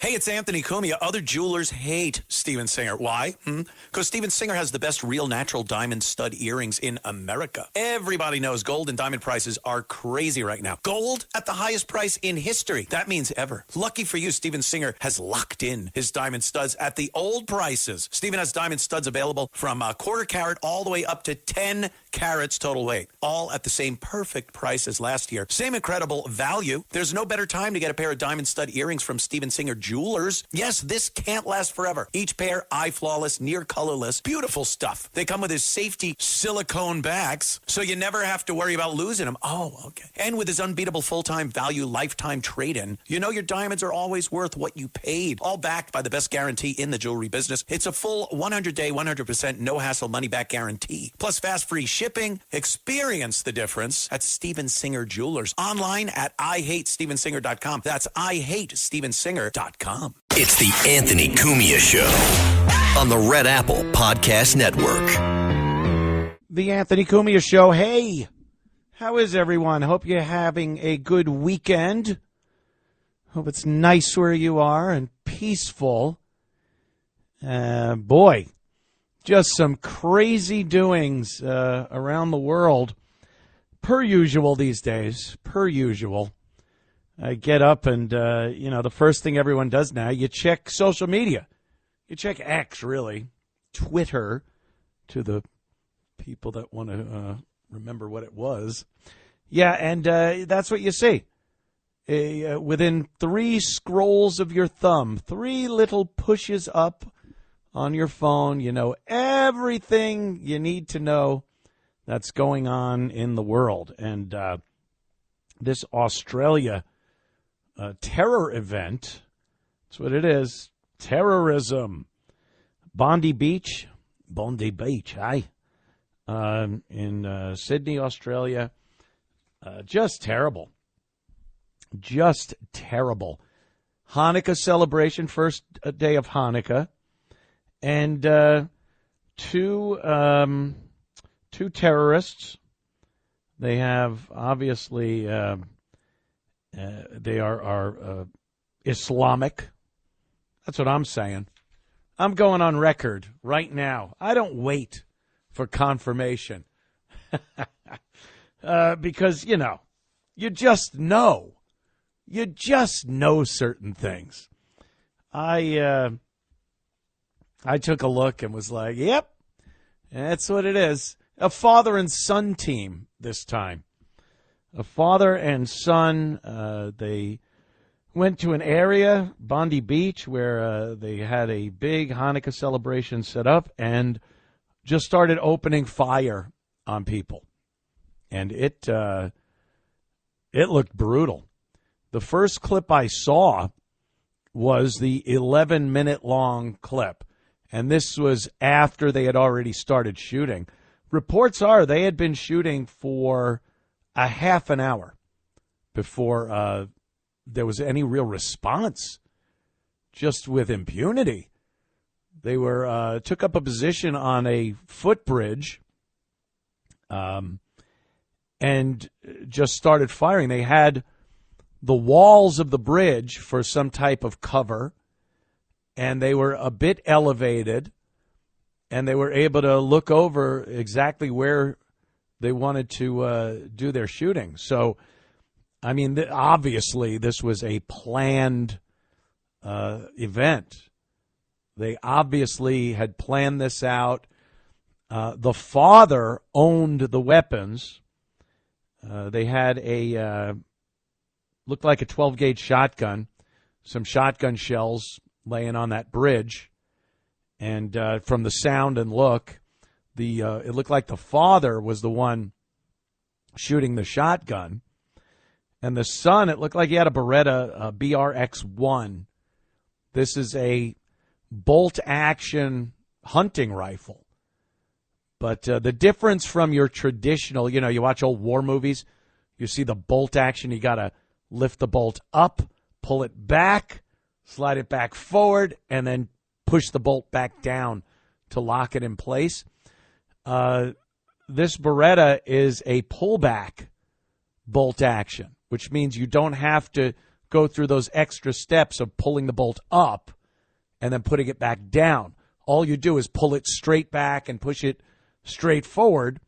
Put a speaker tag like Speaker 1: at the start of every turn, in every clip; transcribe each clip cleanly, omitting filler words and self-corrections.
Speaker 1: Hey, it's Anthony Cumia. Other jewelers hate Steven Singer. Why? Because Steven Singer has the best real natural diamond stud earrings in America. Everybody knows gold and diamond prices are crazy right now. Gold at the highest price in history. That means ever. Lucky for you, Steven Singer has locked in his diamond studs at the old prices. Steven has diamond studs available from a quarter carat all the way up to 10 carats total weight. All at the same perfect price as last year. Same incredible value. There's no better time to get a pair of diamond stud earrings from Steven Singer Jewelers. Yes, this can't last forever. Each pair, eye flawless, near colorless, beautiful stuff. They come with his safety silicone bags, so you never have to worry about losing them. Oh, okay. And with his unbeatable full-time value lifetime trade-in, you know your diamonds are always worth what you paid. All backed by the best guarantee in the jewelry business. It's a full 100-day, 100% no-hassle money-back guarantee. Plus fast free shipping. Experience the difference at Steven Singer Jewelers. Online at IHateStevenSinger.com. That's IHateStevenSinger.com.
Speaker 2: It's the Anthony Cumia Show on the Red Apple Podcast Network.
Speaker 3: The Anthony Cumia Show. Hey, how is everyone? Hope you're having a good weekend. Hope it's nice where you are and peaceful. Boy, just some crazy doings around the world. Per usual these days, per usual. I get up and, the first thing everyone does now, you check social media. You check X, really. Twitter, to the people that want to remember what it was. Yeah, and that's what you see. Within 3 scrolls of your thumb, 3 little pushes up on your phone, you know everything you need to know that's going on in the world. And this Australia terror event, that's what it is, terrorism. Bondi Beach, in Sydney, Australia. Just terrible. Just terrible. Hanukkah celebration, first day of Hanukkah. And two terrorists. They have obviously they are Islamic. That's what I'm saying. I'm going on record right now. I don't wait for confirmation because you just know. You just know certain things. I took a look and was like, yep, that's what it is. A father and son team this time. A father and son, they went to an area, Bondi Beach, where they had a big Hanukkah celebration set up and just started opening fire on people. And it looked brutal. The first clip I saw was the 11-minute-long clip. And this was after they had already started shooting. Reports are they had been shooting for a half an hour before there was any real response, just with impunity. They were took up a position on a footbridge and just started firing. They had the walls of the bridge for some type of cover, and they were a bit elevated, and they were able to look over exactly where they wanted to do their shooting. So, I mean, obviously this was a planned event. They obviously had planned this out. The father owned the weapons. They had looked like a 12-gauge shotgun, some shotgun shells laying on that bridge. And from the sound and look, it looked like the father was the one shooting the shotgun. And the son, it looked like he had a Beretta BRX-1. This is a bolt-action hunting rifle. But the difference from your traditional, you watch old war movies, you see the bolt action, you got to lift the bolt up, pull it back, slide it back forward, and then push the bolt back down to lock it in place. This Beretta is a pullback bolt action, which means you don't have to go through those extra steps of pulling the bolt up and then putting it back down. All you do is pull it straight back and push it straight forward,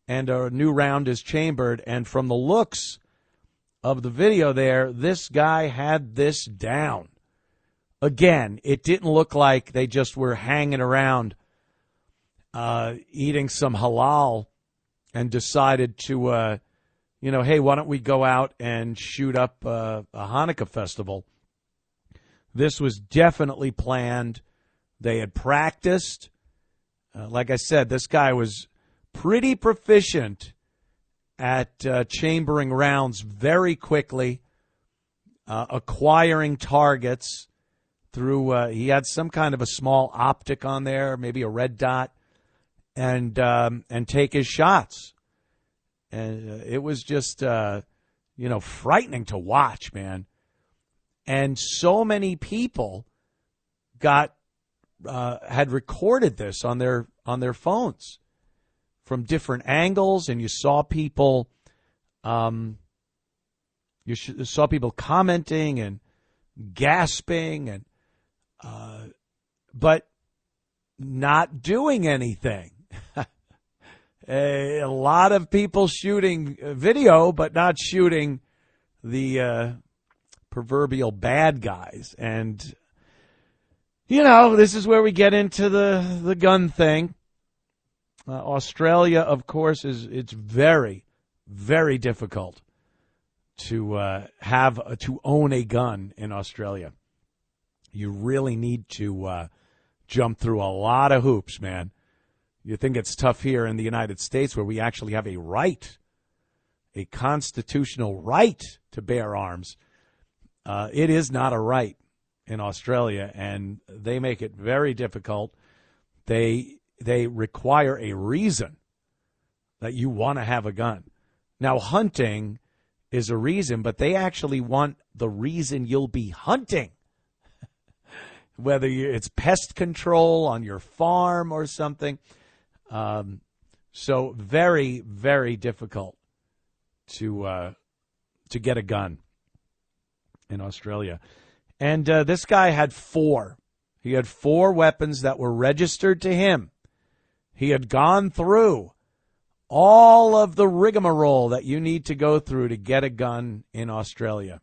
Speaker 3: and a new round is chambered. And from the looks of the video there, this guy had this down. Again, it didn't look like they just were hanging around eating some halal and decided to, hey, why don't we go out and shoot up a Hanukkah festival. This was definitely planned. They had practiced. Like I said, this guy was pretty proficient at chambering rounds very quickly, acquiring targets through, he had some kind of a small optic on there, maybe a red dot, and take his shots. And it was just, frightening to watch, man. And so many people had recorded this on their phones from different angles, and you saw people, saw people commenting and gasping, and but not doing anything. A lot of people shooting video, but not shooting the proverbial bad guys. And, this is where we get into the gun thing. Australia, of course, it's very, very difficult to own a gun in Australia. You really need to jump through a lot of hoops, man. You think it's tough here in the United States, where we actually have a constitutional right to bear arms. It is not a right in Australia, and they make it very difficult. They require a reason that you want to have a gun. Now, hunting is a reason, but they actually want the reason you'll be hunting. Whether it's pest control on your farm or something. So very, very difficult to get a gun in Australia. And this guy had 4. He had 4 weapons that were registered to him. He had gone through all of the rigmarole that you need to go through to get a gun in Australia.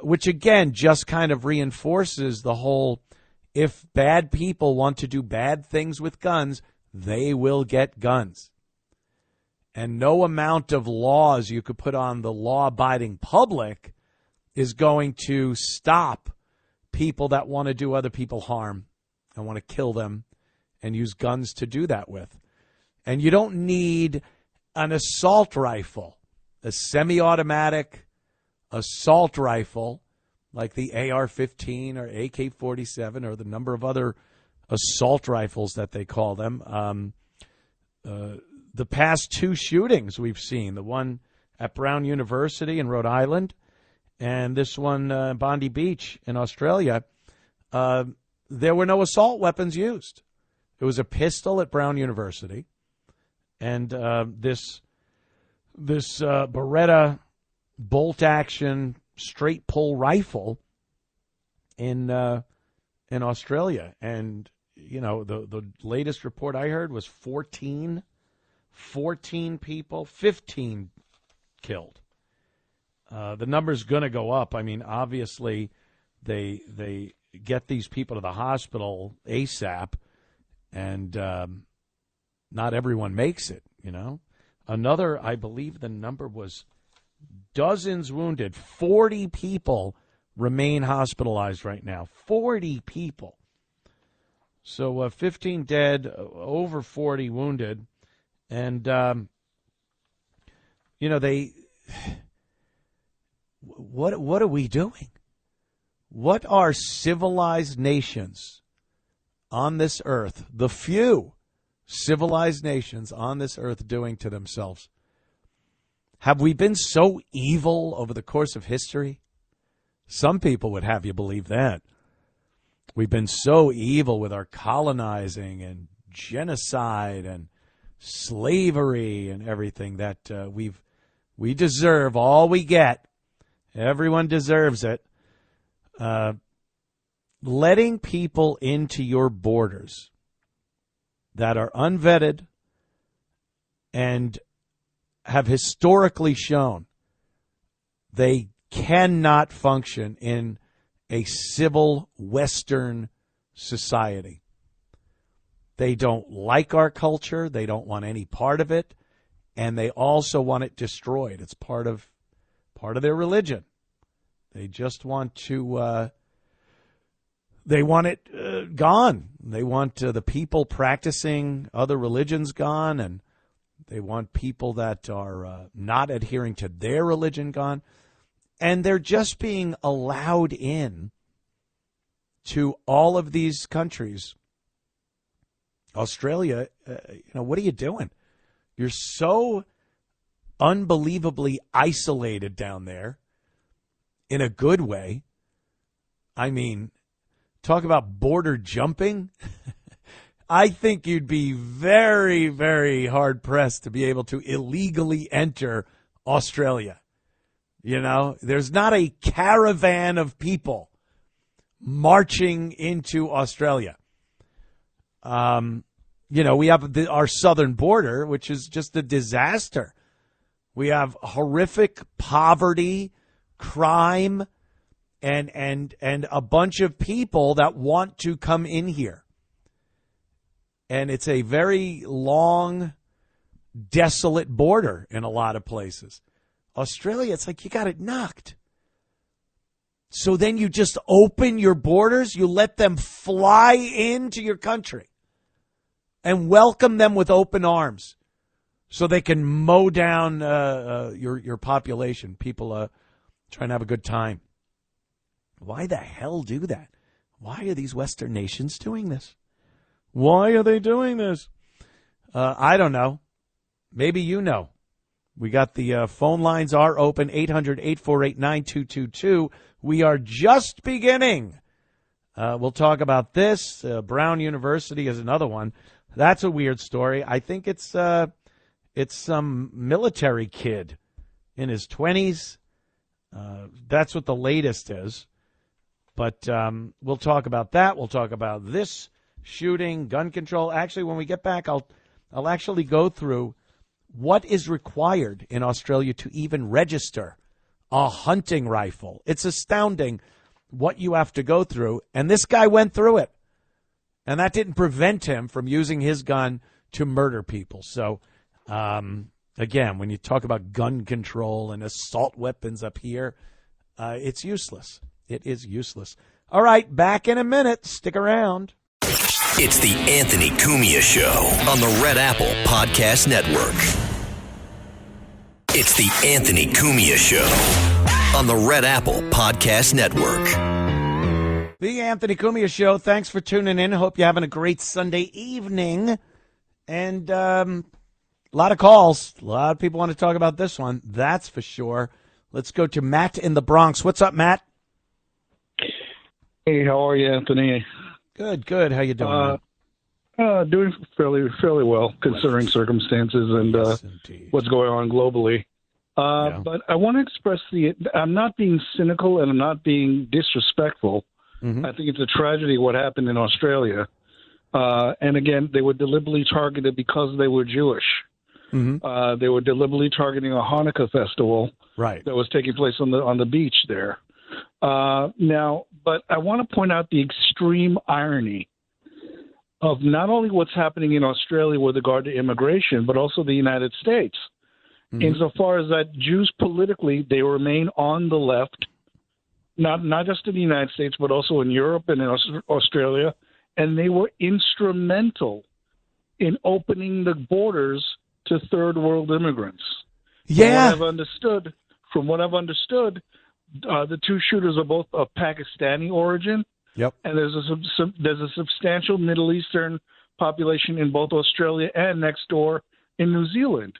Speaker 3: Which, again, just kind of reinforces the whole, if bad people want to do bad things with guns, they will get guns. And no amount of laws you could put on the law-abiding public is going to stop people that want to do other people harm and want to kill them and use guns to do that with. And you don't need an assault rifle, a semi-automatic assault rifle like the AR-15 or AK-47 or the number of other assault rifles that they call them. The past 2 shootings we've seen, the one at Brown University in Rhode Island and this one Bondi Beach in Australia, there were no assault weapons used. It was a pistol at Brown University and this Beretta bolt-action straight pull rifle in Australia. And, the latest report I heard was 14 people, 15 killed. The number's going to go up. I mean, obviously, they get these people to the hospital ASAP, and not everyone makes it, Another, I believe the number was dozens wounded. 40 people remain hospitalized right now. 40 people. So 15 dead, over 40 wounded. And, what are we doing? What are civilized nations on this earth, the few civilized nations on this earth, doing to themselves? Have we been so evil over the course of history? Some people would have you believe that. We've been so evil with our colonizing and genocide and slavery and everything that we deserve all we get. Everyone deserves it. Letting people into your borders that are unvetted and have historically shown they cannot function in a civil Western society. They don't like our culture. They don't want any part of it. And they also want it destroyed. It's part of their religion. They just want to, they want it gone. They want the people practicing other religions gone, and they want people that are not adhering to their religion gone. And they're just being allowed in to all of these countries. Australia, what are you doing? You're so unbelievably isolated down there in a good way. I mean, talk about border jumping. I think you'd be very, very hard-pressed to be able to illegally enter Australia. There's not a caravan of people marching into Australia. We have our southern border, which is just a disaster. We have horrific poverty, crime, and a bunch of people that want to come in here. And it's a very long, desolate border in a lot of places. Australia, it's like you got it knocked. So then you just open your borders, you let them fly into your country and welcome them with open arms so they can mow down your population. People trying to have a good time. Why the hell do that? Why are these Western nations doing this? Why are they doing this? I don't know. Maybe you know. We got the phone lines are open, 800-848-9222. We are just beginning. We'll talk about this. Brown University is another one. That's a weird story. I think it's some military kid in his 20s. That's what the latest is. But we'll talk about that. We'll talk about this shooting, gun control. Actually, when we get back, I'll actually go through what is required in Australia to even register a hunting rifle. It's astounding what you have to go through. And this guy went through it. And that didn't prevent him from using his gun to murder people. So, again, when you talk about gun control and assault weapons up here, it's useless. It is useless. All right, back in a minute. Stick around.
Speaker 2: It's the Anthony Cumia Show on the Red Apple Podcast Network. It's the Anthony Cumia Show on the Red Apple Podcast Network.
Speaker 3: The Anthony Cumia Show. Thanks for tuning in. Hope you're having a great Sunday evening. And a lot of calls. A lot of people want to talk about this one. That's for sure. Let's go to Matt in the Bronx. What's up, Matt?
Speaker 4: Hey, how are you, Anthony?
Speaker 3: Good. How you doing?
Speaker 4: Doing fairly well, considering circumstances and what's going on globally. But I want to express I'm not being cynical and I'm not being disrespectful. Mm-hmm. I think it's a tragedy what happened in Australia. And again, they were deliberately targeted because they were Jewish. Mm-hmm. They were deliberately targeting a Hanukkah festival that was taking place on the beach there. Now, but I want to point out the extreme irony of not only what's happening in Australia with regard to immigration, but also the United States. Mm-hmm. Insofar as that Jews politically, they remain on the left, not just in the United States, but also in Europe and in Australia, and they were instrumental in opening the borders to third world immigrants.
Speaker 3: Yeah.
Speaker 4: From what I've understood, the two shooters are both of Pakistani origin.
Speaker 3: Yep.
Speaker 4: And there's a substantial Middle Eastern population in both Australia and next door in New Zealand.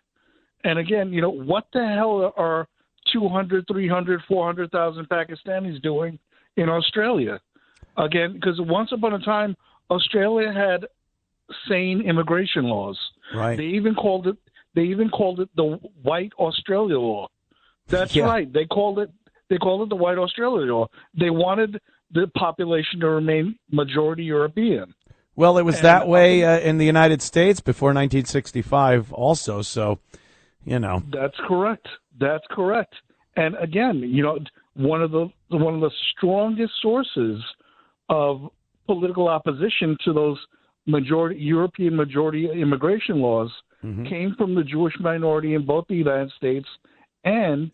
Speaker 4: And again, what the hell are 200, 300, 400,000 Pakistanis doing in Australia? Again, because once upon a time, Australia had sane immigration laws.
Speaker 3: Right.
Speaker 4: They even called it the White Australia Law. That's right. They called it They called it the White Australia Law. They wanted the population to remain majority European.
Speaker 3: Well, it was that way in the United States before 1965 also, so, you know.
Speaker 4: That's correct. That's correct. And again, you know, one of the strongest sources of political opposition to those European majority immigration laws came from the Jewish minority in both the United States and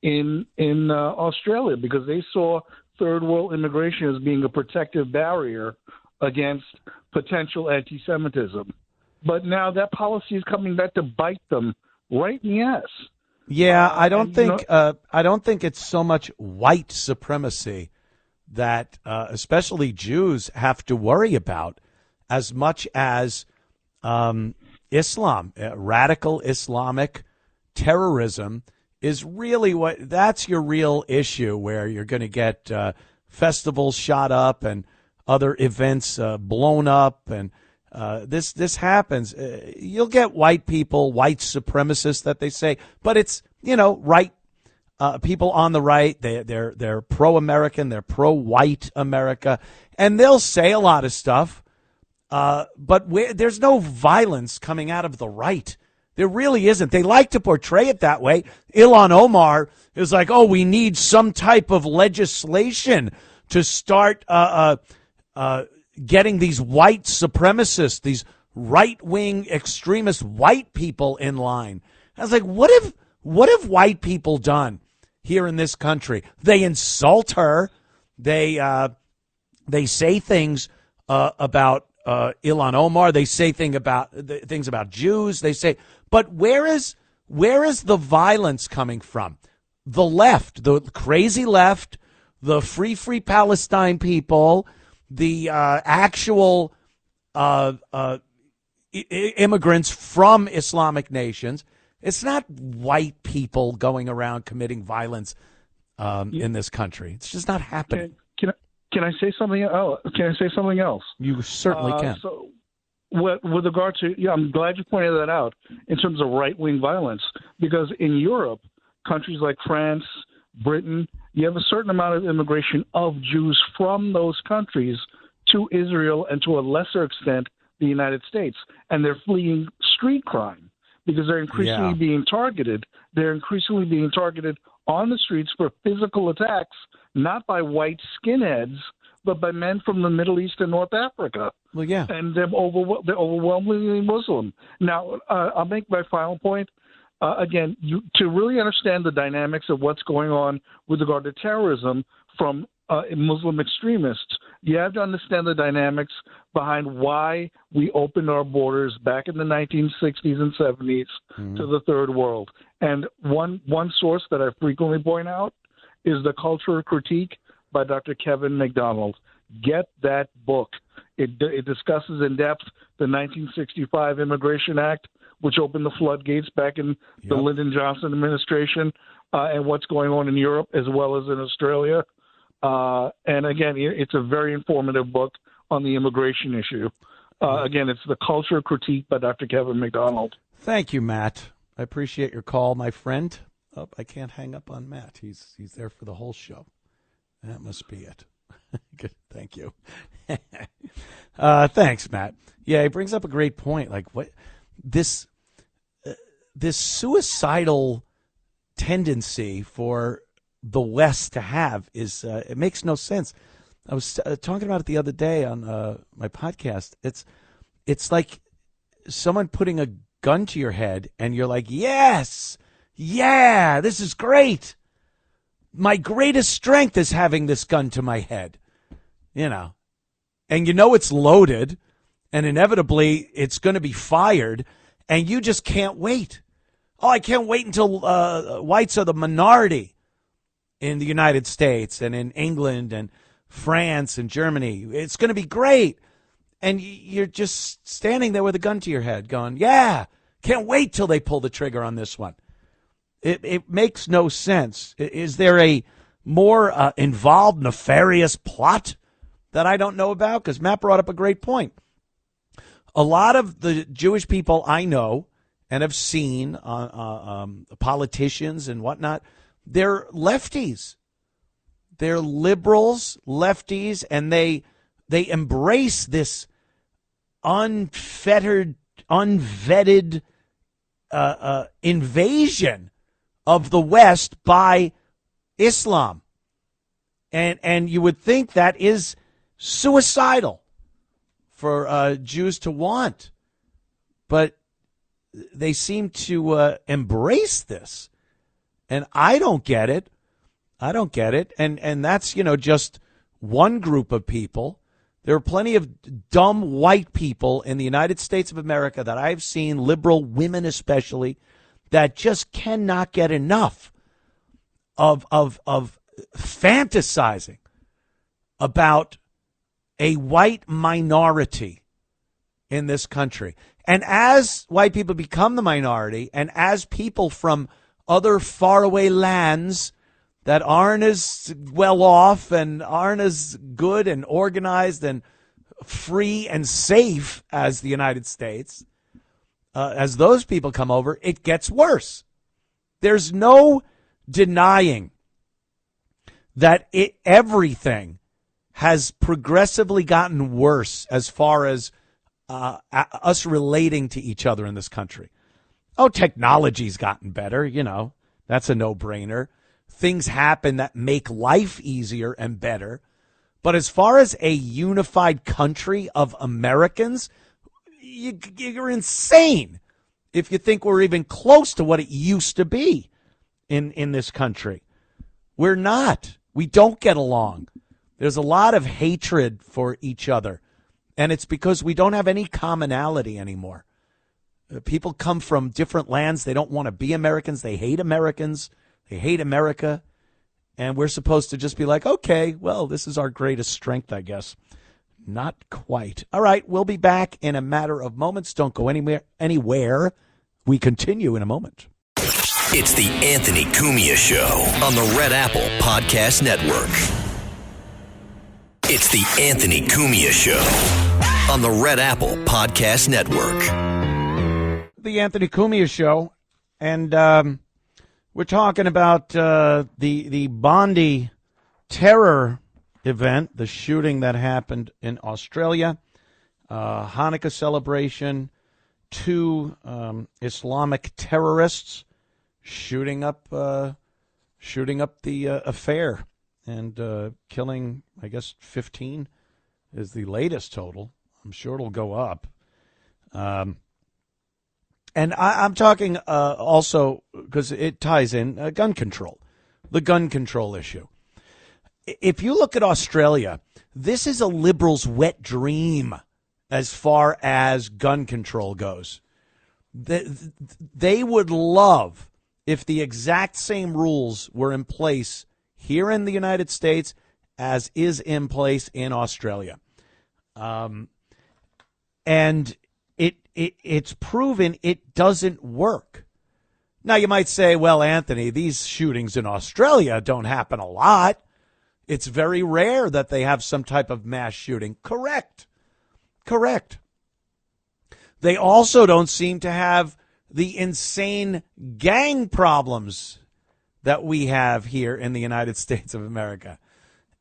Speaker 4: in Australia, because they saw third world immigration as being a protective barrier against potential anti-Semitism. But now that policy is coming back to bite them right in the ass.
Speaker 3: Yeah, I don't think it's so much white supremacy that especially Jews have to worry about as much as Islam, radical Islamic terrorism is really that's your real issue, where you're going to get festivals shot up and other events blown up, and this happens. You'll get white people, white supremacists that they say, but it's, you know, right people on the right. They're pro-American, they're pro-white America, and they'll say a lot of stuff. But there's no violence coming out of the right. There really isn't. They like to portray it that way. Ilhan Omar is like, oh, we need some type of legislation to start getting these white supremacists, these right-wing extremist white people in line. I was like, what have white people done here in this country? They insult her. They say things about Ilhan Omar. They say things about Jews. They say, but where is the violence coming from? The left, the crazy left, the free Palestine people, the actual immigrants from Islamic nations. It's not white people going around committing violence in this country. It's just not happening.
Speaker 4: Can I say something else?
Speaker 3: You certainly can.
Speaker 4: So, with regard to, I'm glad you pointed that out in terms of right-wing violence, because in Europe, countries like France, Britain, you have a certain amount of immigration of Jews from those countries to Israel and to a lesser extent the United States, and they're fleeing street crime because they're increasingly being targeted. They're increasingly being targeted on the streets for physical attacks, not by white skinheads, but by men from the Middle East and North Africa.
Speaker 3: Well, yeah.
Speaker 4: And they're overwhelmingly Muslim. Now, I'll make my final point. Again, to really understand the dynamics of what's going on with regard to terrorism from Muslim extremists, you have to understand the dynamics behind why we opened our borders back in the 1960s and 70s to the third world. And one source that I frequently point out is The Cultural Critique by Dr. Kevin MacDonald. Get that book. It discusses in depth the 1965 Immigration Act, which opened the floodgates back in the Lyndon Johnson administration, and what's going on in Europe as well as in Australia. And again, it's a very informative book on the immigration issue. Again, it's The Cultural Critique by Dr. Kevin MacDonald.
Speaker 3: Thank you, Matt. I appreciate your call, my friend. Oh, I can't hang up on Matt. He's there for the whole show. That must be it. Good. Thank you. Thanks, Matt. Yeah, he brings up a great point. Like what this suicidal tendency for the West to have is it makes no sense. I was talking about it the other day on my podcast. It's like someone putting a gun to your head and you're like, yes, yeah, this is great. My greatest strength is having this gun to my head, you know, and you know it's loaded and inevitably it's going to be fired and you just can't wait. Oh, I can't wait until whites are the minority in the United States and in England and France and Germany. It's going to be great. And you're just standing there with a gun to your head going, yeah, can't wait till they pull the trigger on this one. It makes no sense. Is there a more involved, nefarious plot that I don't know about? Because Matt brought up a great point. A lot of the Jewish people I know and have seen, politicians and whatnot, they're lefties. They're liberals, lefties, and they embrace this unfettered, unvetted invasion of the West by Islam. And you would think that is suicidal for Jews to want. But they seem to embrace this. And I don't get it. And that's, just one group of people. There are plenty of dumb white people in the United States of America that I've seen, liberal women especially, that just cannot get enough of fantasizing about a white minority in this country. And as white people become the minority, and as people from other faraway lands that aren't as well off and aren't as good and organized and free and safe as the United States, as those people come over, it gets worse. There's no denying that everything has progressively gotten worse as far as us relating to each other in this country. Oh, technology's gotten better, that's a no-brainer. Things happen that make life easier and better. But as far as a unified country of Americans, you're insane if you think we're even close to what it used to be in this country. We're not. We don't get along. There's a lot of hatred for each other. And it's because we don't have any commonality anymore. People come from different lands. They don't want to be Americans. They hate Americans. They hate America. And we're supposed to just be like, okay, well, this is our greatest strength, I guess. Not quite. All right, we'll be back in a matter of moments. Don't go anywhere. We continue in a moment.
Speaker 2: It's the Anthony Cumia Show on the Red Apple Podcast Network. It's the Anthony Cumia Show on the Red Apple Podcast Network.
Speaker 3: The Anthony Cumia Show, and we're talking about the Bondi terror event, the shooting that happened in Australia, Hanukkah celebration, 2 Islamic terrorists shooting up the affair and killing, I guess, 15 is the latest total. I'm sure it'll go up. And I'm talking also because it ties in gun control, the gun control issue. If you look at Australia, this is a liberal's wet dream as far as gun control goes. They would love if the exact same rules were in place here in the United States as is in place in Australia. And it's proven it doesn't work. Now, you might say, well, Anthony, these shootings in Australia don't happen a lot. It's very rare that they have some type of mass shooting. Correct. They also don't seem to have the insane gang problems that we have here in the United States of America.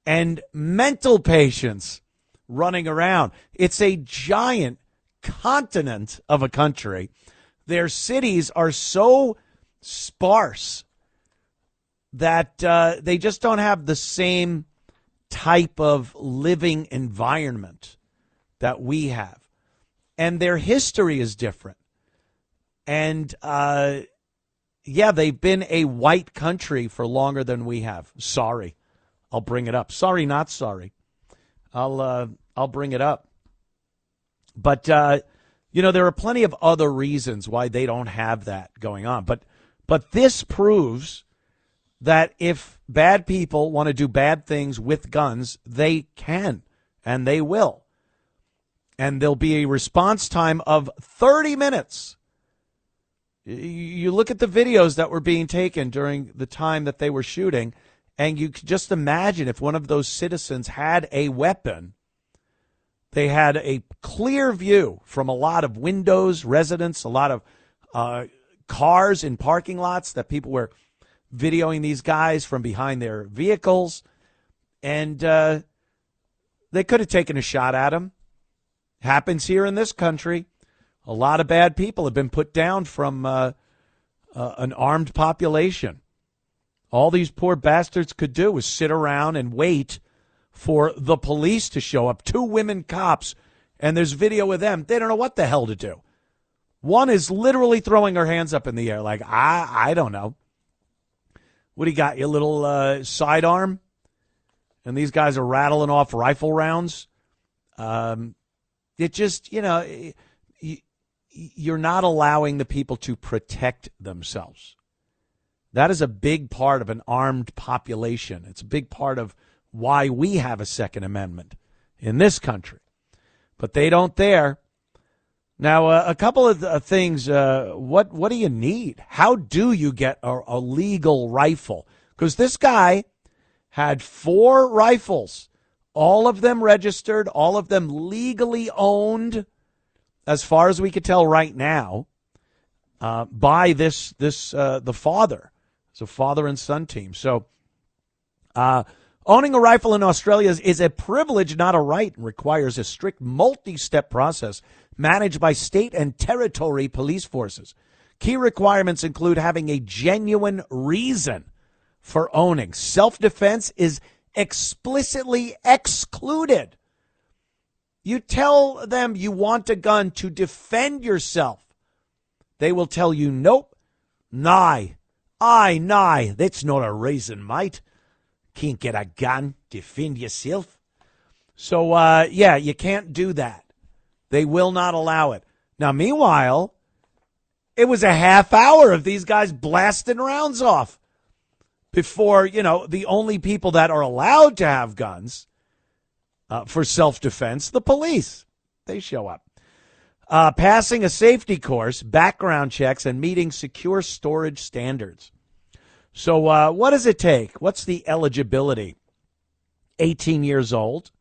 Speaker 3: And mental patients running around. It's a giant continent of a country. Their cities are so sparse that they just don't have the same type of living environment that we have. And their history is different. And, they've been a white country for longer than we have. Sorry. I'll bring it up. Sorry, not sorry. I'll bring it up. But, there are plenty of other reasons why they don't have that going on. But this proves that if bad people want to do bad things with guns, they can and they will. And there'll be a response time of 30 minutes. You look at the videos that were being taken during the time that they were shooting, and you could just imagine if one of those citizens had a weapon. They had a clear view from a lot of windows, residents, a lot of cars in parking lots that people were videoing these guys from behind their vehicles. And they could have taken a shot at him. Happens here in this country. A lot of bad people have been put down from an armed population. All these poor bastards could do was sit around and wait for the police to show up. 2 women cops, and there's video of them. They don't know what the hell to do. One is literally throwing her hands up in the air like, I don't know. What do you got, your little sidearm? And these guys are rattling off rifle rounds. It just, you're not allowing the people to protect themselves. That is a big part of an armed population. It's a big part of why we have a Second Amendment in this country. But they don't there. Now, a couple of things. What do you need? How do you get a legal rifle? Because this guy had 4 rifles, all of them registered, all of them legally owned, as far as we could tell right now, by the father. It's a father and son team. So owning a rifle in Australia is a privilege, not a right, and requires a strict multi-step process managed by state and territory police forces. Key requirements include having a genuine reason for owning. Self-defense is explicitly excluded. You tell them you want a gun to defend yourself. They will tell you, nope, nigh, that's not a reason, mate. Can't get a gun, defend yourself. So, you can't do that. They will not allow it. Now, meanwhile, it was a half hour of these guys blasting rounds off before, the only people that are allowed to have guns for self-defense, the police. They show up. Passing a safety course, background checks, and meeting secure storage standards. So what does it take? What's the eligibility? 18 years old,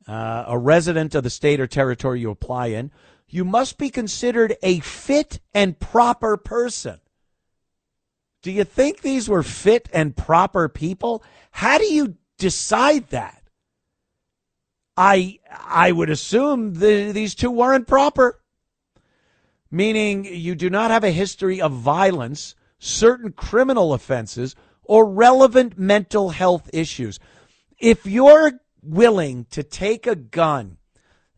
Speaker 3: a resident of the state or territory you apply in. You must be considered a fit and proper person. Do you think these were fit and proper people? How do you decide that? I would assume these 2 weren't proper, meaning you do not have a history of violence, certain criminal offenses, or relevant mental health issues. If you're willing to take a gun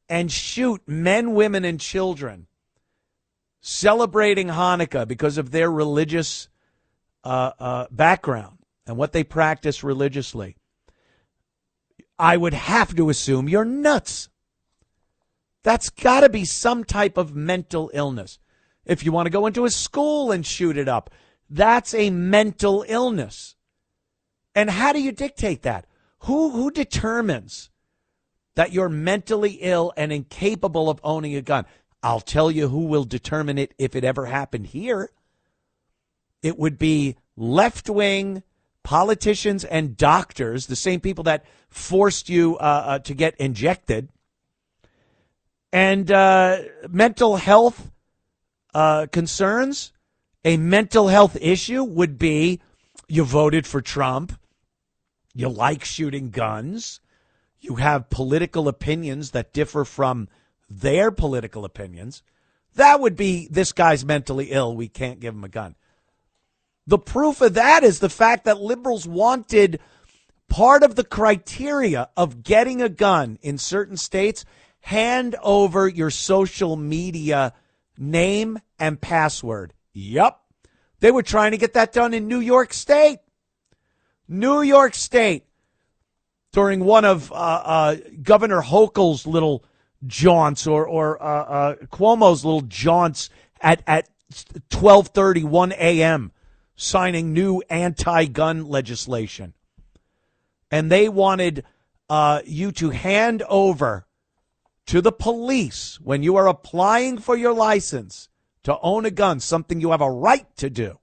Speaker 3: and shoot men, women, and children celebrating Hanukkah because of their religious background and what they practice religiously, I would have to assume you're nuts. That's got to be some type of mental illness. If you want to go into a school and shoot it up, that's a mental illness. And how do you dictate that? Who determines that you're mentally ill and incapable of owning a gun? I'll tell you who will determine it if it ever happened here. It would be left-wing politicians and doctors, the same people that forced you to get injected. And mental health concerns, a mental health issue would be you voted for Trump, you like shooting guns, you have political opinions that differ from their political opinions. That would be, this guy's mentally ill, we can't give him a gun. The proof of that is the fact that liberals wanted part of the criteria of getting a gun in certain states, hand over your social media name and password. Yup. They were trying to get that done in New York State. New York State, during one of Governor Hochul's little jaunts or Cuomo's little jaunts at 12:30, 1 a.m., signing new anti-gun legislation. And they wanted you to hand over to the police when you are applying for your license to own a gun, something you have a right to do.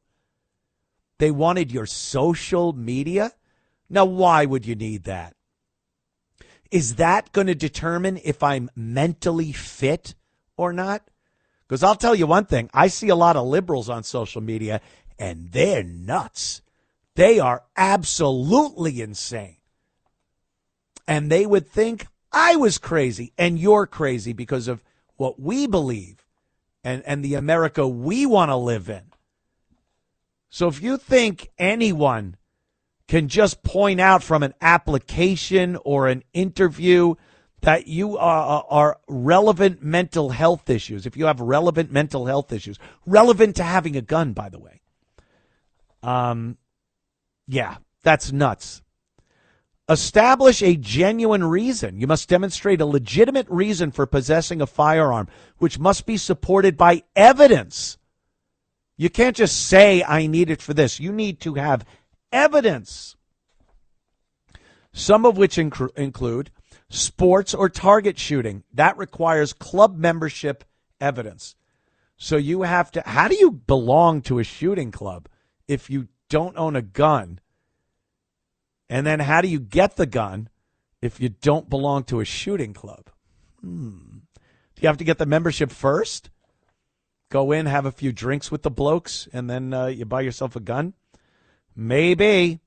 Speaker 3: They wanted your social media. Now, why would you need that? Is that going to determine if I'm mentally fit or not? Because I'll tell you one thing. I see a lot of liberals on social media, and they're nuts. They are absolutely insane. And they would think I was crazy and you're crazy because of what we believe and the America we want to live in. So if you think anyone can just point out from an application or an interview that you are relevant mental health issues, if you have relevant mental health issues, relevant to having a gun, by the way, yeah, that's nuts. Establish a genuine reason. You must demonstrate a legitimate reason for possessing a firearm, which must be supported by evidence. You can't just say, I need it for this. You need to have evidence. Some of which include sports or target shooting. That requires club membership evidence. So you have to, how do you belong to a shooting club if you don't own a gun? And then how do you get the gun if you don't belong to a shooting club? Do you have to get the membership first? Go in, have a few drinks with the blokes, and then you buy yourself a gun? Maybe.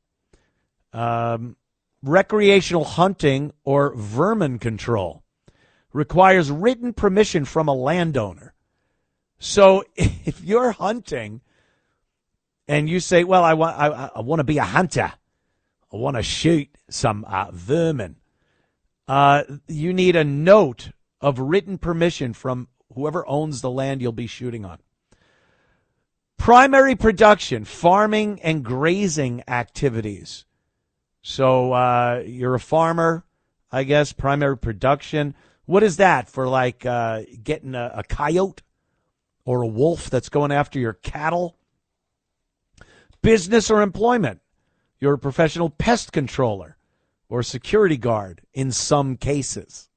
Speaker 3: Recreational hunting or vermin control requires written permission from a landowner. So if you're hunting and you say, well, I want to be a hunter, I want to shoot some vermin, you need a note of written permission from whoever owns the land you'll be shooting on. Primary production, farming and grazing activities. So you're a farmer, I guess, primary production. What is that for, like getting a coyote or a wolf that's going after your cattle? Business or employment. You're a professional pest controller or security guard in some cases.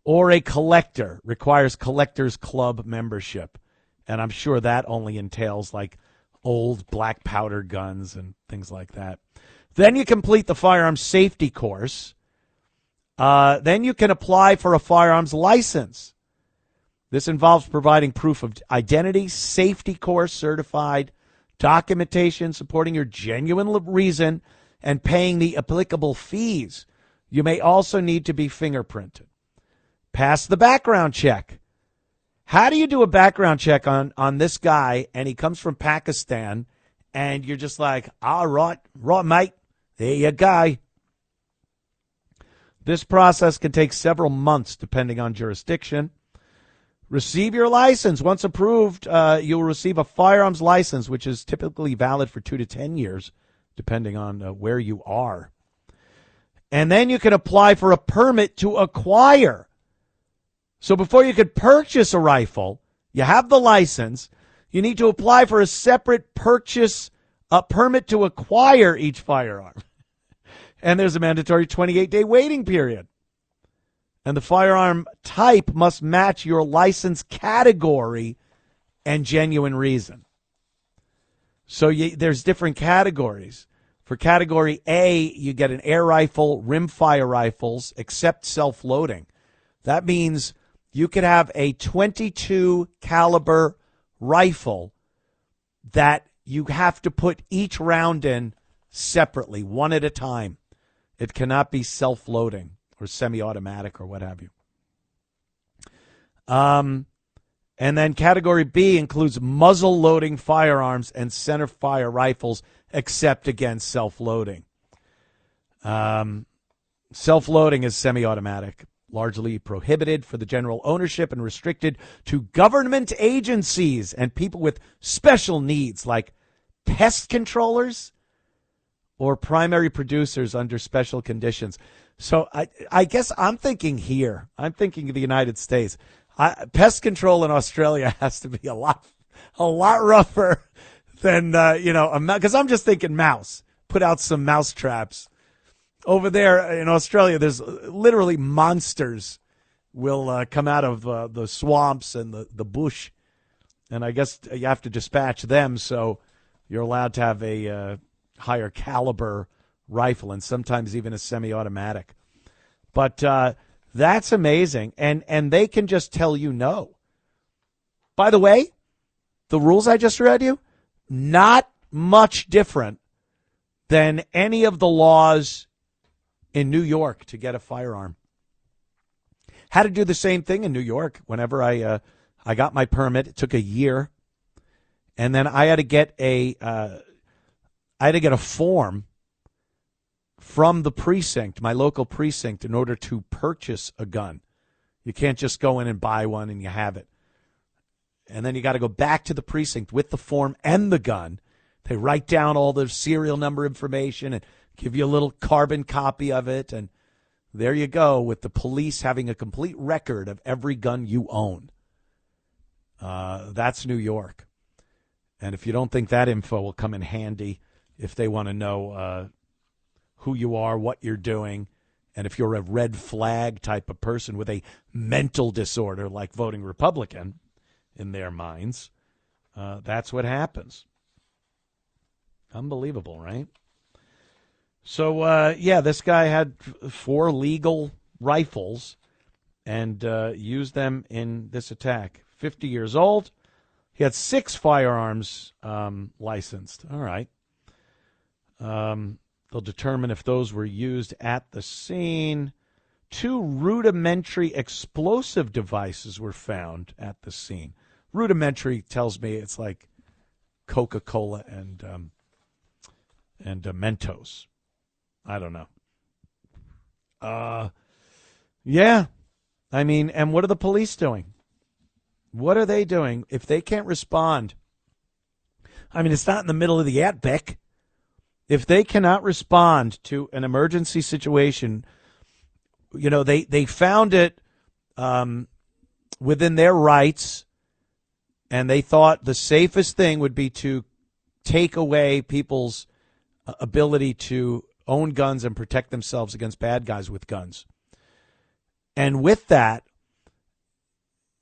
Speaker 3: Or a collector, requires collector's club membership. And I'm sure that only entails like old black powder guns and things like that. Then you complete the firearms safety course. Then you can apply for a firearms license. This involves providing proof of identity, safety course certified, documentation supporting your genuine reason, and paying the applicable fees. You may also need to be fingerprinted. Pass the background check. How do you do a background check on this guy, and he comes from Pakistan, and you're just like, all right, mate, there you go. This process can take several months, depending on jurisdiction. Receive your license. Once approved, you'll receive a firearms license, which is typically valid for 2 to 10 years, depending on where you are. And then you can apply for a permit to acquire. So before you could purchase a rifle, you have the license, you need to apply for a separate purchase, a permit to acquire each firearm. And there's a mandatory 28-day waiting period. And the firearm type must match your license category and genuine reason. So there's different categories. For Category A, you get an air rifle, rimfire rifles, except self-loading. That means you could have a .22 caliber rifle that you have to put each round in separately, one at a time. It cannot be self-loading or semi-automatic or what have you. And then Category B includes muzzle-loading firearms and center-fire rifles, except against self-loading. Self-loading is semi-automatic, largely prohibited for the general ownership and restricted to government agencies and people with special needs like pest controllers or primary producers under special conditions. So I guess I'm thinking here. I'm thinking of the United States. Pest control in Australia has to be a lot rougher than, because I'm just thinking mouse. Put out some mouse traps. Over there in Australia, there's literally monsters will come out of the swamps and the bush. And I guess you have to dispatch them, so you're allowed to have a higher caliber rifle and sometimes even a semi-automatic. But that's amazing. And they can just tell you no. By the way, the rules I just read you, not much different than any of the laws in New York to get a firearm. Had to do the same thing in New York. Whenever I got my permit, it took a year, and then I had to get a form from the precinct, my local precinct, in order to purchase a gun. You can't just go in and buy one and you have it. And then you got to go back to the precinct with the form and the gun. They write down all the serial number information and give you a little carbon copy of it. And there you go, with the police having a complete record of every gun you own. That's New York. And if you don't think that info will come in handy, if they want to know who you are, what you're doing, and if you're a red flag type of person with a mental disorder like voting Republican in their minds, that's what happens. Unbelievable, right? So, this guy had 4 legal rifles and used them in this attack. 50 years old. He had 6 firearms licensed. All right. They'll determine if those were used at the scene. 2 rudimentary explosive devices were found at the scene. Rudimentary tells me it's like Coca-Cola and Mentos. I don't know. Yeah. I mean, and what are the police doing? What are they doing if they can't respond? I mean, it's not in the middle of the outback. If they cannot respond to an emergency situation, they found it within their rights, and they thought the safest thing would be to take away people's ability to own guns and protect themselves against bad guys with guns. And with that,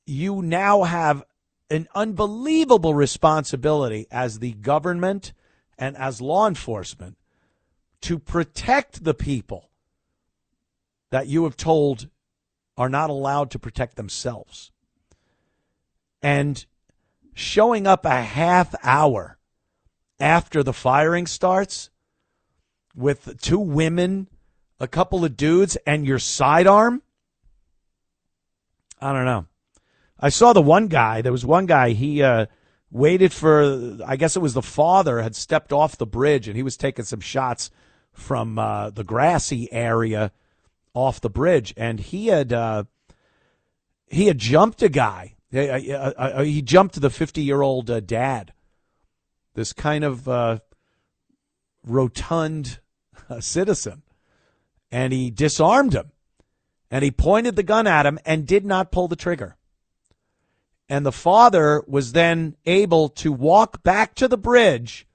Speaker 3: you now have an unbelievable responsibility as the government and as law enforcement to protect the people that you have told are not allowed to protect themselves. And showing up a half hour after the firing starts with 2 women, a couple of dudes, and your sidearm? I don't know. I saw there was one guy, he waited for, I guess it was the father had stepped off the bridge, and he was taking some shots from the grassy area off the bridge, and he had jumped a guy. He jumped the 50-year-old dad, this kind of rotund citizen, and he disarmed him, and he pointed the gun at him and did not pull the trigger. And the father was then able to walk back to the bridge,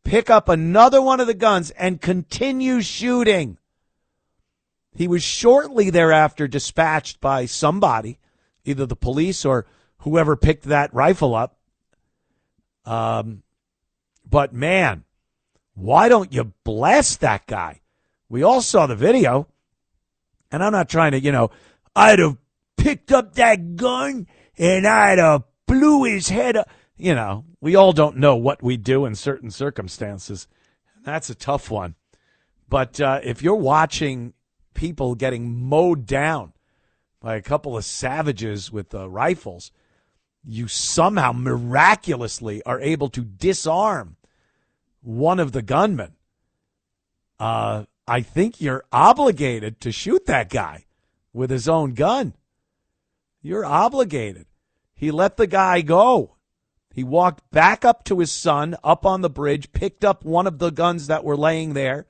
Speaker 3: pick up another one of the guns, and continue shooting. He was shortly thereafter dispatched by somebody, either the police or whoever picked that rifle up. But, man, why don't you blast that guy? We all saw the video. And I'm not trying to, I'd have picked up that gun and I'd have blew his head up. We all don't know what we do in certain circumstances. That's a tough one. But if you're watching people getting mowed down by a couple of savages with rifles, you somehow miraculously are able to disarm one of the gunmen. I think you're obligated to shoot that guy with his own gun. You're obligated. He let the guy go. He walked back up to his son, up on the bridge, picked up one of the guns that were laying there,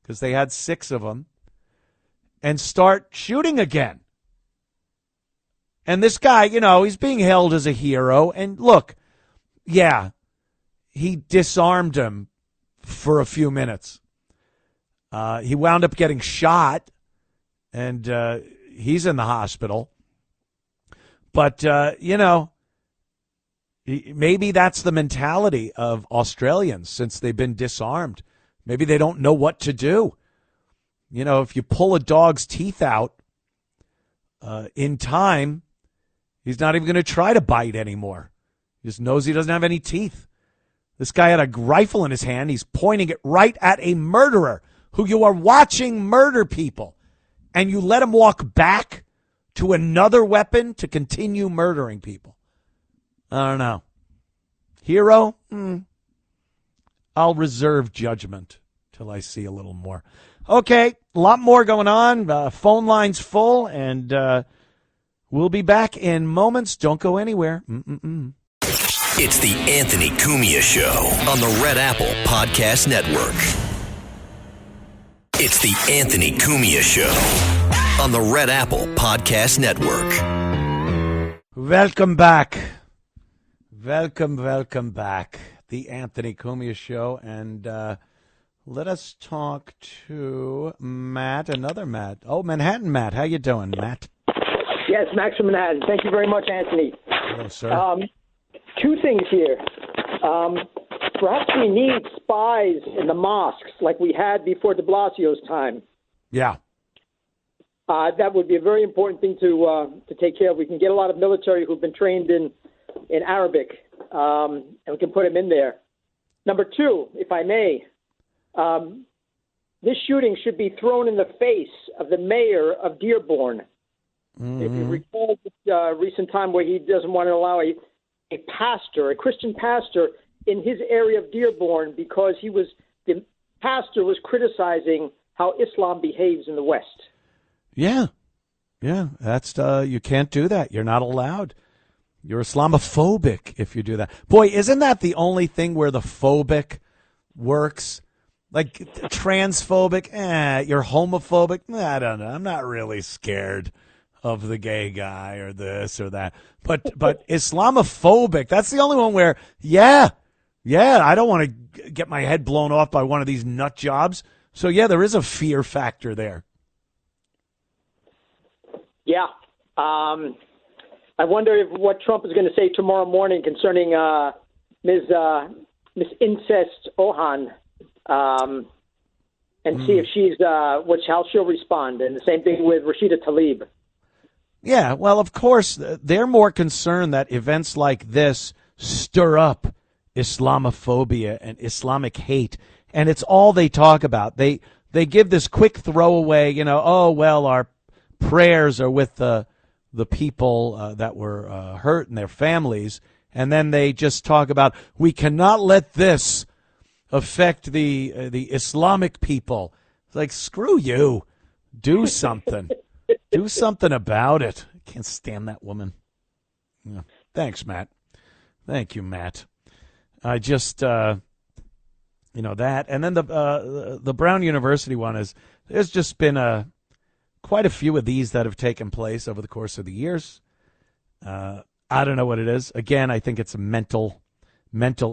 Speaker 3: because they had 6 of them, and start shooting again. And this guy, he's being hailed as a hero. And look, yeah, he disarmed him for a few minutes. He wound up getting shot, and he's in the hospital. But, maybe that's the mentality of Australians since they've been disarmed. Maybe they don't know what to do. If you pull a dog's teeth out in time, he's not even going to try to bite anymore. He just knows he doesn't have any teeth. This guy had a rifle in his hand. He's pointing it right at a murderer who you are watching murder people, and you let him walk back to another weapon to continue murdering people. I don't know. Hero? I'll reserve judgment till I see a little more. Okay, a lot more going on. Phone line's full, and we'll be back in moments. Don't go anywhere.
Speaker 2: It's the Anthony Cumia Show on the Red Apple Podcast Network. It's the Anthony Cumia Show on the Red Apple Podcast Network.
Speaker 3: Welcome back. Welcome back. The Anthony Cumia Show, and let us talk to Matt, another Matt. Oh, Manhattan Matt. How you doing, Matt?
Speaker 5: Yes, Max from Manhattan. Thank you very much, Anthony.
Speaker 3: Hello, sir.
Speaker 5: Two things here. Perhaps we need spies in the mosques like we had before de Blasio's time.
Speaker 3: Yeah.
Speaker 5: That would be a very important thing to take care of. We can get a lot of military who've been trained in Arabic, and we can put them in there. Number two, if I may, this shooting should be thrown in the face of the mayor of Dearborn. Mm-hmm. If you recall this recent time where he doesn't want to allow a Christian pastor, in his area of Dearborn because the pastor was criticizing how Islam behaves in the West.
Speaker 3: Yeah, that's you can't do that. You're not allowed. You're Islamophobic if you do that. Boy, isn't that the only thing where the phobic works? Like transphobic, you're homophobic. I don't know. I'm not really scared of the gay guy or this or that. But Islamophobic, that's the only one where, yeah, I don't want to get my head blown off by one of these nut jobs. So, yeah, there is a fear factor there.
Speaker 5: Yeah. I wonder what Trump is going to say tomorrow morning concerning Ms. Incest Ohan, and see if she's how she'll respond. And the same thing with Rashida Tlaib.
Speaker 3: Yeah, well, of course, they're more concerned that events like this stir up Islamophobia and Islamic hate, and it's all they talk about. They give this quick throwaway, our prayers are with the people that were hurt and their families, and then they just talk about, we cannot let this affect the Islamic people. It's like, screw you. Do something. Do something about it. I can't stand that woman. Yeah. Thanks, Matt. Thank you, Matt. I just, that. And then the Brown University one is, there's just been quite a few of these that have taken place over the course of the years. I don't know what it is. Again, I think it's a mental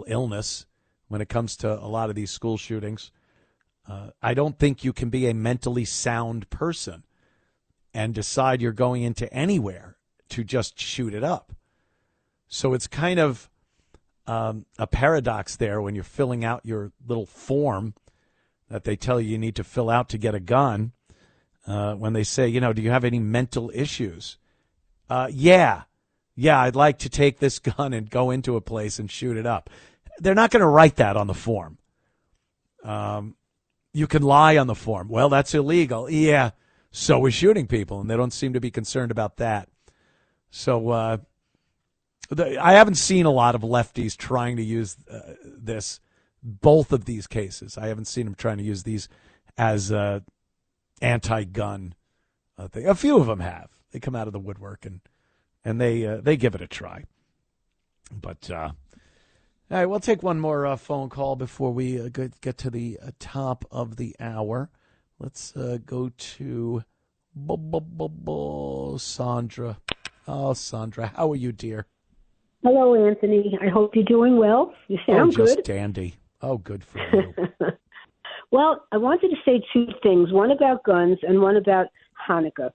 Speaker 3: illness when it comes to a lot of these school shootings. I don't think you can be a mentally sound person and decide you're going into anywhere to just shoot it up. So it's kind of a paradox there when you're filling out your little form that they tell you need to fill out to get a gun. When they say, do you have any mental issues? Yeah, I'd like to take this gun and go into a place and shoot it up. They're not going to write that on the form. You can lie on the form. Well, that's illegal. Yeah, so is shooting people, and they don't seem to be concerned about that. So I haven't seen a lot of lefties trying to use both of these cases. I haven't seen them trying to use these as anti-gun thing. A few of them have. They come out of the woodwork and they give it a try. But all right, we'll take one more phone call before we get to the top of the hour. Let's go to Sandra. Oh, Sandra, how are you, dear?
Speaker 6: Hello, Anthony. I hope you're doing well. You sound good.
Speaker 3: Just dandy. Oh, good for you.
Speaker 6: Well, I wanted to say two things, one about guns and one about Hanukkah.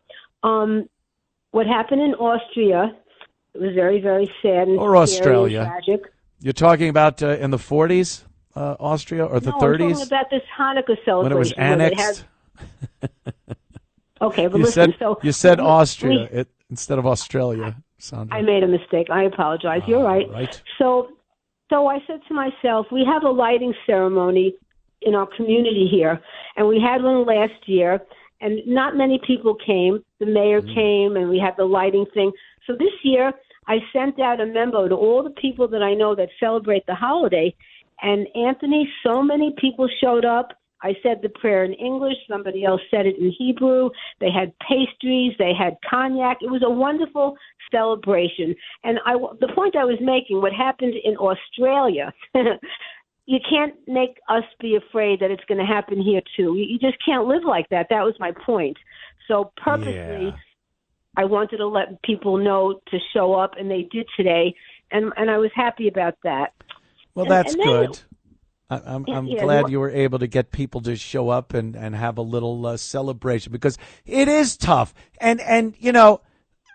Speaker 6: What happened in Austria, it was very, very sad and
Speaker 3: or Australia.
Speaker 6: And tragic.
Speaker 3: You're talking about in the 40s, Austria, or the 30s?
Speaker 6: I'm talking about this Hanukkah celebration.
Speaker 3: When it was annexed?
Speaker 6: Okay, but listen.
Speaker 3: You said Austria instead of Australia, Sandra.
Speaker 6: I made a mistake. I apologize. You're right.
Speaker 3: Right.
Speaker 6: So I said to myself, we have a lighting ceremony in our community here. And we had one last year, and not many people came. The mayor came, and we had the lighting thing. So this year, I sent out a memo to all the people that I know that celebrate the holiday. And, Anthony, so many people showed up. I said the prayer in English. Somebody else said it in Hebrew. They had pastries. They had cognac. It was a wonderful celebration. And the point I was making, what happened in Australia, you can't make us be afraid that it's going to happen here, too. You just can't live like that. That was my point. So purposely, I wanted to let people know to show up, and they did today. And I was happy about that.
Speaker 3: Well, that's good. I'm glad you were able to get people to show up and have a little celebration, because it is tough. And you know,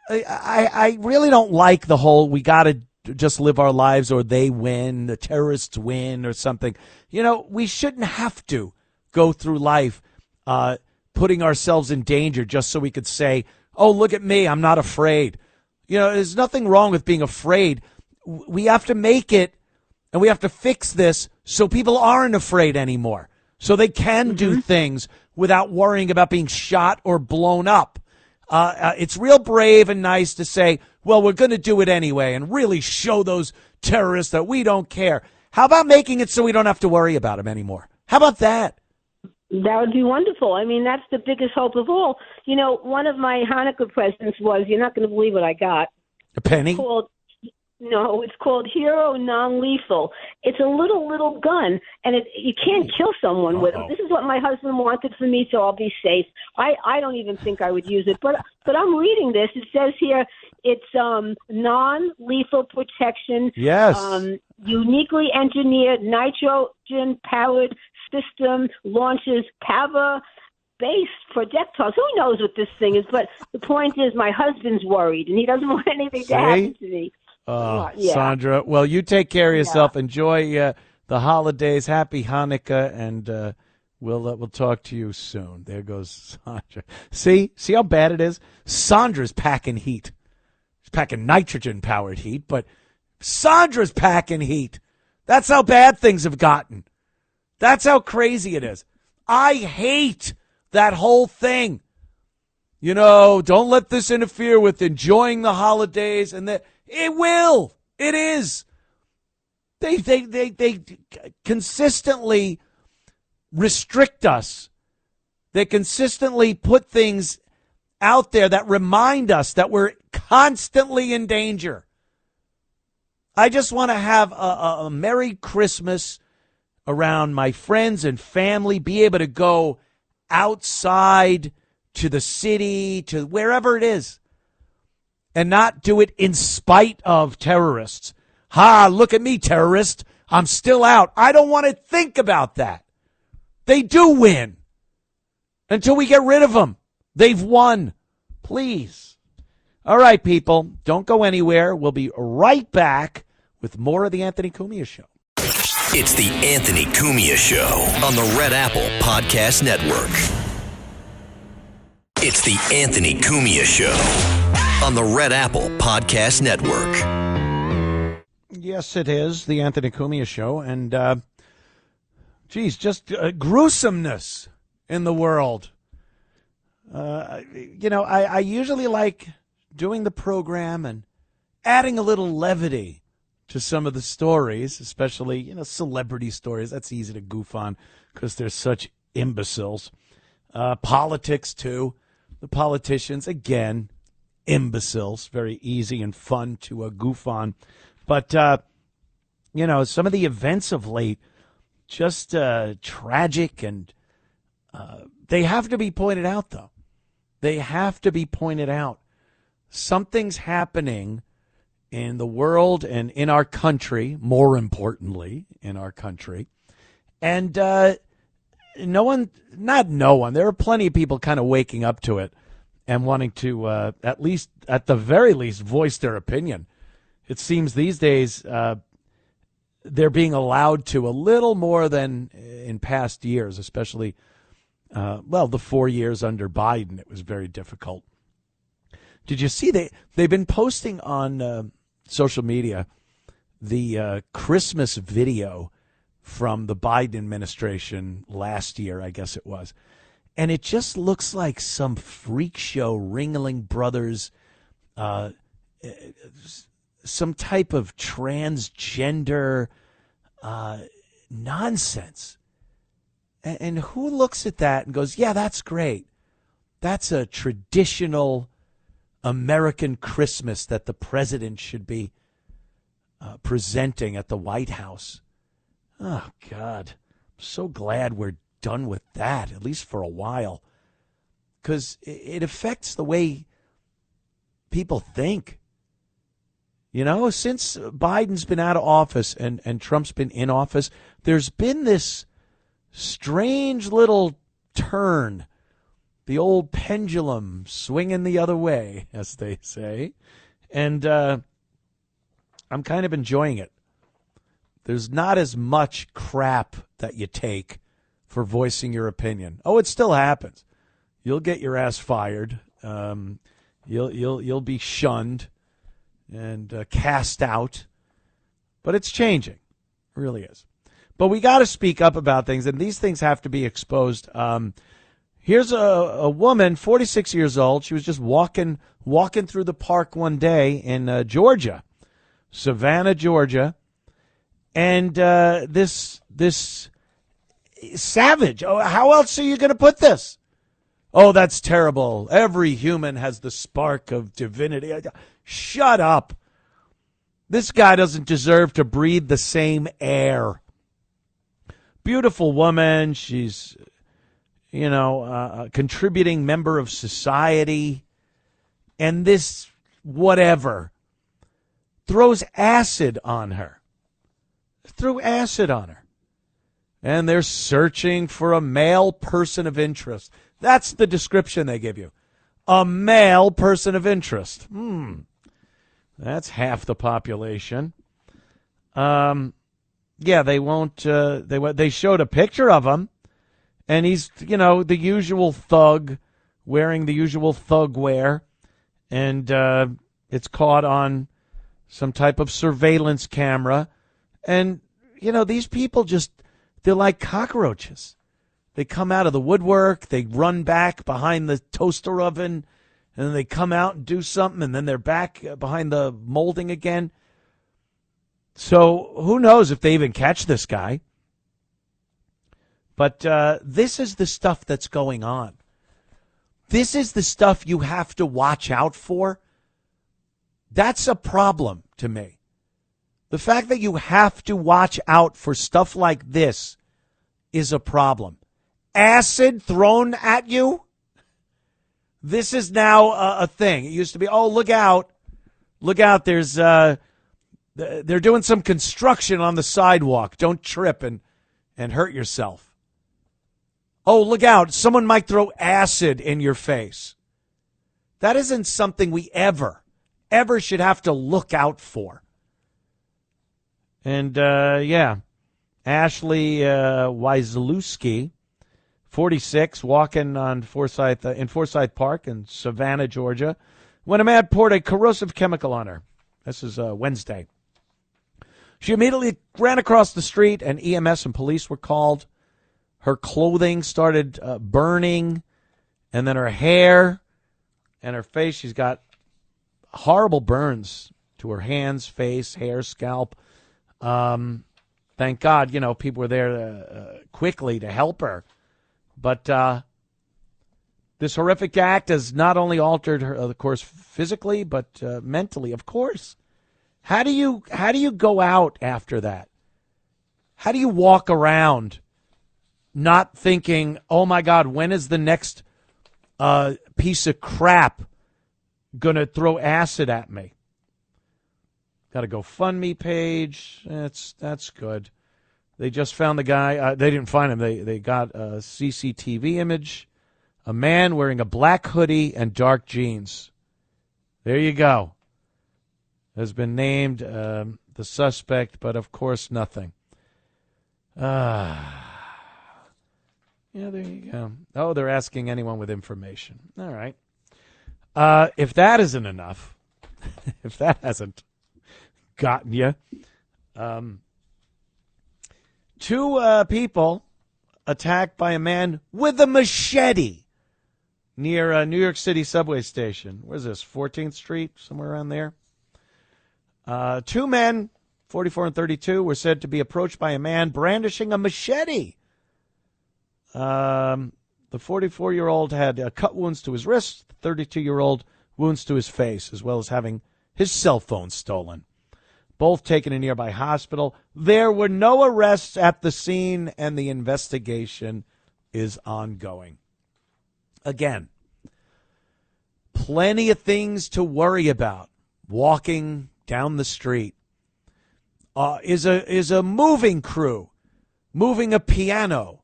Speaker 3: I really don't like the whole we got to just live our lives or they win, the terrorists win or something. You know, we shouldn't have to go through life putting ourselves in danger just so we could say, oh, look at me, I'm not afraid. You know, there's nothing wrong with being afraid. We have to make it, and we have to fix this so people aren't afraid anymore, so they can do things without worrying about being shot or blown up. It's real brave and nice to say, well, we're going to do it anyway and really show those terrorists that we don't care. How about making it so we don't have to worry about them anymore? How about that?
Speaker 6: That would be wonderful. I mean, that's the biggest hope of all. You know, one of my Hanukkah presents was, you're not going to believe what I got.
Speaker 3: A penny?
Speaker 6: It's called Hero Non-Lethal. It's a little gun, and you can't kill someone with it. This is what my husband wanted for me, so I'll be safe. I don't even think I would use it, but I'm reading this. It says here it's non-lethal protection.
Speaker 3: Yes.
Speaker 6: Uniquely engineered nitrogen-powered system, launches power base projectiles. Who knows what this thing is? But the point is, my husband's worried, and he doesn't want anything to happen to me.
Speaker 3: Sandra, well, you take care of yourself. Enjoy the holidays. Happy Hanukkah, and we'll talk to you soon. There goes Sandra. See how bad it is? Sandra's packing heat. She's packing nitrogen-powered heat, but Sandra's packing heat. That's how bad things have gotten. That's how crazy it is. I hate that whole thing. You know, don't let this interfere with enjoying the holidays, and that it will. It is. They consistently restrict us. They consistently put things out there that remind us that we're constantly in danger. I just want to have a Merry Christmas around my friends and family, be able to go outside to the city, to wherever it is, and not do it in spite of terrorists. Ha, look at me, terrorist. I'm still out. I don't want to think about that. They do win. Until we get rid of them, they've won. Please. All right, people, don't go anywhere. We'll be right back with more of the Anthony Cumia Show.
Speaker 2: It's the Anthony Cumia Show on the Red Apple Podcast Network. It's the Anthony Cumia Show on the Red Apple Podcast Network.
Speaker 3: Yes, it is the Anthony Cumia Show, and just gruesomeness in the world. I usually like doing the program and adding a little levity to some of the stories, especially, celebrity stories. That's easy to goof on because they're such imbeciles. Politics, too. The politicians, again, imbeciles. Very easy and fun to goof on. But, some of the events of late, just tragic, and they have to be pointed out, though. They have to be pointed out. Something's happening in the world and in our country, more importantly, in our country. And there are plenty of people kind of waking up to it and wanting to, at the very least, voice their opinion. It seems these days they're being allowed to a little more than in past years, especially, the 4 years under Biden. It was very difficult. Did you see they've been posting on social media the Christmas video from the Biden administration last year, I guess it was. And it just looks like some freak show, Ringling Brothers, some type of transgender nonsense. And who looks at that and goes, yeah, that's great. That's a traditional American Christmas that the president should be presenting at the White House. Oh, God. I'm so glad we're done with that, at least for a while, because it affects the way people think. You know, since Biden's been out of office and Trump's been in office, there's been this strange little turn, the old pendulum swinging the other way, as they say. And I'm kind of enjoying it. There's not as much crap that you take for voicing your opinion. Oh, it still happens. You'll get your ass fired. You'll be shunned and cast out. But it's changing. It really is. But we got to speak up about things, and these things have to be exposed. Here's a woman, 46 years old. She was just walking through the park one day in Georgia, Savannah, Georgia, and this savage. Oh, how else are you going to put this? Oh, that's terrible. Every human has the spark of divinity. Shut up. This guy doesn't deserve to breathe the same air. Beautiful woman. She's, a contributing member of society. And this whatever throws acid on her. Threw acid on her. And they're searching for a male person of interest. That's the description they give you. A male person of interest. That's half the population. Yeah, they won't. They showed a picture of him, and he's, the usual thug, wearing the usual thug wear, and it's caught on some type of surveillance camera, and these people they're like cockroaches. They come out of the woodwork, they run back behind the toaster oven, and then they come out and do something, and then they're back behind the molding again. So who knows if they even catch this guy. But this is the stuff that's going on. This is the stuff you have to watch out for. That's a problem to me. The fact that you have to watch out for stuff like this is a problem. Acid thrown at you? This is now a thing. It used to be, oh, look out. Look out, they're doing some construction on the sidewalk. Don't trip and hurt yourself. Oh, look out, someone might throw acid in your face. That isn't something we ever should have to look out for. And, Ashley Wyslewski, 46, walking on in Forsyth Park in Savannah, Georgia, when a man poured a corrosive chemical on her. This is Wednesday. She immediately ran across the street, and EMS and police were called. Her clothing started burning, and then her hair and her face. She's got horrible burns to her hands, face, hair, scalp. Thank God, people were there quickly to help her. But this horrific act has not only altered her, of course, physically, but mentally, of course. How do you go out after that? How do you walk around not thinking, oh, my God, when is the next piece of crap going to throw acid at me? Got a GoFundMe page. That's good. They just found the guy. They didn't find him. They got a CCTV image. A man wearing a black hoodie and dark jeans. There you go. Has been named the suspect, but of course nothing. Yeah, there you go. Oh, they're asking anyone with information. All right. If that isn't enough, if that hasn't gotten you, Two people attacked by a man with a machete near a New York City subway station. Where's this, 14th Street, somewhere around there? Two men, 44 and 32, were said to be approached by a man brandishing a machete. The 44-year-old had cut wounds to his wrist, the 32-year-old wounds to his face, as well as having his cell phone stolen. Both taken to a nearby hospital. There were no arrests at the scene, and the investigation is ongoing. Again, plenty of things to worry about. Walking down the street is a moving crew moving a piano,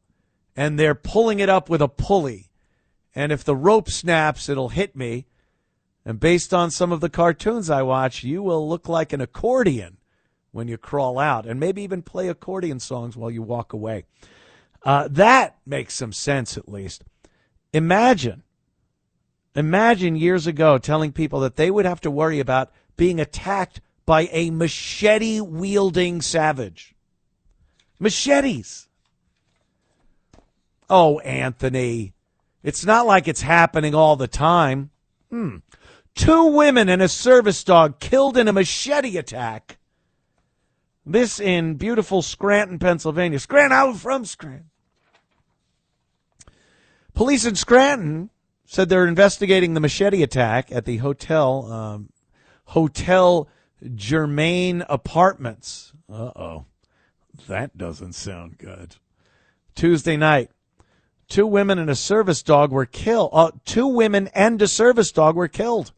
Speaker 3: and they're pulling it up with a pulley. And if the rope snaps, it'll hit me. And based on some of the cartoons I watch, you will look like an accordion when you crawl out, and maybe even play accordion songs while you walk away. That makes some sense, at least. Imagine years ago telling people that they would have to worry about being attacked by a machete-wielding savage. Machetes. Oh, Anthony, it's not like it's happening all the time. 2 women and a service dog killed in a machete attack. This in beautiful Scranton, Pennsylvania. Scranton, I'm from Scranton. Police in Scranton said they're investigating the machete attack at the Hotel Germain Apartments. Uh-oh. That doesn't sound good. Tuesday night, 2 women and a service dog were killed. 2 women and a service dog were killed.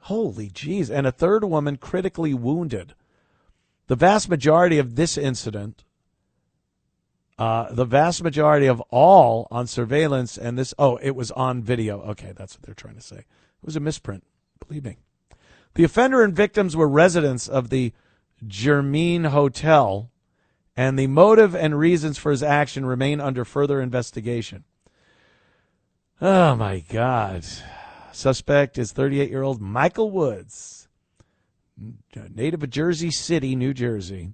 Speaker 3: Holy jeez. And a third woman critically wounded. The vast majority of this incident, the vast majority of all on surveillance, and this, it was on video. Okay, that's what they're trying to say. It was a misprint, believe me. The offender and victims were residents of the Germain Hotel, and the motive and reasons for his action remain under further investigation. Oh, my God. Suspect is 38-year-old Michael Woods, native of Jersey City, New Jersey.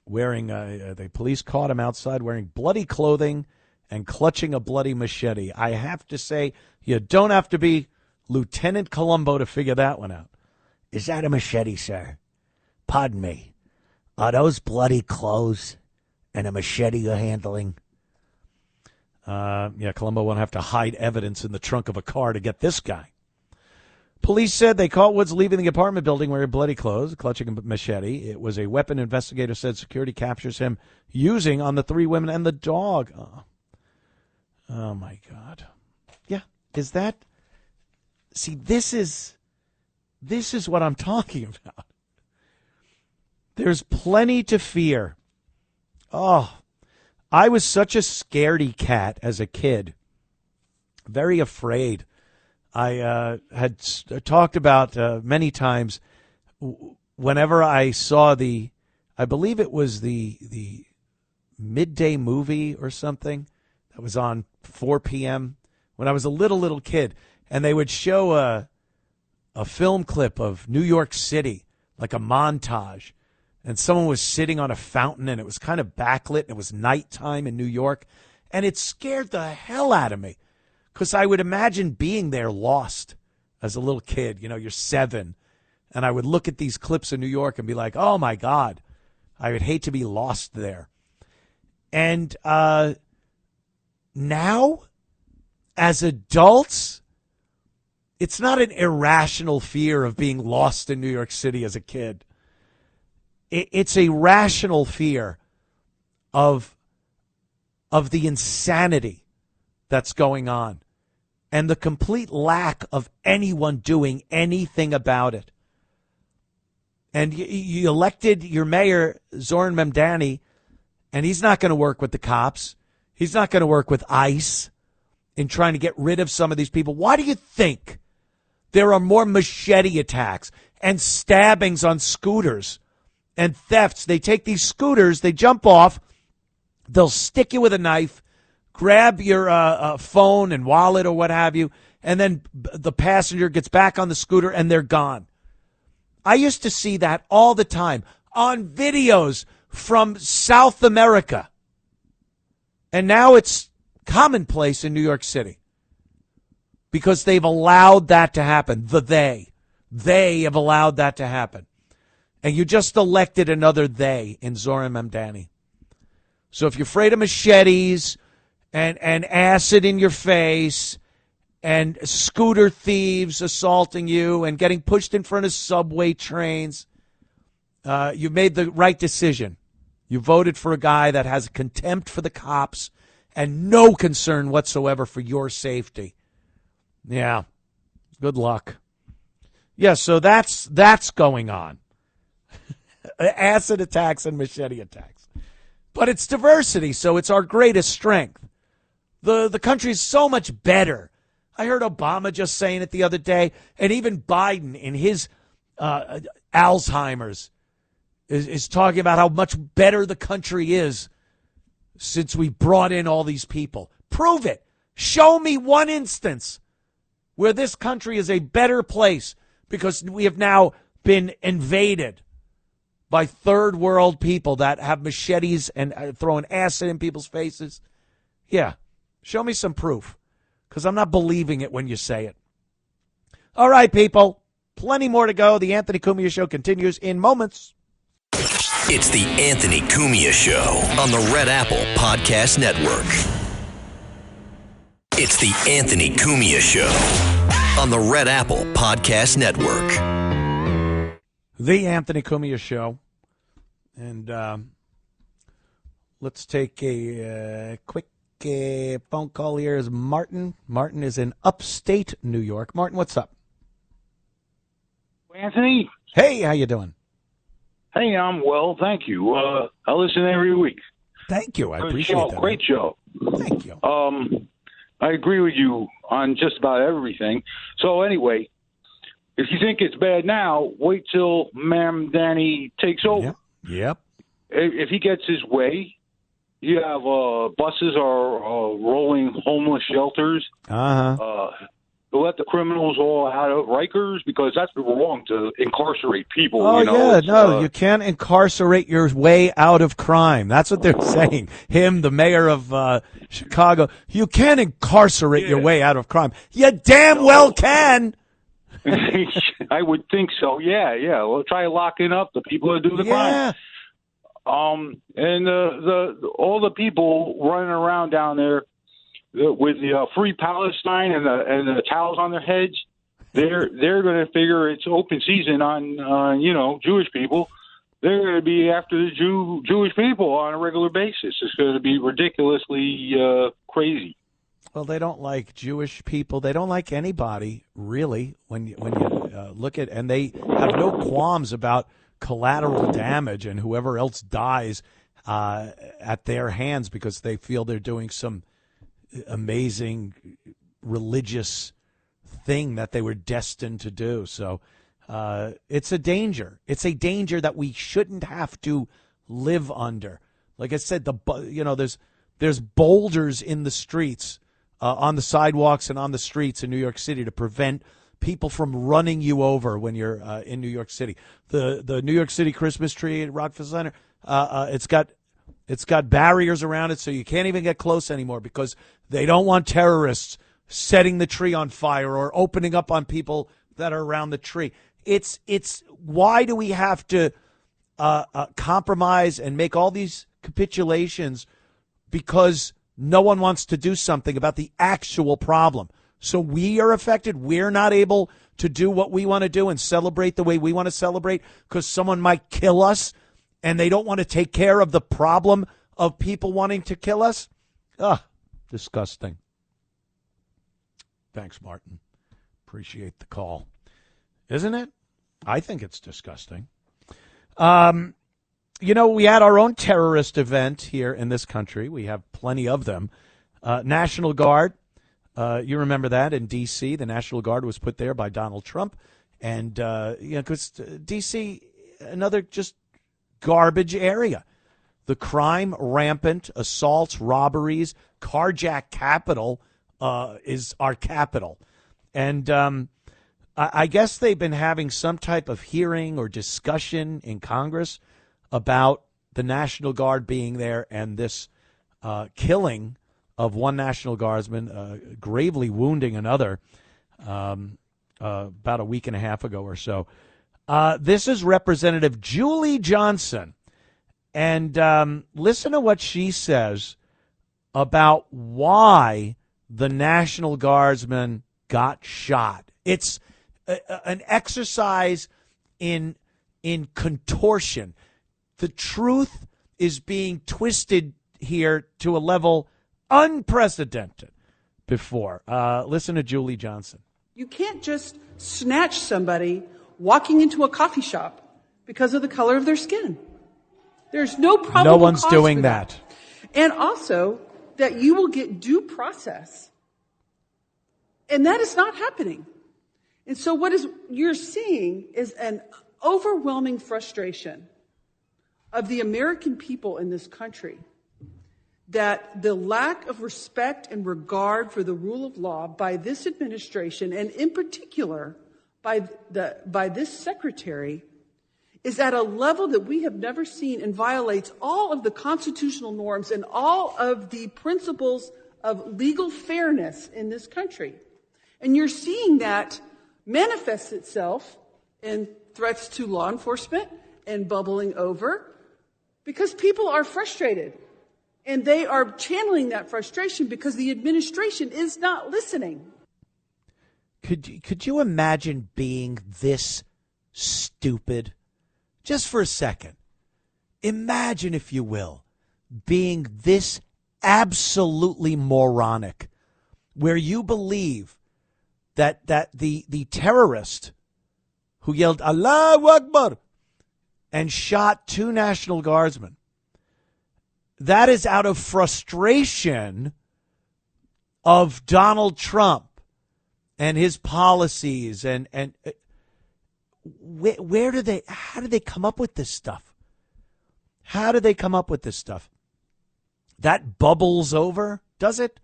Speaker 3: Wearing, the police caught him outside wearing bloody clothing and clutching a bloody machete. I have to say, you don't have to be Lieutenant Columbo to figure that one out.
Speaker 7: Is that a machete, sir? Pardon me. Are those bloody clothes and a machete you're handling?
Speaker 3: Columbo won't have to hide evidence in the trunk of a car to get this guy. Police said they caught Woods leaving the apartment building wearing bloody clothes, clutching a machete. It was a weapon investigator said security captures him using on the 3 women and the dog. Oh my God. Yeah, is that... See, this is what I'm talking about. There's plenty to fear. Oh, I was such a scaredy cat as a kid. Very afraid. I had talked about many times whenever I saw I believe it was the midday movie or something that was on 4 p.m. when I was a little kid, and they would show a film clip of New York City, like a montage, and someone was sitting on a fountain, and it was kind of backlit, and it was nighttime in New York, and it scared the hell out of me. Because I would imagine being there lost as a little kid. You know, you're 7. And I would look at these clips of New York and be like, oh, my God, I would hate to be lost there. And now, as adults, it's not an irrational fear of being lost in New York City as a kid. It's a rational fear of the insanity that's going on and the complete lack of anyone doing anything about it. And you elected your mayor, Zoran Memdani, and he's not going to work with the cops. He's not going to work with ICE in trying to get rid of some of these people. Why do you think there are more machete attacks and stabbings on scooters and thefts? They take these scooters, they jump off, they'll stick you with a knife, grab your phone and wallet or what have you, and then the passenger gets back on the scooter and they're gone. I used to see that all the time. on videos from South America. And now it's commonplace in New York City because they've allowed that to happen. They have allowed that to happen. And you just elected another they in Zohran Mamdani. So if you're afraid of machetes and acid in your face and scooter thieves assaulting you and getting pushed in front of subway trains, you've made the right decision. You voted for a guy that has contempt for the cops and no concern whatsoever for your safety. Yeah, good luck. Yeah, so that's going on. Acid attacks and machete attacks. But it's diversity, so it's our greatest strength. The country is so much better. I heard Obama just saying it the other day, and even Biden in his Alzheimer's is talking about how much better the country is since we brought in all these people. Prove it. Show me one instance where this country is a better place because we have now been invaded by third world people that have machetes and throwing acid in people's faces. Yeah, show me some proof because I'm not believing it when you say it. All right, people, plenty more to go. The Anthony Cumia Show continues in moments.
Speaker 2: It's the Anthony Cumia Show on the Red Apple Podcast Network. It's the Anthony Cumia Show on the Red Apple Podcast Network.
Speaker 3: The Anthony Cumia Show. And let's take a quick phone call here. Is Martin. Martin is in upstate New York. Martin, what's up?
Speaker 8: Anthony?
Speaker 3: Hey, how you doing?
Speaker 8: Hey, I'm well, thank you. I listen every week.
Speaker 3: Thank you. I
Speaker 8: Good
Speaker 3: appreciate
Speaker 8: show.
Speaker 3: that.
Speaker 8: Great show.
Speaker 3: Thank you.
Speaker 8: I agree with you on just about everything. So anyway, if you think it's bad now, wait till Mamdani takes over.
Speaker 3: Yep.
Speaker 8: If he gets his way, you have buses are rolling homeless shelters. Let the criminals all out of Rikers because that's wrong to incarcerate people.
Speaker 3: Oh,
Speaker 8: you know?
Speaker 3: No, you can't incarcerate your way out of crime. That's what they're saying. Him, the mayor of Chicago, you can't incarcerate your way out of crime. You damn well can.
Speaker 8: I would think so. Yeah. We'll try locking up the people that do the crime. And all the people running around down there with the Free Palestine and the towels on their heads, they're going to figure it's open season on Jewish people. They're going to be after the Jewish people on a regular basis. It's going to be ridiculously crazy.
Speaker 3: Well, they don't like Jewish people. They don't like anybody, really, when you look at, and they have no qualms about collateral damage and whoever else dies at their hands because they feel they're doing some amazing religious thing that they were destined to do. So it's a danger. It's a danger that we shouldn't have to live under. Like I said, there's boulders in the streets, on the sidewalks and on the streets in New York City to prevent people from running you over when you're in New York City. The New York City Christmas tree at Rockefeller Center, it's got barriers around it so you can't even get close anymore because they don't want terrorists setting the tree on fire or opening up on people that are around the tree. It's why do we have to compromise and make all these capitulations because no one wants to do something about the actual problem? So we are affected. We're not able to do what we want to do and celebrate the way we want to celebrate because someone might kill us and they don't want to take care of the problem of people wanting to kill us. Disgusting. Thanks, Martin. Appreciate the call. Isn't it? I think it's disgusting. We had our own terrorist event here in this country. We have plenty of them. National Guard. You remember that in D.C. The National Guard was put there by Donald Trump. And, because D.C., another just garbage area. The crime rampant, assaults, robberies, carjack capital is our capital. And I guess they've been having some type of hearing or discussion in Congress about the National Guard being there and this killing of one National Guardsman, gravely wounding another about a week and a half ago or so. This is Representative Julie Johnson. And listen to what she says about why the National Guardsman got shot. It's an exercise in contortion. The truth is being twisted here to a level unprecedented before. Listen to Julie Johnson.
Speaker 9: You can't just snatch somebody walking into a coffee shop because of the color of their skin. There's no probable
Speaker 3: No one's
Speaker 9: cause
Speaker 3: doing
Speaker 9: for
Speaker 3: that.
Speaker 9: And also that you will get due process. And that is not happening. And so you're seeing is an overwhelming frustration of the American people in this country, that the lack of respect and regard for the rule of law by this administration, and in particular by this secretary, is at a level that we have never seen and violates all of the constitutional norms and all of the principles of legal fairness in this country. And you're seeing that manifest itself in threats to law enforcement and bubbling over because people are frustrated. And they are channeling that frustration because the administration is not listening.
Speaker 3: Could you imagine being this stupid? Just for a second. Imagine, if you will, being this absolutely moronic, where you believe that the terrorist who yelled Allahu Akbar and shot 2 National Guardsmen, that is out of frustration of Donald Trump and his policies and how do they come up with this stuff? How do they come up with this stuff? That bubbles over, does it?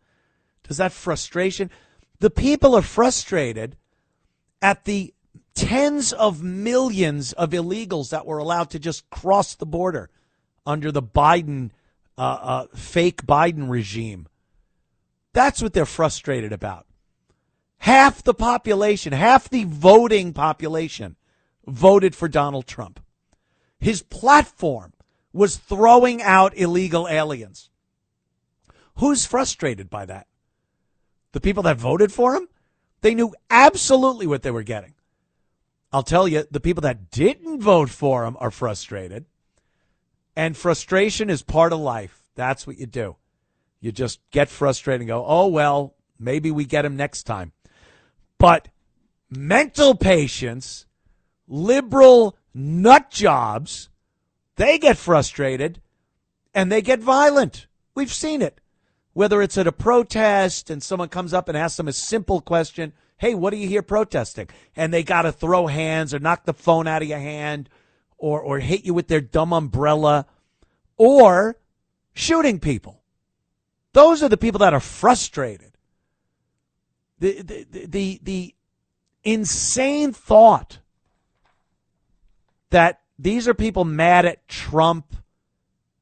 Speaker 3: Does that frustration? The people are frustrated at the tens of millions of illegals that were allowed to just cross the border under the Biden fake Biden regime. That's what they're frustrated about. Half the population, half the voting population voted for Donald Trump. His platform was throwing out illegal aliens. Who's frustrated by that? The people that voted for him? They knew absolutely what they were getting. I'll tell you, the people that didn't vote for him are frustrated. And frustration is part of life. That's what you do. You just get frustrated and go, oh, well, maybe we get him next time. But mental patients, liberal nut jobs, they get frustrated and they get violent. We've seen it. Whether it's at a protest and someone comes up and asks them a simple question, hey, what are you here protesting? And they got to throw hands or knock the phone out of your hand or hit you with their dumb umbrella or shooting people. Those are the people that are frustrated. The insane thought that these are people mad at Trump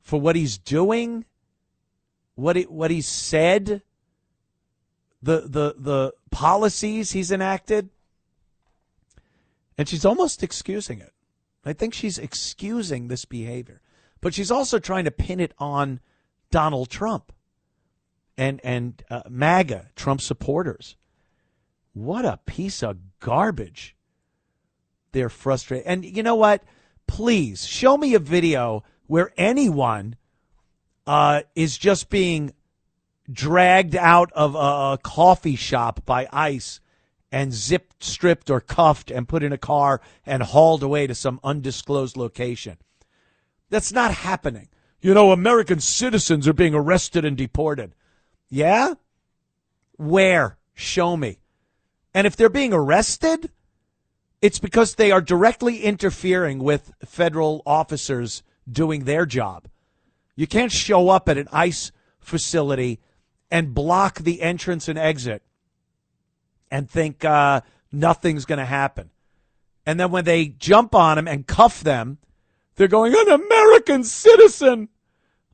Speaker 3: for what he's doing, what he said, the policies he's enacted, and she's almost excusing it. I think she's excusing this behavior, but she's also trying to pin it on Donald Trump and MAGA, Trump supporters. What a piece of garbage. They're frustrated. And you know what? Please show me a video where anyone is just being dragged out of a coffee shop by ICE and zipped, stripped, or cuffed and put in a car and hauled away to some undisclosed location. That's not happening. You know, American citizens are being arrested and deported. Yeah? Where? Show me. And if they're being arrested, it's because they are directly interfering with federal officers doing their job. You can't show up at an ICE facility and block the entrance and exit and think nothing's going to happen. And then when they jump on them and cuff them, They're going, an American citizen.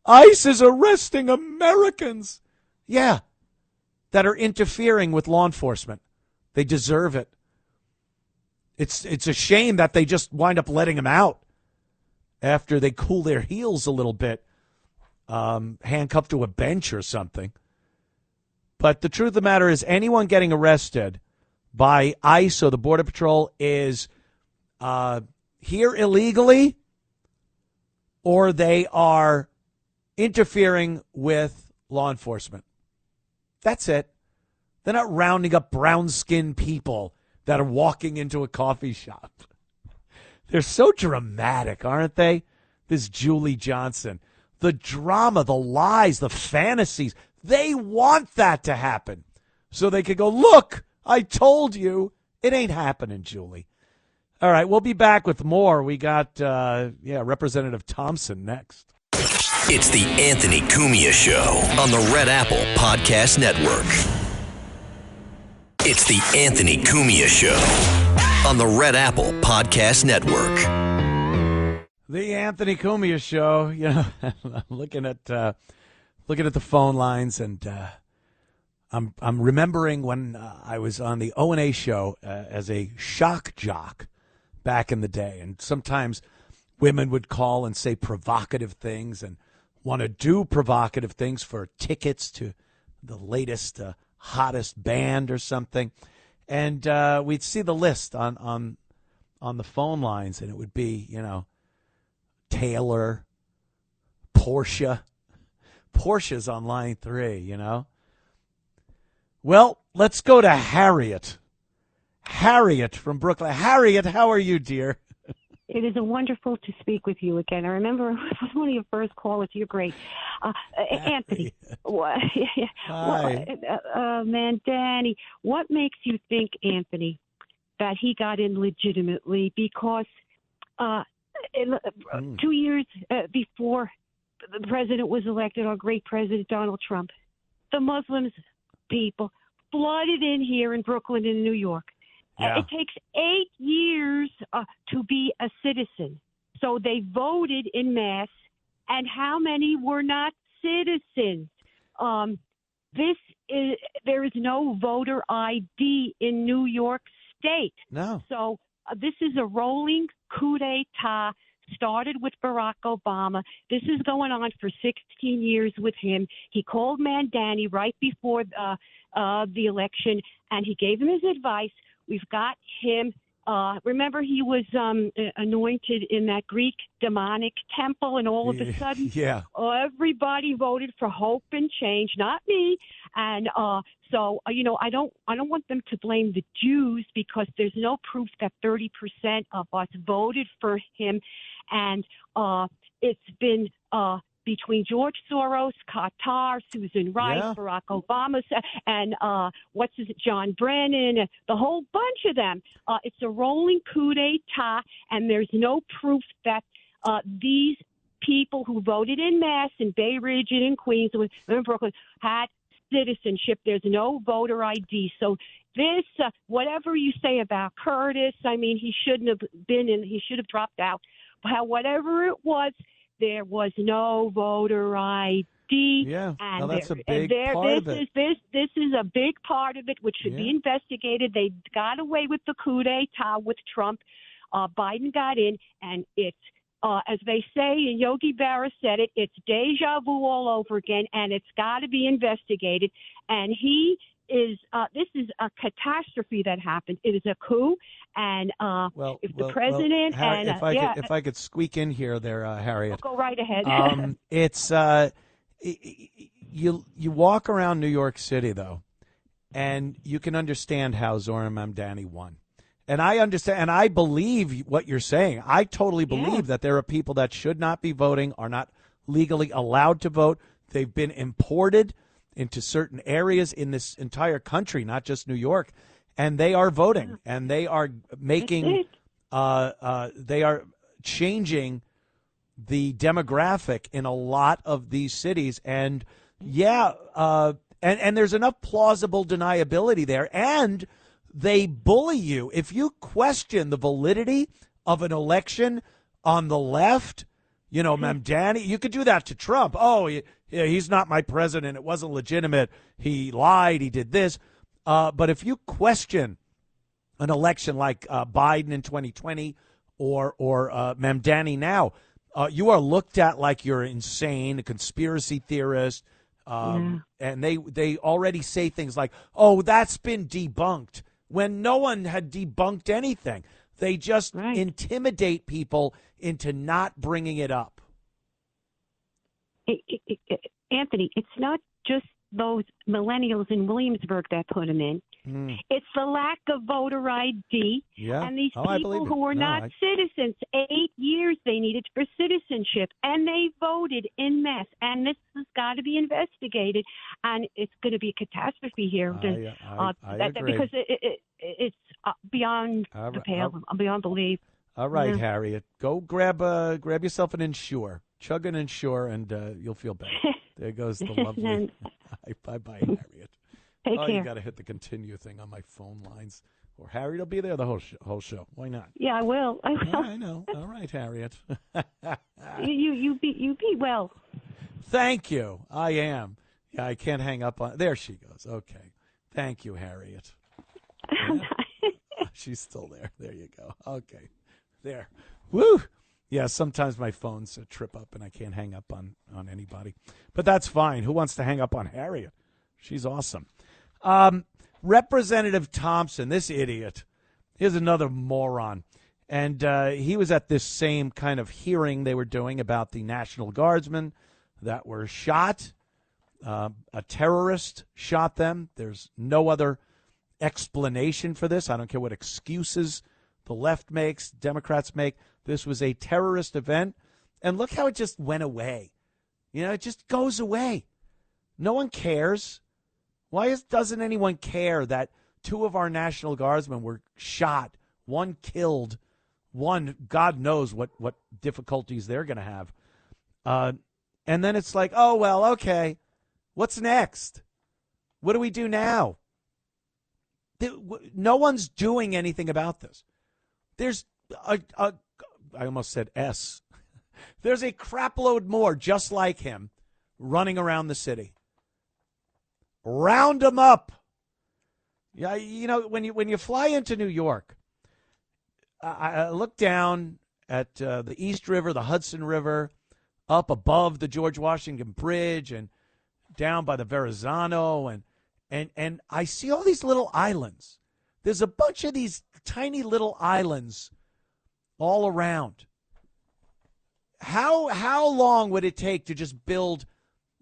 Speaker 3: ICE is arresting Americans. Yeah, that are interfering with law enforcement. They deserve it. It's a shame that they just wind up letting them out after they cool their heels a little bit, handcuffed to a bench or something. But the truth of the matter is anyone getting arrested by ICE or the Border Patrol is here illegally, or they are interfering with law enforcement. That's it. They're not rounding up brown-skinned people that are walking into a coffee shop. They're so dramatic, aren't they? This Julie Johnson. The drama, the lies, the fantasies. They want that to happen so they could go, look, I told you. It ain't happening, Julie. All right, we'll be back with more. We got, Representative Thompson next.
Speaker 2: It's the Anthony Cumia Show on the Red Apple Podcast Network. It's the Anthony Cumia Show on the Red Apple Podcast Network.
Speaker 3: The Anthony Cumia Show. You know, I'm looking at the phone lines, and I'm remembering when I was on the O&A show as a shock jock back in the day, and sometimes women would call and say provocative things and want to do provocative things for tickets to the latest, hottest band or something. And we'd see the list on the phone lines, and it would be, Taylor, Portia. Portia's on line 3, Well, let's go to Harriet. Harriet from Brooklyn. Harriet, how are you, dear?
Speaker 10: It is wonderful to speak with you again. I remember it was one of your first callers. You're great. Anthony.
Speaker 3: Hi.
Speaker 10: Man, Danny, what makes you think, Anthony, that he got in legitimately? Because 2 years before the president was elected, our great president, Donald Trump, the Muslims people flooded in here in Brooklyn and New York. Yeah. It takes 8 years to be a citizen. So they voted in mass, and how many were not citizens? There is no voter ID in New York State.
Speaker 3: No.
Speaker 10: So this is a rolling coup d'etat. Started with Barack Obama. This is going on for 16 years with him. He called Mandani right before the election, and he gave him his advice. We've got him. Remember, he was anointed in that Greek demonic temple, and all of a sudden, everybody voted for hope and change, not me. And so, I don't want them to blame the Jews, because there's no proof that 30% of us voted for him. And it's been between George Soros, Qatar, Susan Rice, Barack Obama, and John Brennan, the whole bunch of them. It's a rolling coup d'etat, and there's no proof that these people who voted in mass in Bay Ridge and in Queens and in Brooklyn had citizenship. There's no voter ID. So this, whatever you say about Curtis, I mean, he shouldn't have been in, he should have dropped out. Whatever it was, there was no voter ID.
Speaker 3: Yeah,
Speaker 10: and
Speaker 3: that's a big part of it.
Speaker 10: This is a big part of it, which should be investigated. They got away with the coup d'etat with Trump. Biden got in, and it's, as they say, and Yogi Berra said it, it's deja vu all over again, and it's got to be investigated. And he is, this is a catastrophe that happened. It is a coup, and if the president
Speaker 3: Harry, if I could squeak in here, Harriet,
Speaker 10: go right ahead.
Speaker 3: It's you walk around New York City though, and you can understand how Zohran Mamdani won. And I understand, and I believe what you're saying. I totally believe that there are people that should not be voting, are not legally allowed to vote. They've been imported into certain areas in this entire country, not just New York, and they are voting, and they are making, they are changing the demographic in a lot of these cities. And and there's enough plausible deniability there, and they bully you. If you question the validity of an election On the left, Mamdani, you could do that to Trump. Oh, he's not my president. It wasn't legitimate. He lied. He did this. But if you question an election like Biden in 2020 or Mamdani now, you are looked at like you're insane, a conspiracy theorist. And they already say things like, oh, that's been debunked, when no one had debunked anything. They just intimidate people into not bringing it up.
Speaker 10: Anthony, it's not just those millennials in Williamsburg that put him in. It's the lack of voter ID and these people who are not citizens. 8 years they needed for citizenship, and they voted en masse. And this has got to be investigated, and it's going to be a catastrophe here.
Speaker 3: I agree.
Speaker 10: Because it's beyond the pale, beyond belief.
Speaker 3: All right, Harriet, go grab yourself an Ensure. Chug an Ensure, and you'll feel better. There goes the lovely. Bye-bye, Harriet.
Speaker 10: Take care.
Speaker 3: You got to hit the continue thing on my phone lines. Or Harriet will be there the whole show. Why not?
Speaker 10: Yeah, I will.
Speaker 3: Yeah, I know. All right, Harriet.
Speaker 10: you be well.
Speaker 3: Thank you. I am. Yeah, I can't hang up on. There she goes. Okay. Thank you, Harriet. Yeah. She's still there. There you go. Okay. There. Woo. Yeah, sometimes my phones trip up and I can't hang up on anybody. But that's fine. Who wants to hang up on Harriet? She's awesome. Representative Thompson, this idiot, here's another moron. And he was at this same kind of hearing they were doing about the National Guardsmen that were shot. A terrorist shot them. There's no other explanation for this. I don't care what excuses the left makes, Democrats make. This was a terrorist event. And look how it just went away. It just goes away. No one cares. Why doesn't anyone care that 2 of our National Guardsmen were shot, 1 killed, 1, God knows what difficulties they're going to have. And then it's like, oh, well, okay, what's next? What do we do now? No one's doing anything about this. There's I almost said S. There's a crapload more just like him running around the city. Round them up. Yeah, when you fly into New York, I look down at the East River, the Hudson River, up above the George Washington Bridge, and down by the Verrazano, and I see all these little islands. There's a bunch of these tiny little islands all around. How long would it take to just build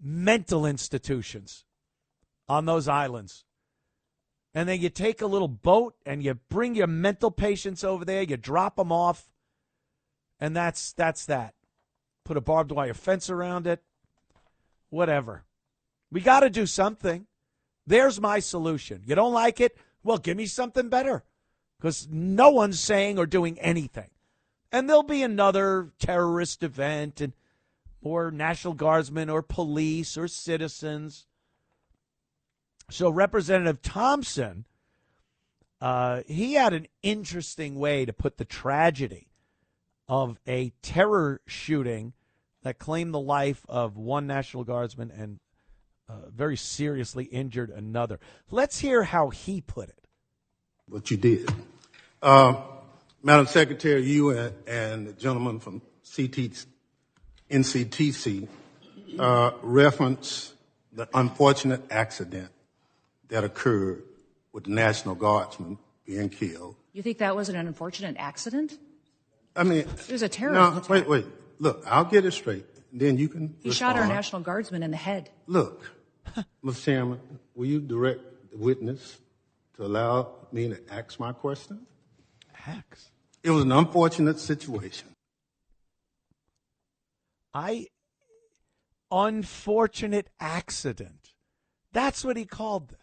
Speaker 3: mental institutions on those islands? And then you take a little boat and you bring your mental patients over there, you drop them off, and that's that. Put a barbed wire fence around it, whatever. We got to do something. There's my solution. You don't like it? Well, give me something better, because no one's saying or doing anything. And there'll be another terrorist event and more National Guardsmen or police or citizens. So Representative Thompson, he had an interesting way to put the tragedy of a terror shooting that claimed the life of 1 National Guardsman and very seriously injured another. Let's hear how he put it.
Speaker 11: What you did. Madam Secretary, you and the gentleman from NCTC referenced the unfortunate accident that occurred with the National Guardsman being killed.
Speaker 12: You think that was an unfortunate accident?
Speaker 11: I mean,
Speaker 12: it was a terrorist attack.
Speaker 11: Wait. Look, I'll get it straight. Then you can
Speaker 12: He shot our National Guardsman in the head.
Speaker 11: Look, Mr. Chairman, will you direct the witness to allow me to ask my question?
Speaker 3: Ask?
Speaker 11: It was an unfortunate situation.
Speaker 3: Unfortunate accident. That's what he called this.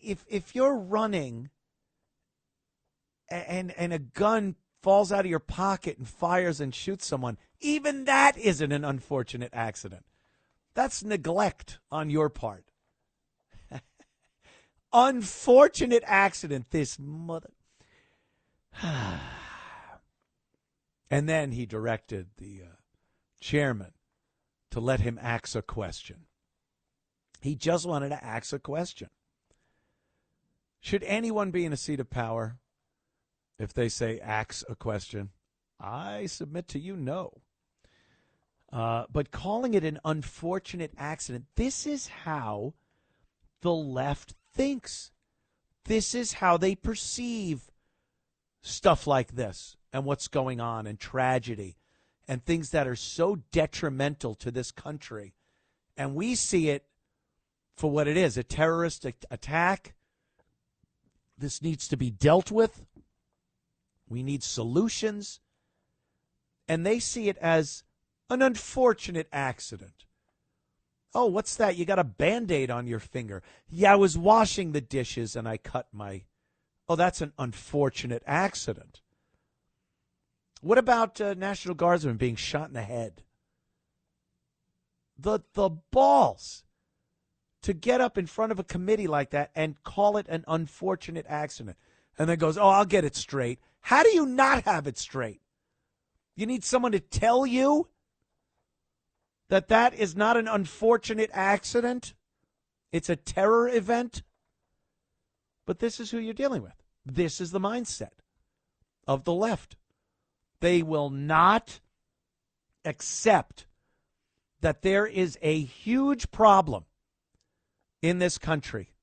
Speaker 3: If you're running and a gun falls out of your pocket and fires and shoots someone, even that isn't an unfortunate accident. That's neglect on your part. Unfortunate accident, this mother. And then he directed the chairman to let him ask a question. He just wanted to ask a question. Should anyone be in a seat of power if they say ask a question? I submit to you, no. But calling it an unfortunate accident, this is how the left thinks. This is how they perceive stuff like this and what's going on and tragedy and things that are so detrimental to this country. And we see it for what it is, a terrorist attack. This needs to be dealt with. We need solutions. And they see it as an unfortunate accident. Oh, what's that? You got a Band-Aid on your finger. Yeah, I was washing the dishes and I cut my... Oh, that's an unfortunate accident. What about National Guardsmen being shot in the head? The balls to get up in front of a committee like that and call it an unfortunate accident. And then goes, oh, I'll get it straight. How do you not have it straight? You need someone to tell you that that is not an unfortunate accident? It's a terror event? But this is who you're dealing with. This is the mindset of the left. They will not accept that there is a huge problem in this country.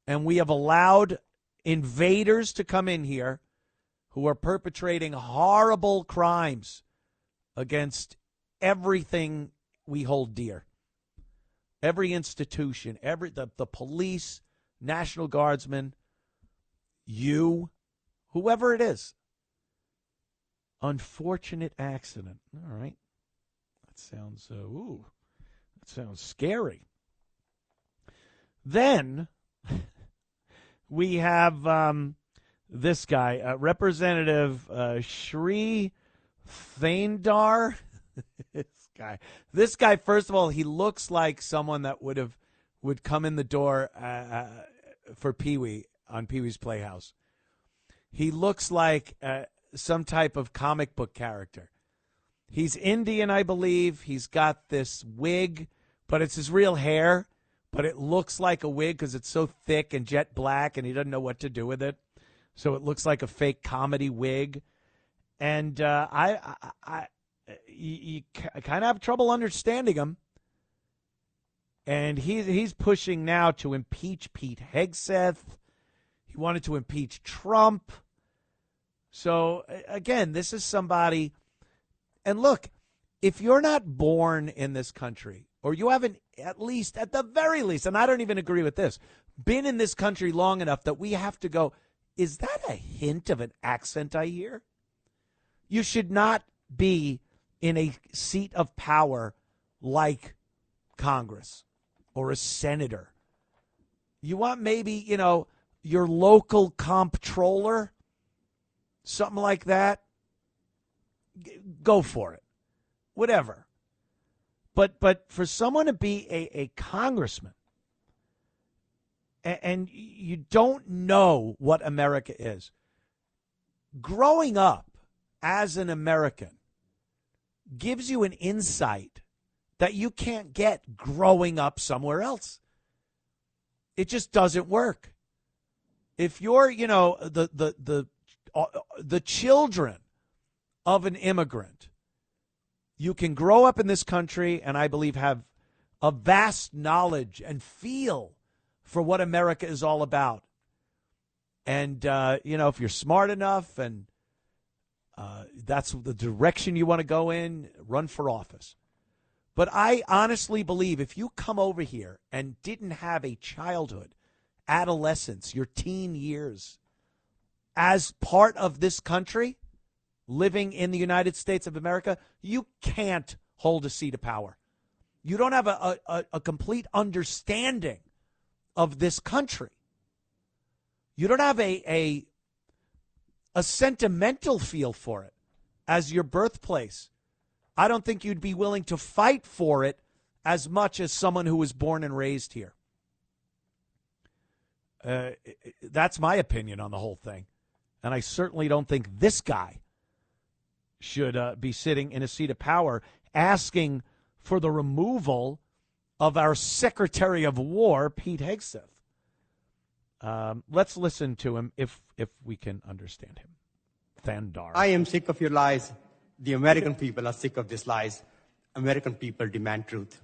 Speaker 3: And we have allowed invaders to come in here who are perpetrating horrible crimes against everything we hold dear. Every institution, the police, National Guardsmen, you, whoever it is. Unfortunate accident. All right. That sounds scary. Then we have this guy, Representative Shri Thaindar. This guy, first of all, he looks like someone that would come in the door for Pee-wee on Pee-wee's Playhouse. He looks like some type of comic book character. He's Indian, I believe. He's got this wig, but it's his real hair. But it looks like a wig because it's so thick and jet black, and he doesn't know what to do with it. So it looks like a fake comedy wig. And you kind of have trouble understanding him. And he's pushing now to impeach Pete Hegseth. He wanted to impeach Trump. So, again, this is somebody. And look, if you're not born in this country, or you haven't at the very least, and I don't even agree with this, been in this country long enough that we have to go, is that a hint of an accent I hear? You should not be in a seat of power like Congress or a senator. You want maybe, your local comptroller, something like that. Go for it. Whatever. But for someone to be a congressman and you don't know what America is, growing up as an American gives you an insight that you can't get growing up somewhere else. It just doesn't work. If you're, the children of an immigrant, you can grow up in this country and I believe have a vast knowledge and feel for what America is all about. And, if you're smart enough and that's the direction you want to go in, run for office. But I honestly believe if you come over here and didn't have a childhood, adolescence, your teen years as part of this country, living in the United States of America, you can't hold a seat of power. You don't have a complete understanding of this country. You don't have a sentimental feel for it as your birthplace. I don't think you'd be willing to fight for it as much as someone who was born and raised here. That's my opinion on the whole thing. And I certainly don't think this guy should be sitting in a seat of power asking for the removal of our Secretary of War, Pete Hegseth. Let's listen to him if we can understand him. Thandar.
Speaker 13: I am sick of your lies. The American people are sick of these lies. American people demand truth.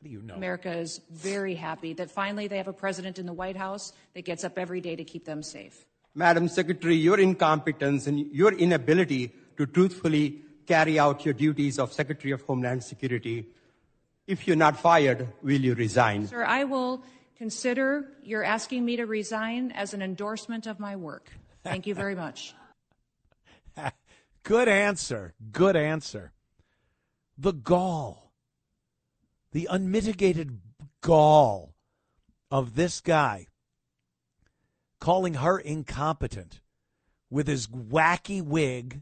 Speaker 3: How do you know?
Speaker 12: America is very happy that finally they have a president in the White House that gets up every day to keep them safe.
Speaker 13: Madam Secretary, your incompetence and your inability to truthfully carry out your duties of Secretary of Homeland Security. If you're not fired, will you resign?
Speaker 12: Sir, I will consider your asking me to resign as an endorsement of my work. Thank you very much.
Speaker 3: Good answer. Good answer. The gall, the unmitigated gall of this guy calling her incompetent with his wacky wig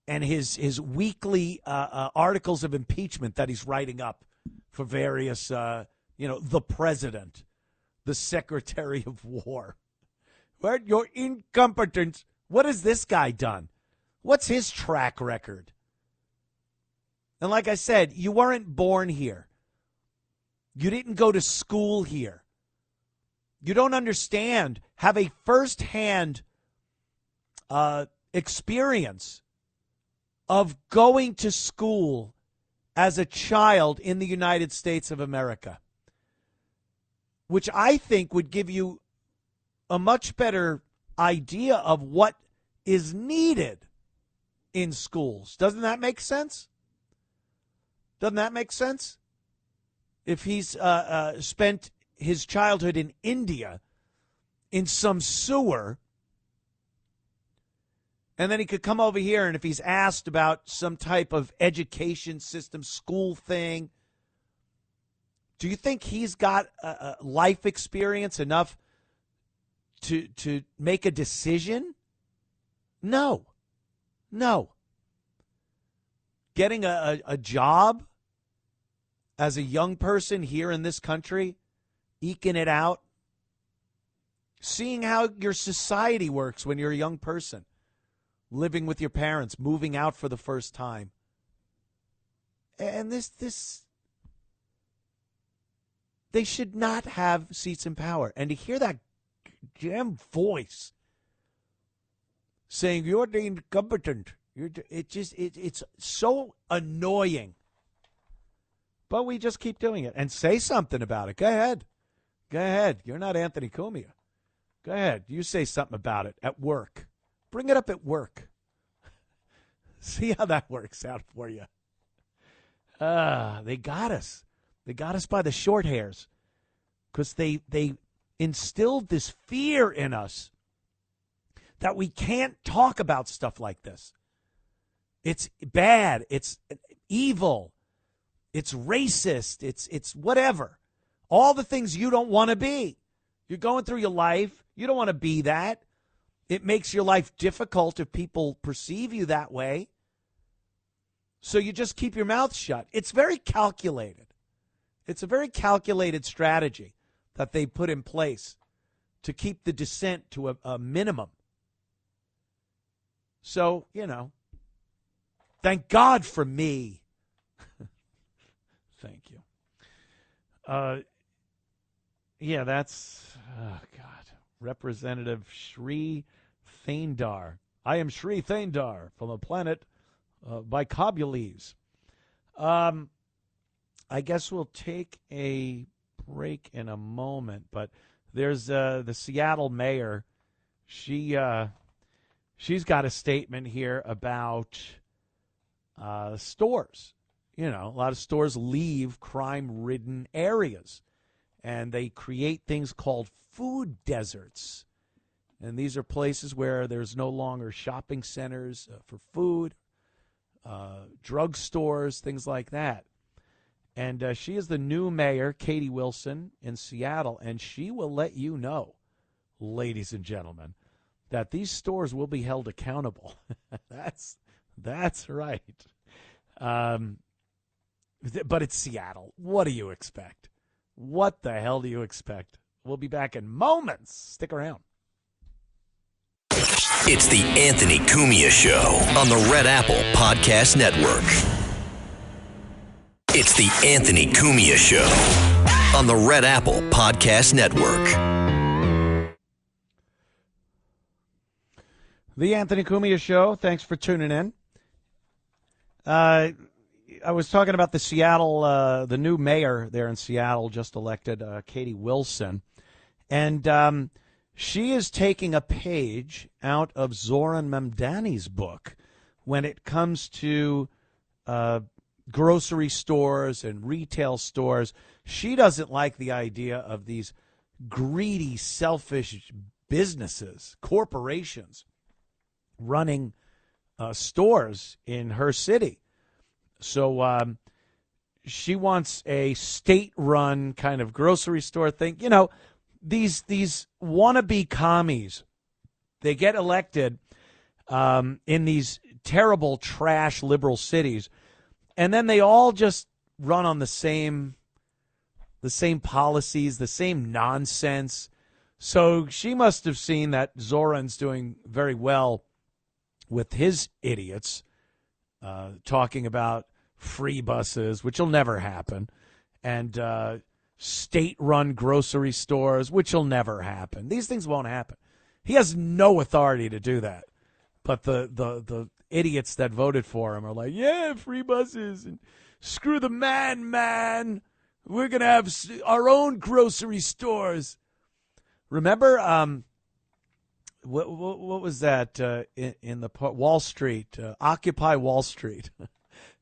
Speaker 3: and his weekly articles of impeachment that he's writing up for various, the president, the Secretary of War. What? Your incompetence. What has this guy done? What's his track record? And like I said, you weren't born here. You didn't go to school here. You don't understand, have a firsthand experience of going to school as a child in the United States of America, which I think would give you a much better idea of what is needed in schools. Doesn't that make sense? Doesn't that make sense? If he's spent his childhood in India in some sewer, and then he could come over here, and if he's asked about some type of education system, school thing, do you think he's got a life experience enough to make a decision? No. Getting a job as a young person here in this country, eking it out, seeing how your society works when you're a young person, living with your parents, moving out for the first time. And this they should not have seats in power. And to hear that damn voice saying you're incompetent, it's so annoying. But we just keep doing it and say something about it. Go ahead. You're not Anthony Cumia. Go ahead. You say something about it at work. Bring it up at work. See how that works out for you. They got us. They got us by the short hairs because they instilled this fear in us that we can't talk about stuff like this. It's bad. It's evil. It's racist. It's whatever. All the things you don't want to be. You're going through your life. You don't want to be that. It makes your life difficult if people perceive you that way. So you just keep your mouth shut. It's very calculated. It's a very calculated strategy that they put in place to keep the dissent to a minimum. So, thank God for me. Thank you. That's, Representative Shri Thandar. I am Shri Thandar from the planet Bicobules. I guess we'll take a break in a moment, but there's the Seattle mayor. She's got a statement here about stores. A lot of stores leave crime-ridden areas, and they create things called food deserts. And these are places where there's no longer shopping centers for food, drug stores, things like that. And she is the new mayor, Katie Wilson, in Seattle, and she will let you know, ladies and gentlemen, that these stores will be held accountable. That's right. But it's Seattle. What do you expect? What the hell do you expect? We'll be back in moments. Stick around.
Speaker 2: It's the Anthony Cumia Show on the Red Apple Podcast Network. It's the Anthony Cumia Show on the Red Apple Podcast Network.
Speaker 3: The Anthony Cumia Show. Thanks for tuning in. I was talking about the Seattle, the new mayor there in Seattle, just elected, Katie Wilson. And she is taking a page out of Zoran Mamdani's book when it comes to grocery stores and retail stores. She doesn't like the idea of these greedy, selfish businesses, corporations, running stores in her city. So she wants a state-run kind of grocery store thing. You know, these wannabe commies, they get elected in these terrible trash liberal cities, and then they all just run on the same policies, the same nonsense. So she must have seen that Zoran's doing very well with his idiots, talking about free buses, which will never happen, and state-run grocery stores, which will never happen. These things won't happen. He has no authority to do that. But the idiots that voted for him are like, yeah, free buses, and screw the man. We're going to have our own grocery stores. Remember, what was that in the Wall Street, Occupy Wall Street?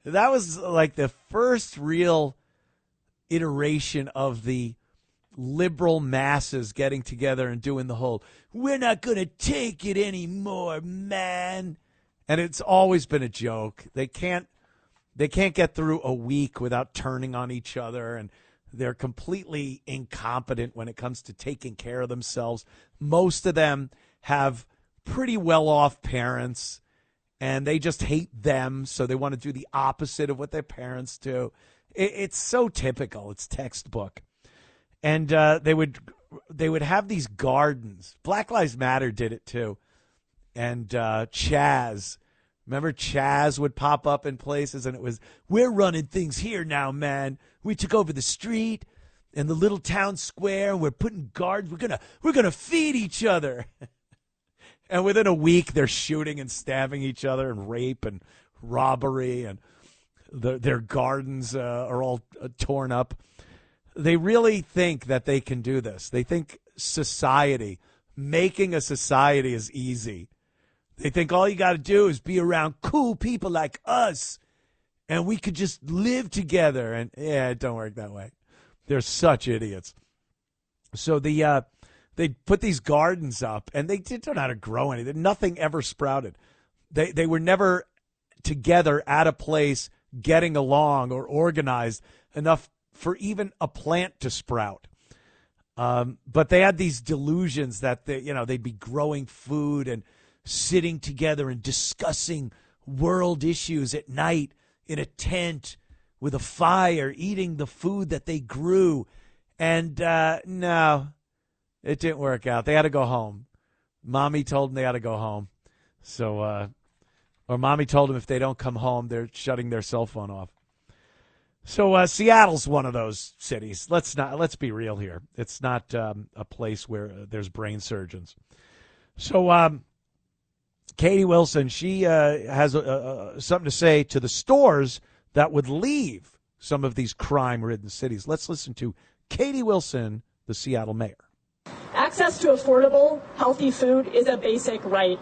Speaker 3: That was like the first real iteration of the liberal masses getting together and doing the whole, we're not going to take it anymore, man. And it's always been a joke. They can't get through a week without turning on each other, and they're completely incompetent when it comes to taking care of themselves. Most of them have pretty well-off parents, and they just hate them, so they want to do the opposite of what their parents do. It's so typical. It's textbook. And they would have these gardens. Black Lives Matter did it too. And Chaz. Remember Chaz would pop up in places, and it was, we're running things here now, man. We took over the street and the little town square. We're putting gardens. We're gonna feed each other. And within a week, they're shooting and stabbing each other, and rape and robbery, and their gardens are all torn up. They really think that they can do this. They think making a society is easy. They think all you got to do is be around cool people like us, and we could just live together. And yeah, it don't work that way. They're such idiots. So they put these gardens up, and they don't know how to grow anything. Nothing ever sprouted. They were never together at a place getting along or organized enough for even a plant to sprout. But they had these delusions that they'd be growing food and sitting together and discussing world issues at night in a tent with a fire, eating the food that they grew. And no, it didn't work out. They had to go home. Mommy told them they had to go home. So, or Mommy told them if they don't come home, they're shutting their cell phone off. So Seattle's one of those cities. Let's be real here. It's not a place where there's brain surgeons. So Katie Wilson, she has something to say to the stores that would leave some of these crime-ridden cities. Let's listen to Katie Wilson, the Seattle mayor.
Speaker 14: Access to affordable, healthy food is a basic right.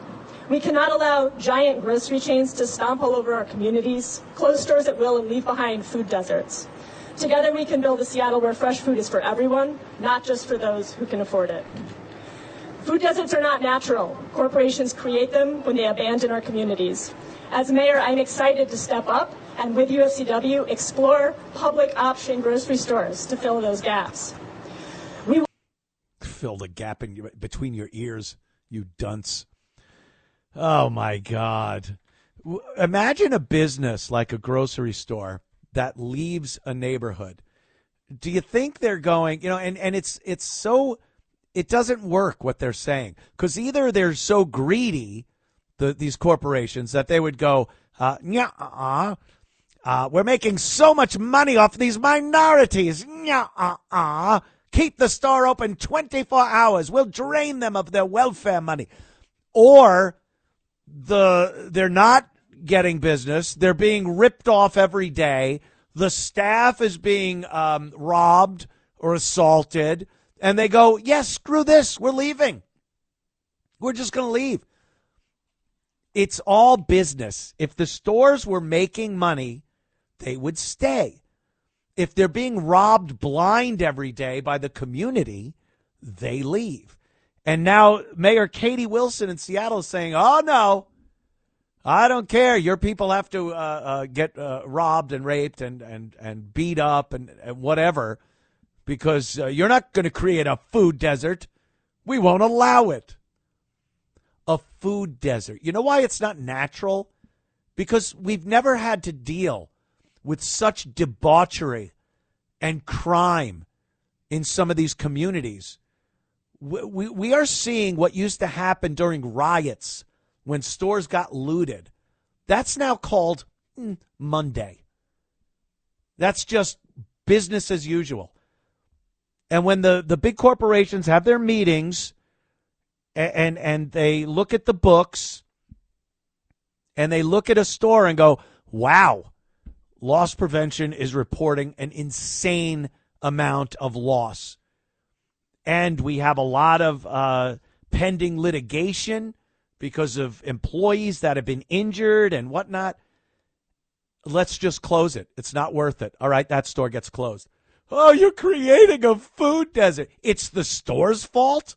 Speaker 14: We cannot allow giant grocery chains to stomp all over our communities, close stores at will, and leave behind food deserts. Together we can build a Seattle where fresh food is for everyone, not just for those who can afford it. Food deserts are not natural. Corporations create them when they abandon our communities. As mayor, I'm excited to step up and with UFCW explore public option grocery stores to fill those gaps.
Speaker 3: Fill the gap between your ears, you dunce. Oh, my God. Imagine a business like a grocery store that leaves a neighborhood. Do you think they're going, and it's so, it doesn't work what they're saying, because either they're so greedy these corporations, that they would go, we're making so much money off these minorities. Keep the store open 24 hours. We'll drain them of their welfare money. Or they're not getting business. They're being ripped off every day. The staff is being robbed or assaulted. And they go, yes, screw this. We're leaving. We're just going to leave. It's all business. If the stores were making money, they would stay. If they're being robbed blind every day by the community, they leave. And now Mayor Katie Wilson in Seattle is saying, oh, no, I don't care. Your people have to get robbed and raped and beat up and whatever, because you're not going to create a food desert. We won't allow it. A food desert. You know why it's not natural? Because we've never had to deal with such debauchery and crime in some of these communities. We are seeing what used to happen during riots when stores got looted. That's now called Monday. That's just business as usual. And when the big corporations have their meetings and they look at the books and they look at a store and go, wow, loss prevention is reporting an insane amount of loss. And we have a lot of pending litigation because of employees that have been injured and whatnot. Let's just close it. It's not worth it. All right, that store gets closed. Oh, you're creating a food desert. It's the store's fault?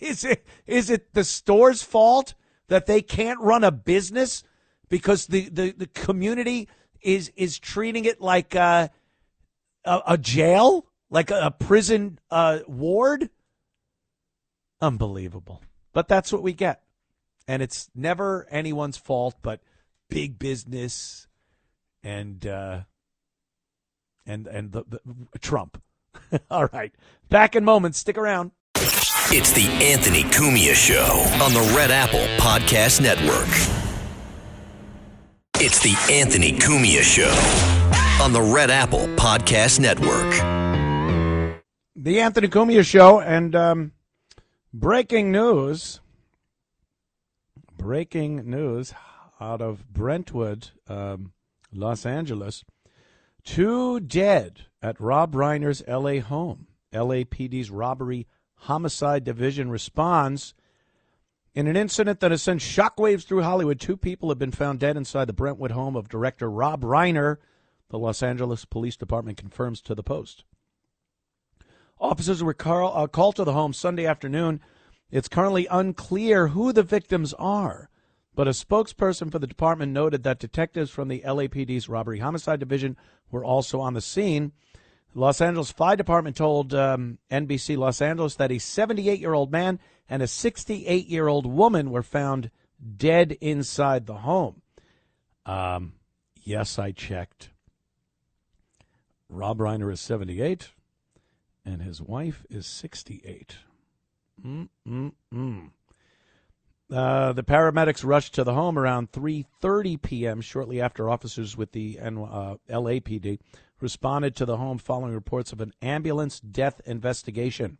Speaker 3: Is it the store's fault that they can't run a business because the community is treating it like a jail, like a prison ward? Unbelievable. But that's what we get. And it's never anyone's fault but big business and the Trump. All right. Back in moments. Stick around.
Speaker 2: It's the Anthony Cumia Show on the Red Apple Podcast Network. It's the Anthony Cumia Show on the Red Apple Podcast Network.
Speaker 3: The Anthony Cumia Show, and breaking news out of Brentwood, Los Angeles. 2 dead at Rob Reiner's L.A. home. LAPD's Robbery Homicide Division responds. In an incident that has sent shockwaves through Hollywood, 2 people have been found dead inside the Brentwood home of director Rob Reiner, the Los Angeles Police Department confirms to the Post. Officers were called to the home Sunday afternoon. It's currently unclear who the victims are, but a spokesperson for the department noted that detectives from the LAPD's Robbery Homicide Division were also on the scene. The Los Angeles Fire Department told NBC Los Angeles that a 78-year-old man and a 68-year-old woman were found dead inside the home. Yes, I checked. Rob Reiner is 78, and his wife is 68. The paramedics rushed to the home around 3:30 p.m. shortly after officers with the LAPD responded to the home following reports of an ambulance death investigation.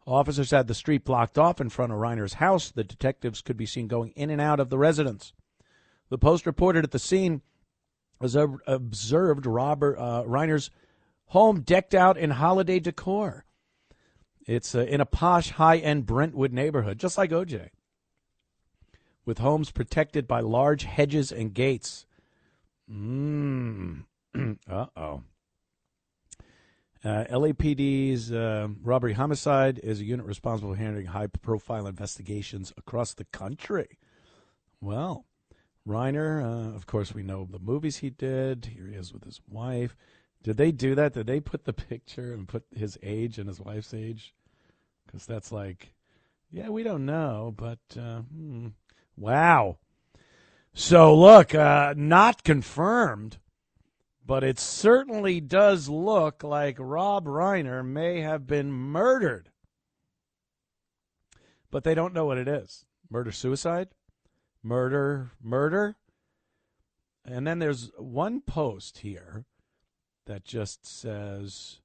Speaker 3: Officers had the street blocked off in front of Reiner's house. The detectives could be seen going in and out of the residence. The Post reported at the scene observed Robert Reiner's home decked out in holiday decor. It's in a posh, high-end Brentwood neighborhood, just like OJ, with homes protected by large hedges and gates. Uh-oh. LAPD's robbery homicide is a unit responsible for handling high-profile investigations across the country. Well, Reiner, of course, we know the movies he did. Here he is with his wife. Did they do that? Did they put the picture and put his age and his wife's age? Because that's like, yeah, we don't know, but wow. So, look, not confirmed, but it certainly does look like Rob Reiner may have been murdered. But they don't know what it is. Murder-suicide? Murder. And then there's one post here that just says,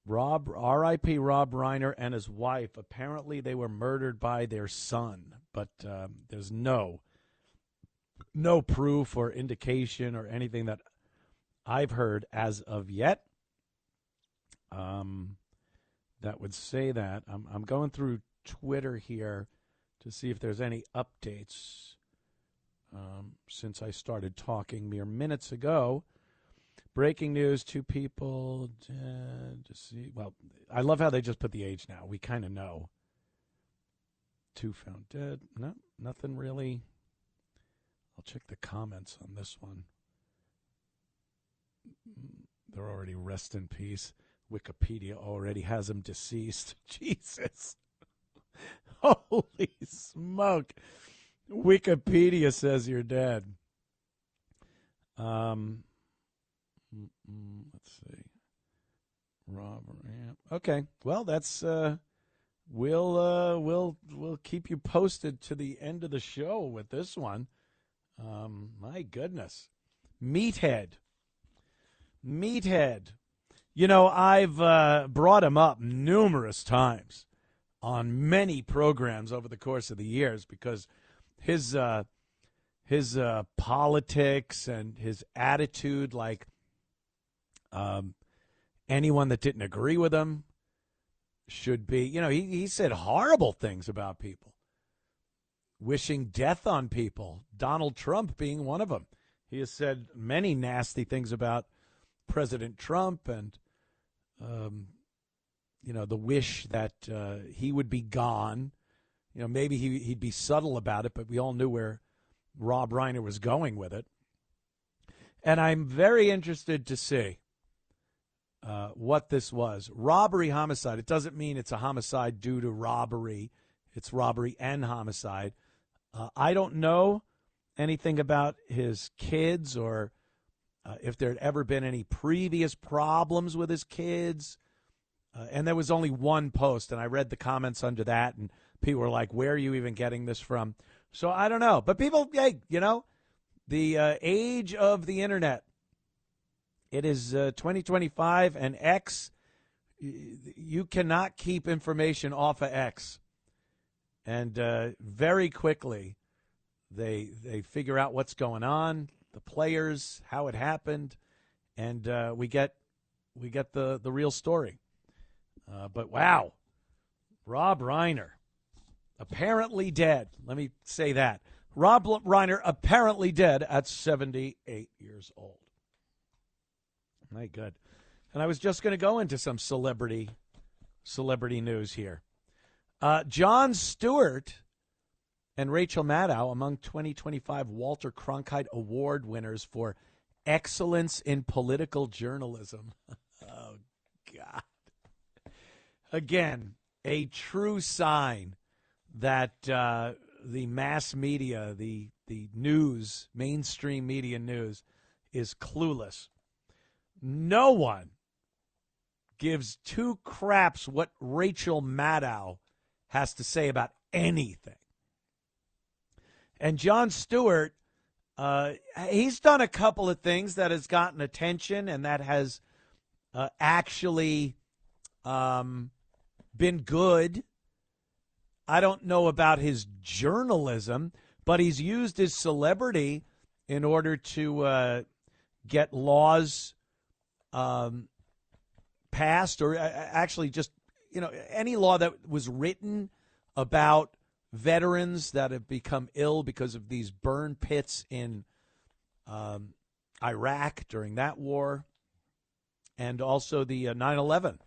Speaker 3: R.I.P. Rob Reiner and his wife. Apparently they were murdered by their son, but there's no proof or indication or anything that I've heard as of yet that would say that. I'm going through Twitter here to see if there's any updates since I started talking mere minutes ago. Breaking news, 2 people dead. Well, I love how they just put the age now. We kind of know. 2 found dead. No, nothing really. I'll check the comments on this one. They're already rest in peace. Wikipedia already has him deceased. Jesus. Holy smoke. Wikipedia says you're dead. Let's see. Rob. Okay. Well, that's we'll keep you posted to the end of the show with this one. My goodness. Meathead. You know, I've brought him up numerous times on many programs over the course of the years because his politics and his attitude, like anyone that didn't agree with him should be, you know, he said horrible things about people, wishing death on people, Donald Trump being one of them. He has said many nasty things about President Trump and, you know, the wish that he would be gone. You know, maybe he'd be subtle about it, but we all knew where Rob Reiner was going with it. And I'm very interested to see what this was. Robbery, homicide. It doesn't mean it's a homicide due to robbery. It's robbery and homicide. I don't know anything about his kids or if there had ever been any previous problems with his kids. And there was only one post, and I read the comments under that, and people were like, where are you even getting this from? So I don't know. But people, hey, you know, the age of the Internet. It is 2025, and X, you cannot keep information off of X. And very quickly, they figure out what's going on, the players, how it happened, and we get the real story. But wow, Rob Reiner, apparently dead. Let me say that. Rob Reiner apparently dead at 78 years old. My good. And I was just going to go into some celebrity news here. Jon Stewart and Rachel Maddow among 2025 Walter Cronkite Award winners for excellence in political journalism. Oh, God. Again, a true sign that the mass media, the news, mainstream media news, is clueless. No one gives 2 craps what Rachel Maddow has to say about anything. And Jon Stewart, he's done a couple of things that has gotten attention and that has actually been good. I don't know about his journalism, but he's used his celebrity in order to get laws passed, or actually just, you know, any law that was written about veterans that have become ill because of these burn pits in Iraq during that war, and also the 9/11,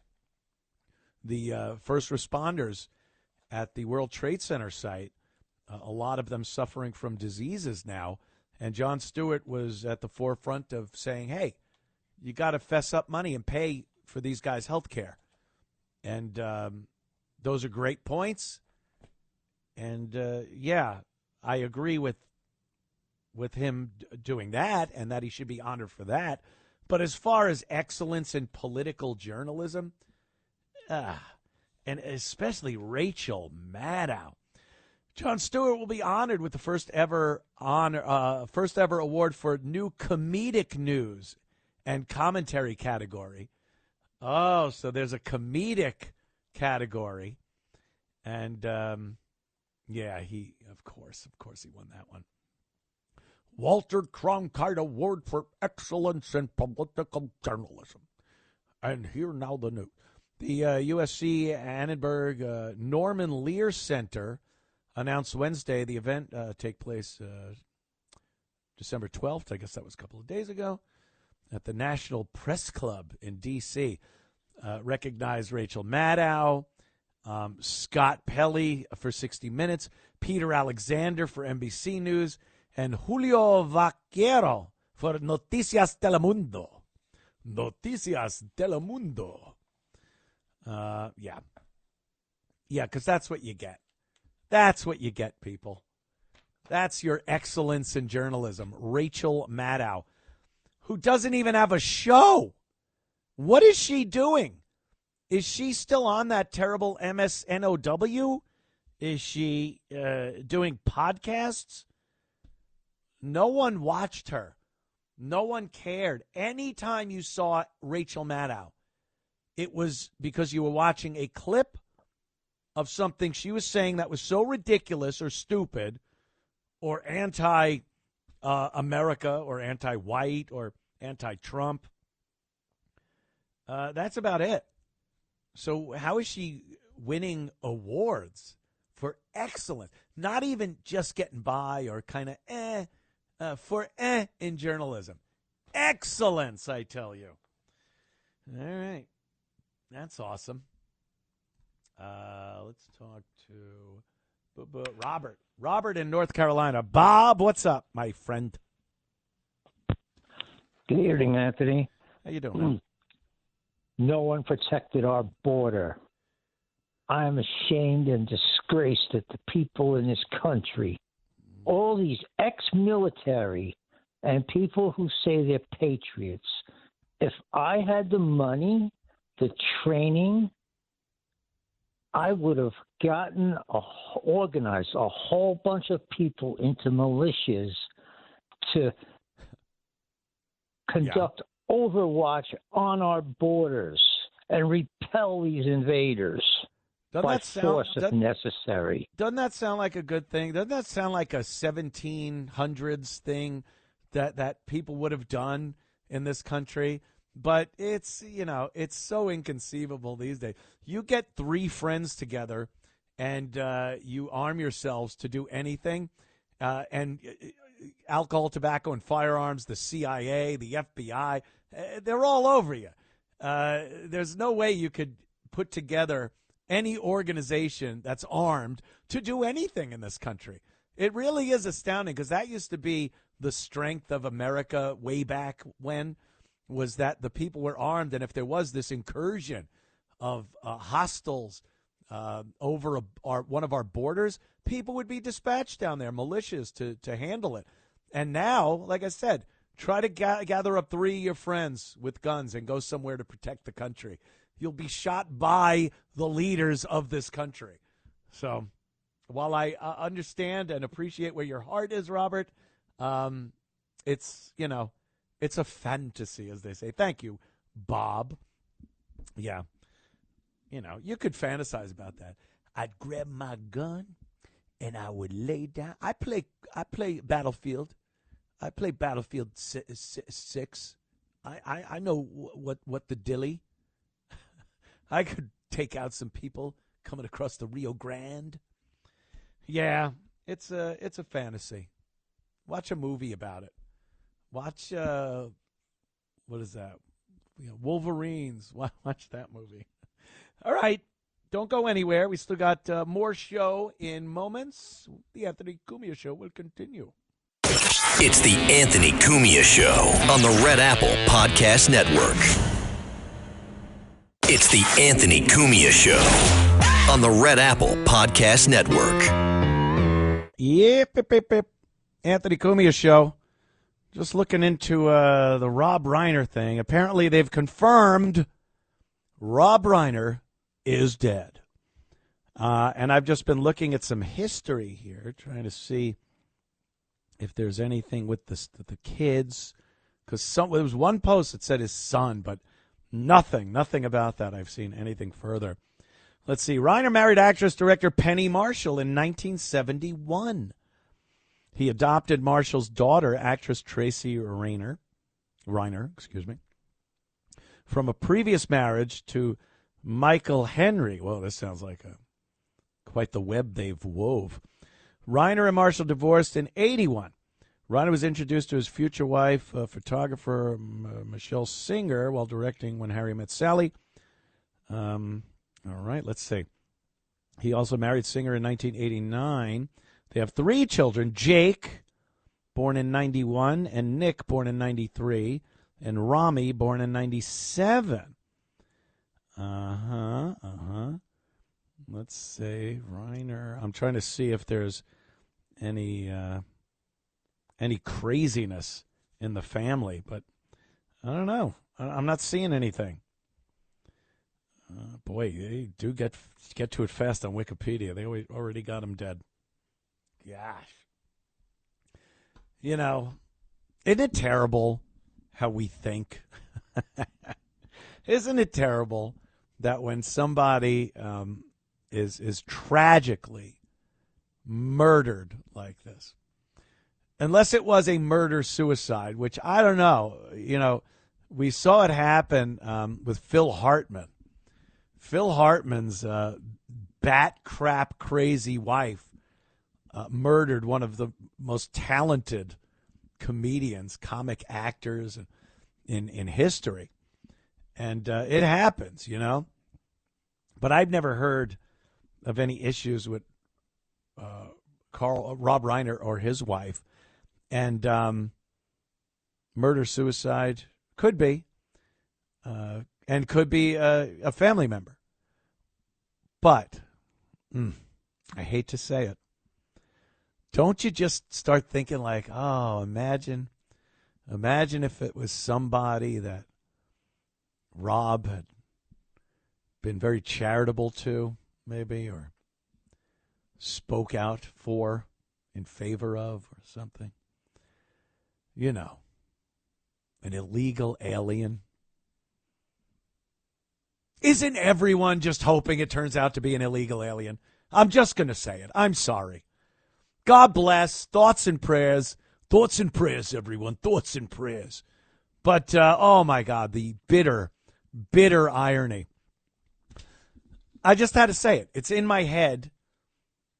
Speaker 3: the first responders at the World Trade Center site, a lot of them suffering from diseases now, and Jon Stewart was at the forefront of saying, hey, you got to fess up money and pay for these guys' health care. And those are great points. And, yeah, I agree with him doing that and that he should be honored for that. But as far as excellence in political journalism, and especially Rachel Maddow, Jon Stewart will be honored with the first ever award for new comedic news and commentary category. Oh, so there's a comedic category, and he of course he won that one. Walter Cronkite Award for Excellence in Political Journalism. And here now the news. The USC Annenberg Norman Lear Center announced Wednesday the event take place December 12th. I guess that was a couple of days ago at the National Press Club in D.C. Recognized Rachel Maddow, Scott Pelley for 60 Minutes, Peter Alexander for NBC News, and Julio Vaquero for Noticias Telemundo. Noticias Telemundo. Yeah, because that's what you get. That's what you get, people. That's your excellence in journalism. Rachel Maddow, who doesn't even have a show. What is she doing? Is she still on that terrible MSNOW? Is she doing podcasts? No one watched her. No one cared. Anytime you saw Rachel Maddow, it was because you were watching a clip of something she was saying that was so ridiculous or stupid or anti-America or anti-white or anti-Trump. That's about it. So how is she winning awards for excellence? Not even just getting by or kind of for in journalism. Excellence, I tell you. All right. That's awesome. Let's talk to Robert. Robert in North Carolina. Bob, what's up, my friend?
Speaker 15: Good evening, Anthony.
Speaker 3: How you doing?
Speaker 15: No one protected our border. I am ashamed and disgraced that the people in this country, all these ex-military and people who say they're patriots, if I had the money, the training, I would have organized a whole bunch of people into militias to conduct overwatch on our borders and repel these invaders by force if necessary.
Speaker 3: Doesn't that sound like a good thing? Doesn't that sound like a 1700s thing that people would have done in this country? But it's, it's so inconceivable these days. You get three friends together and you arm yourselves to do anything. And alcohol, tobacco, and firearms, the CIA, the FBI, they're all over you. There's no way you could put together any organization that's armed to do anything in this country. It really is astounding because that used to be the strength of America way back when, was that the people were armed, and if there was this incursion of hostiles over one of our borders, people would be dispatched down there, militias to handle it. And now, like I said, try to gather up three of your friends with guns and go somewhere to protect the country. You'll be shot by the leaders of this country. So while I understand and appreciate where your heart is, Robert, it's a fantasy, as they say. Thank you, Bob. Yeah. You could fantasize about that. I'd grab my gun and I would lay down. I play Battlefield. I play Battlefield 6. I know what the dilly. I could take out some people coming across the Rio Grande. Yeah, it's a fantasy. Watch a movie about it. Watch what is that? Wolverines. Watch that movie. All right. Don't go anywhere. We still got more show in moments. The Anthony Cumia Show will continue.
Speaker 2: It's the Anthony Cumia Show on the Red Apple Podcast Network. It's the Anthony Cumia Show on the Red Apple Podcast Network.
Speaker 3: Yep. Anthony Cumia Show. Just looking into the Rob Reiner thing. Apparently they've confirmed Rob Reiner is dead. And I've just been looking at some history here, trying to see if there's anything with the kids. Because there was one post that said his son, but nothing about that. I've seen anything further. Let's see. Reiner married actress-director Penny Marshall in 1971. He adopted Marshall's daughter, actress Tracy Reiner, from a previous marriage to Michael Henry. Well, this sounds like quite the web they've wove. Reiner and Marshall divorced in 1981. Reiner was introduced to his future wife, photographer Michelle Singer, while directing When Harry Met Sally. All right, let's see. He also married Singer in 1989. They have 3 children, Jake, born in 91, and Nick, born in 93, and Rami, born in 97. Let's say Reiner. I'm trying to see if there's any craziness in the family, but I don't know. I'm not seeing anything. Boy, they do get to it fast on Wikipedia. They already got him dead. Gosh. You know, isn't it terrible how we think? Isn't it terrible that when somebody is tragically murdered like this, unless it was a murder-suicide, which I don't know. You know, we saw it happen with Phil Hartman. Phil Hartman's bat crap crazy wife murdered one of the most talented comedians, comic actors in history. And it happens, you know. But I've never heard of any issues with Rob Reiner or his wife. And murder-suicide could be, and could be a family member. But, I hate to say it, don't you just start thinking like, oh, imagine if it was somebody that Rob had been very charitable to, maybe, or spoke out for, in favor of, or something. You know, an illegal alien. Isn't everyone just hoping it turns out to be an illegal alien? I'm just going to say it. I'm sorry. God bless. Thoughts and prayers. Thoughts and prayers, everyone. Thoughts and prayers. But, oh, my God, the bitter irony. I just had to say it. It's in my head.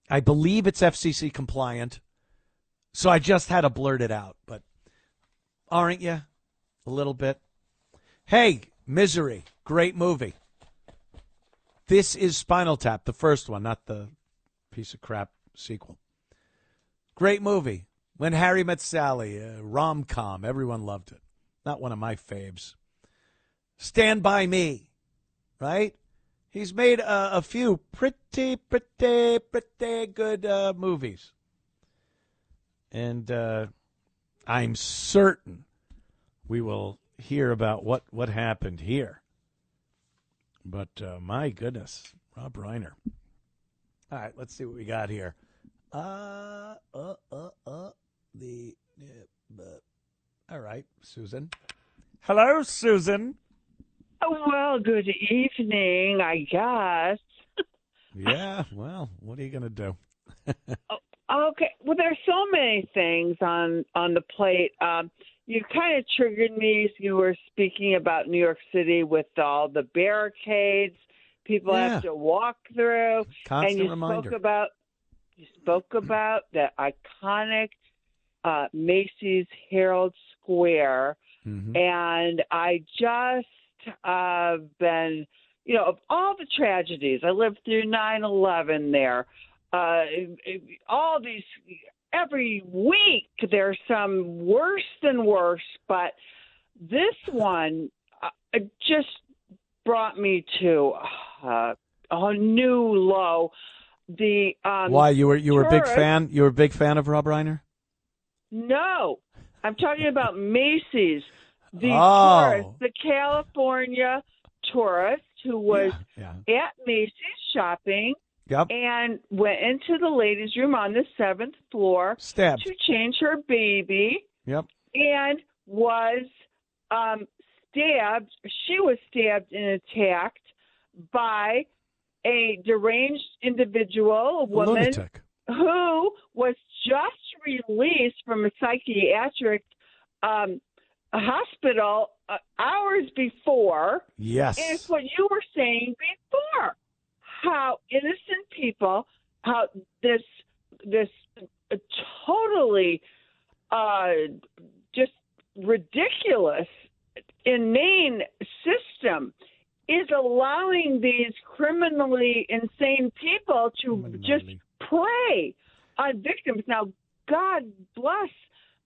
Speaker 3: I believe it's FCC compliant. So I just had to blurt it out. But aren't you? A little bit. Hey, Misery. Great movie. This is Spinal Tap, the first one, not the piece of crap sequel. Great movie. When Harry Met Sally, rom-com. Everyone loved it. Not one of my faves. Stand By Me, right? He's made a few pretty good movies. And I'm certain we will hear about what happened here. But my goodness, Rob Reiner. All right, let's see what we got here. All right, Susan. Hello, Susan.
Speaker 16: Well, good evening, I guess.
Speaker 3: Yeah, well, what are you going to do?
Speaker 16: Okay, well, there's so many things on the plate. You kind of triggered me. You were speaking about New York City with all the barricades people have to walk through.
Speaker 3: Constant
Speaker 16: and
Speaker 3: reminder.
Speaker 16: You spoke about the iconic Macy's Herald Square, and I just been, you know, of all the tragedies, I lived through 9/11 there. All these, every week there's some worse than worse, but this one just brought me to a new low.
Speaker 3: Why you were a big fan? You were a big fan of Rob Reiner?
Speaker 16: No, I'm talking about Macy's. The tourist, the California tourist who was at Macy's shopping
Speaker 3: Yep.
Speaker 16: And went into the ladies' room on the 7th floor
Speaker 3: Stabbed.
Speaker 16: to change her baby.
Speaker 3: Yep.
Speaker 16: And was stabbed. She was stabbed and attacked by a deranged individual, a woman,
Speaker 3: lunatic,
Speaker 16: who was just released from a psychiatric hospital hours before.
Speaker 3: Yes.
Speaker 16: And it's what you were saying before. How innocent people, how this totally just ridiculous, inane system is allowing these criminally insane people to just prey on victims. Now, God bless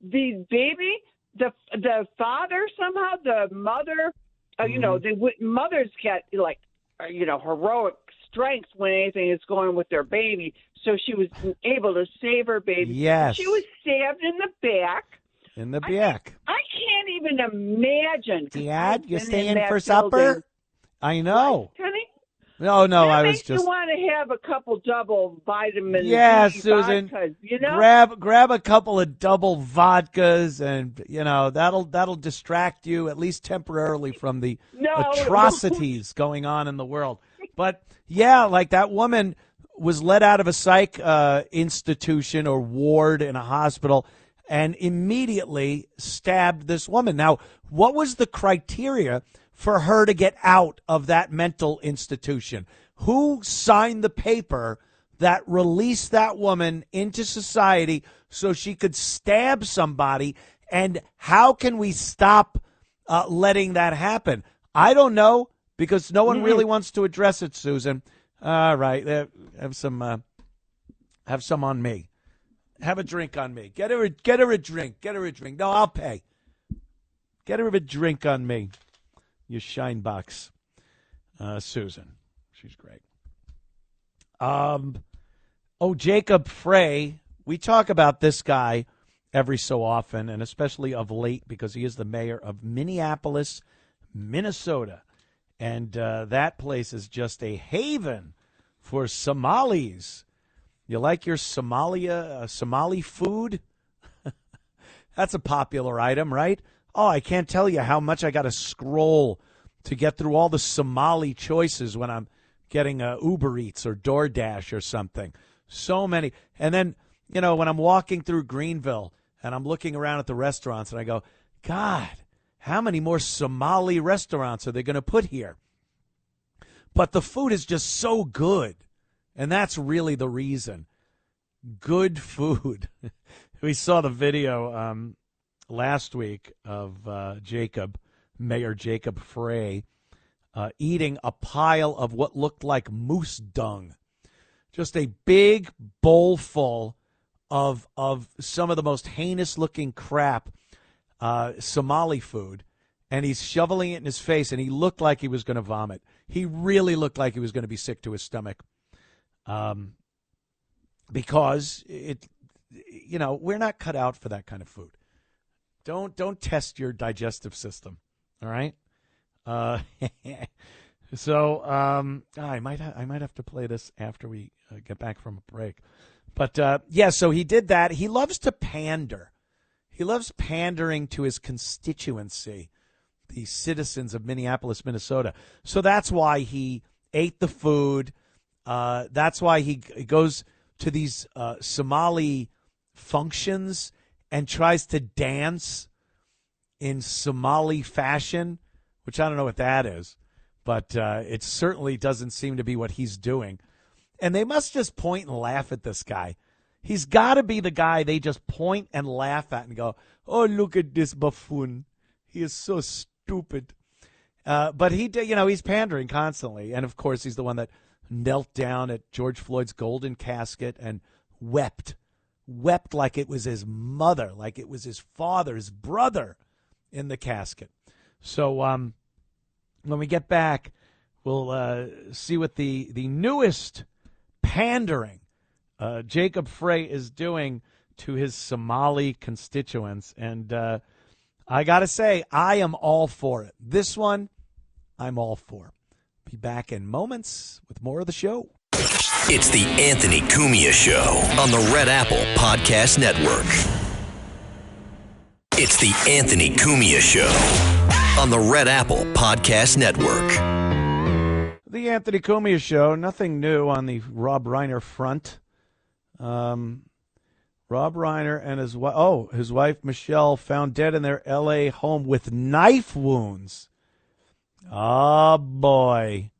Speaker 16: the baby, the father somehow, the mother, the mothers get heroic strength when anything is going with their baby. So she was able to save her baby.
Speaker 3: Yes.
Speaker 16: She was stabbed in the back.
Speaker 3: In the back.
Speaker 16: I can't even imagine.
Speaker 3: Dad, you staying
Speaker 16: that
Speaker 3: for supper?
Speaker 16: building.
Speaker 3: I know.
Speaker 16: What, honey?
Speaker 3: No,
Speaker 16: That
Speaker 3: I was
Speaker 16: makes
Speaker 3: just.
Speaker 16: you want to have a couple double vitamin
Speaker 3: Yeah,
Speaker 16: D
Speaker 3: Susan.
Speaker 16: vodkas, you know?
Speaker 3: Grab a couple of double vodkas, and that'll distract you at least temporarily from the atrocities going on in the world. But yeah, like that woman was let out of a psych institution or ward in a hospital and immediately stabbed this woman. Now, what was the criteria for her to get out of that mental institution? Who signed the paper that released that woman into society so she could stab somebody? And how can we stop letting that happen? I don't know, because no one really wants to address it, Susan. All right, have some on me. Have a drink on me. Get her a drink. Get her a drink. No, I'll pay. Get her a drink on me. You shine box, Susan. She's great. Jacob Frey. We talk about this guy every so often, and especially of late, because he is the mayor of Minneapolis, Minnesota. And that place is just a haven for Somalis. You like your Somali food? That's a popular item, right? Oh, I can't tell you how much I got to scroll to get through all the Somali choices when I'm getting Uber Eats or DoorDash or something. So many. And then, when I'm walking through Greenville and I'm looking around at the restaurants and I go, God, how many more Somali restaurants are they going to put here? But the food is just so good. And that's really the reason. Good food. We saw the video last week of Mayor Jacob Frey, eating a pile of what looked like moose dung. Just a big bowl full of some of the most heinous-looking crap, Somali food. And he's shoveling it in his face, and he looked like he was going to vomit. He really looked like he was going to be sick to his stomach. Because we're not cut out for that kind of food. Don't test your digestive system. All right. So I might have to play this after we get back from a break. But so he did that. He loves to pander. He loves pandering to his constituency, the citizens of Minneapolis, Minnesota. So that's why he ate the food. That's why he goes to these Somali functions and tries to dance in Somali fashion, which I don't know what that is, but it certainly doesn't seem to be what he's doing. And they must just point and laugh at this guy. He's got to be the guy they just point and laugh at and go, oh, look at this buffoon. He is so stupid. But he's pandering constantly. And, of course, he's the one that knelt down at George Floyd's golden casket and wept like it was his mother, like it was his father's brother in the casket. So when we get back, we'll see what the newest pandering Jacob Frey is doing to his Somali constituents. And I got to say, I am all for it. This one, I'm all for. Be back in moments with more of the show.
Speaker 2: It's the Anthony Cumia Show on the Red Apple Podcast Network. It's the Anthony Cumia Show on the Red Apple Podcast Network.
Speaker 3: The Anthony Cumia Show, nothing new on the Rob Reiner front. Rob Reiner and his wife Michelle found dead in their L.A. home with knife wounds. Oh, boy.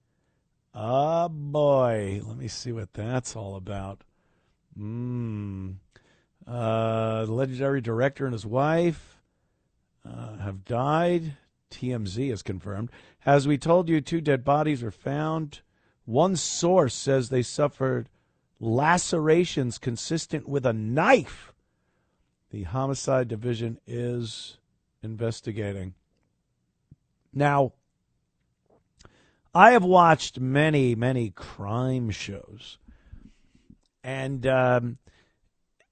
Speaker 3: Oh, boy. Let me see what that's all about. The legendary director and his wife have died. TMZ has confirmed. As we told you, 2 dead bodies were found. One source says they suffered lacerations consistent with a knife. The homicide division is investigating. Now, I have watched many, many crime shows. And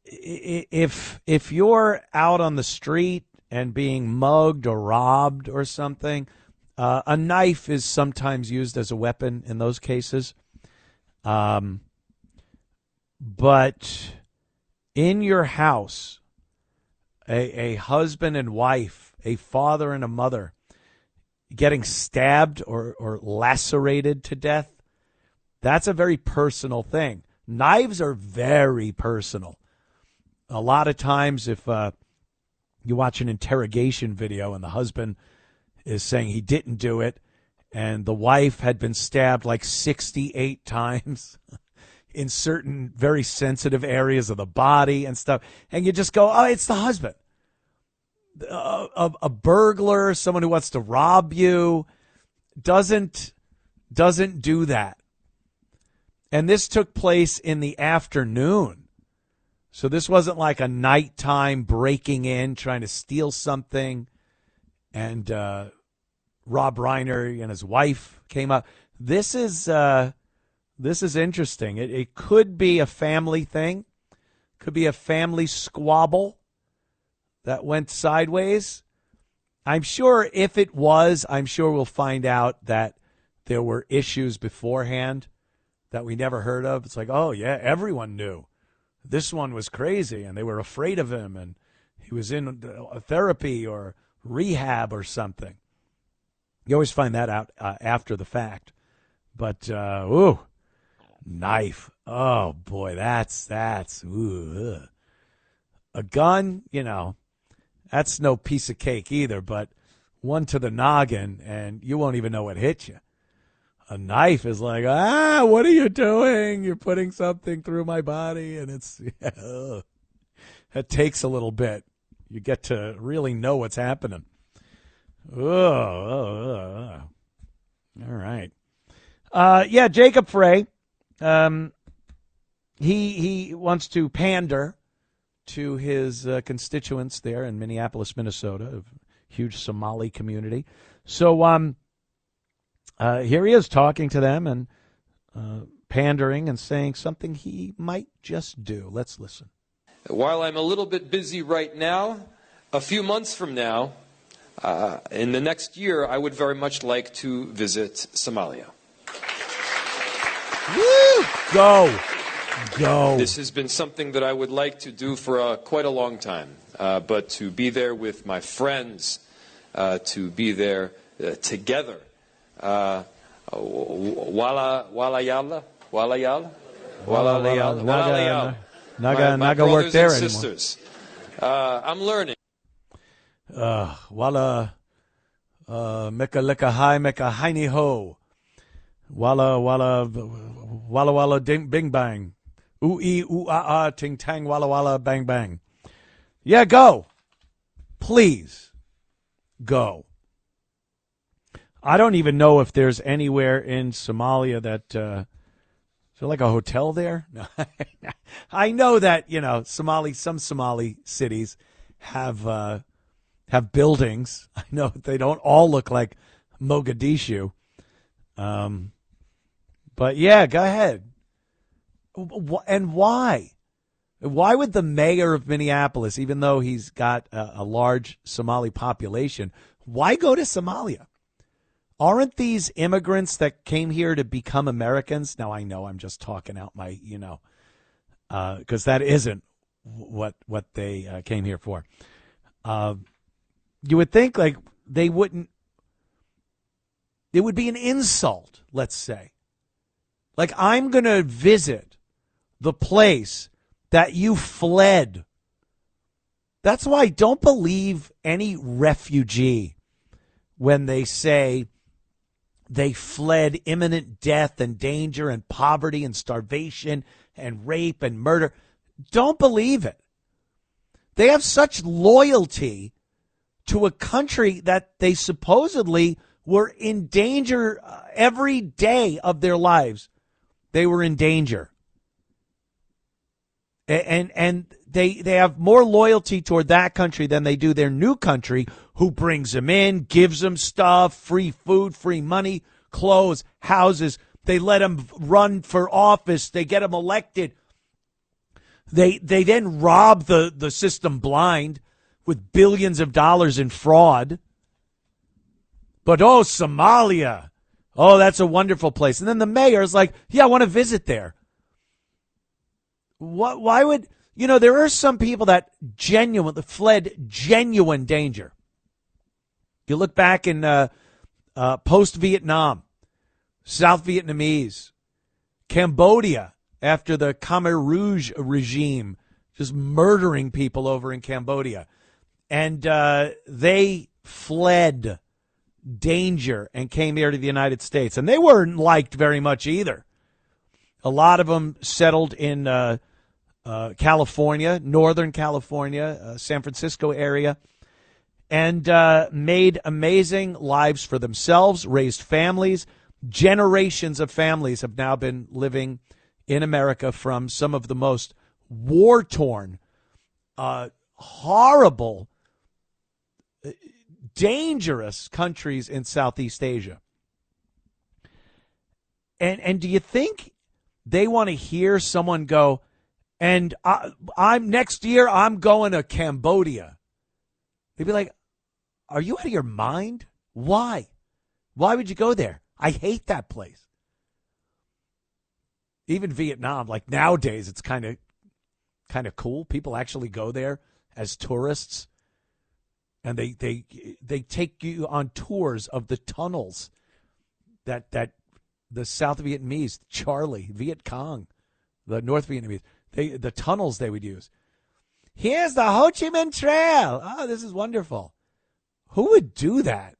Speaker 3: if you're out on the street and being mugged or robbed or something, a knife is sometimes used as a weapon in those cases. But in your house, a husband and wife, a father and a mother, getting stabbed or lacerated to death, that's a very personal thing. Knives are very personal. A lot of times if you watch an interrogation video and the husband is saying he didn't do it and the wife had been stabbed like 68 times in certain very sensitive areas of the body and stuff, and you just go, oh, it's the husband. A burglar, someone who wants to rob you, doesn't do that. And this took place in the afternoon. So this wasn't like a nighttime breaking in, trying to steal something. And Rob Reiner and his wife came up. This is interesting. It could be a family thing. Could be a family squabble that went sideways. I'm sure if it was, I'm sure we'll find out that there were issues beforehand that we never heard of. It's like, oh, yeah, everyone knew. This one was crazy, and they were afraid of him, and he was in therapy or rehab or something. You always find that out after the fact. But, knife. Oh, boy, that's ooh. A gun, that's no piece of cake either, but one to the noggin, and you won't even know what hit you. A knife is like, what are you doing? You're putting something through my body, and it's, that takes a little bit. You get to really know what's happening. All right. Jacob Frey, he wants to pander to his constituents there in Minneapolis, Minnesota, a huge Somali community. So here he is talking to them and pandering and saying something he might just do. Let's listen.
Speaker 17: While I'm a little bit busy right now, a few months from now, in the next year, I would very much like to visit Somalia.
Speaker 3: Woo! Go.
Speaker 17: This has been something that I would like to do for quite a long time. But to be there with my friends, to be there together. Wala yala.
Speaker 3: Naga work there anymore.
Speaker 17: Sisters. I'm learning.
Speaker 3: Wala meka leka hai meka heini ho. Wala ding bing bang. Ooh ting tang wala bang bang. Yeah, go. Please. Go. I don't even know if there's anywhere in Somalia that is there like a hotel there? No. I know that, some Somali cities have buildings. I know they don't all look like Mogadishu. But yeah, go ahead. And why? Why would the mayor of Minneapolis, even though he's got a large Somali population, why go to Somalia? Aren't these immigrants that came here to become Americans? Now, I know I'm just talking out my, because that isn't what they came here for. You would think like they wouldn't. It would be an insult, let's say. Like, I'm going to visit the place that you fled. That's why I don't believe any refugee when they say they fled imminent death and danger and poverty and starvation and rape and murder. Don't believe it. They have such loyalty to a country that they supposedly were in danger every day of their lives. They were in danger. And they have more loyalty toward that country than they do their new country, who brings them in, gives them stuff, free food, free money, clothes, houses. They let them run for office. They get them elected. They then rob the system blind with billions of dollars in fraud. But, Somalia, that's a wonderful place. And then the mayor is like, yeah, I want to visit there. Why would, there are some people that fled genuine danger. You look back in post-Vietnam, South Vietnamese, Cambodia, after the Khmer Rouge regime, just murdering people over in Cambodia. And they fled danger and came here to the United States. And they weren't liked very much either. A lot of them settled in California, Northern California, San Francisco area, and made amazing lives for themselves, raised families. Generations of families have now been living in America from some of the most war-torn, horrible, dangerous countries in Southeast Asia. And do you think they want to hear someone go, and next year I'm going to Cambodia? They'd be like, are you out of your mind? Why? Why would you go there? I hate that place. Even Vietnam, like nowadays, it's kind of cool. People actually go there as tourists, and they take you on tours of the tunnels that the South Vietnamese, Charlie, Viet Cong, the North Vietnamese, the tunnels they would use. Here's the Ho Chi Minh Trail. Oh, this is wonderful. Who would do that?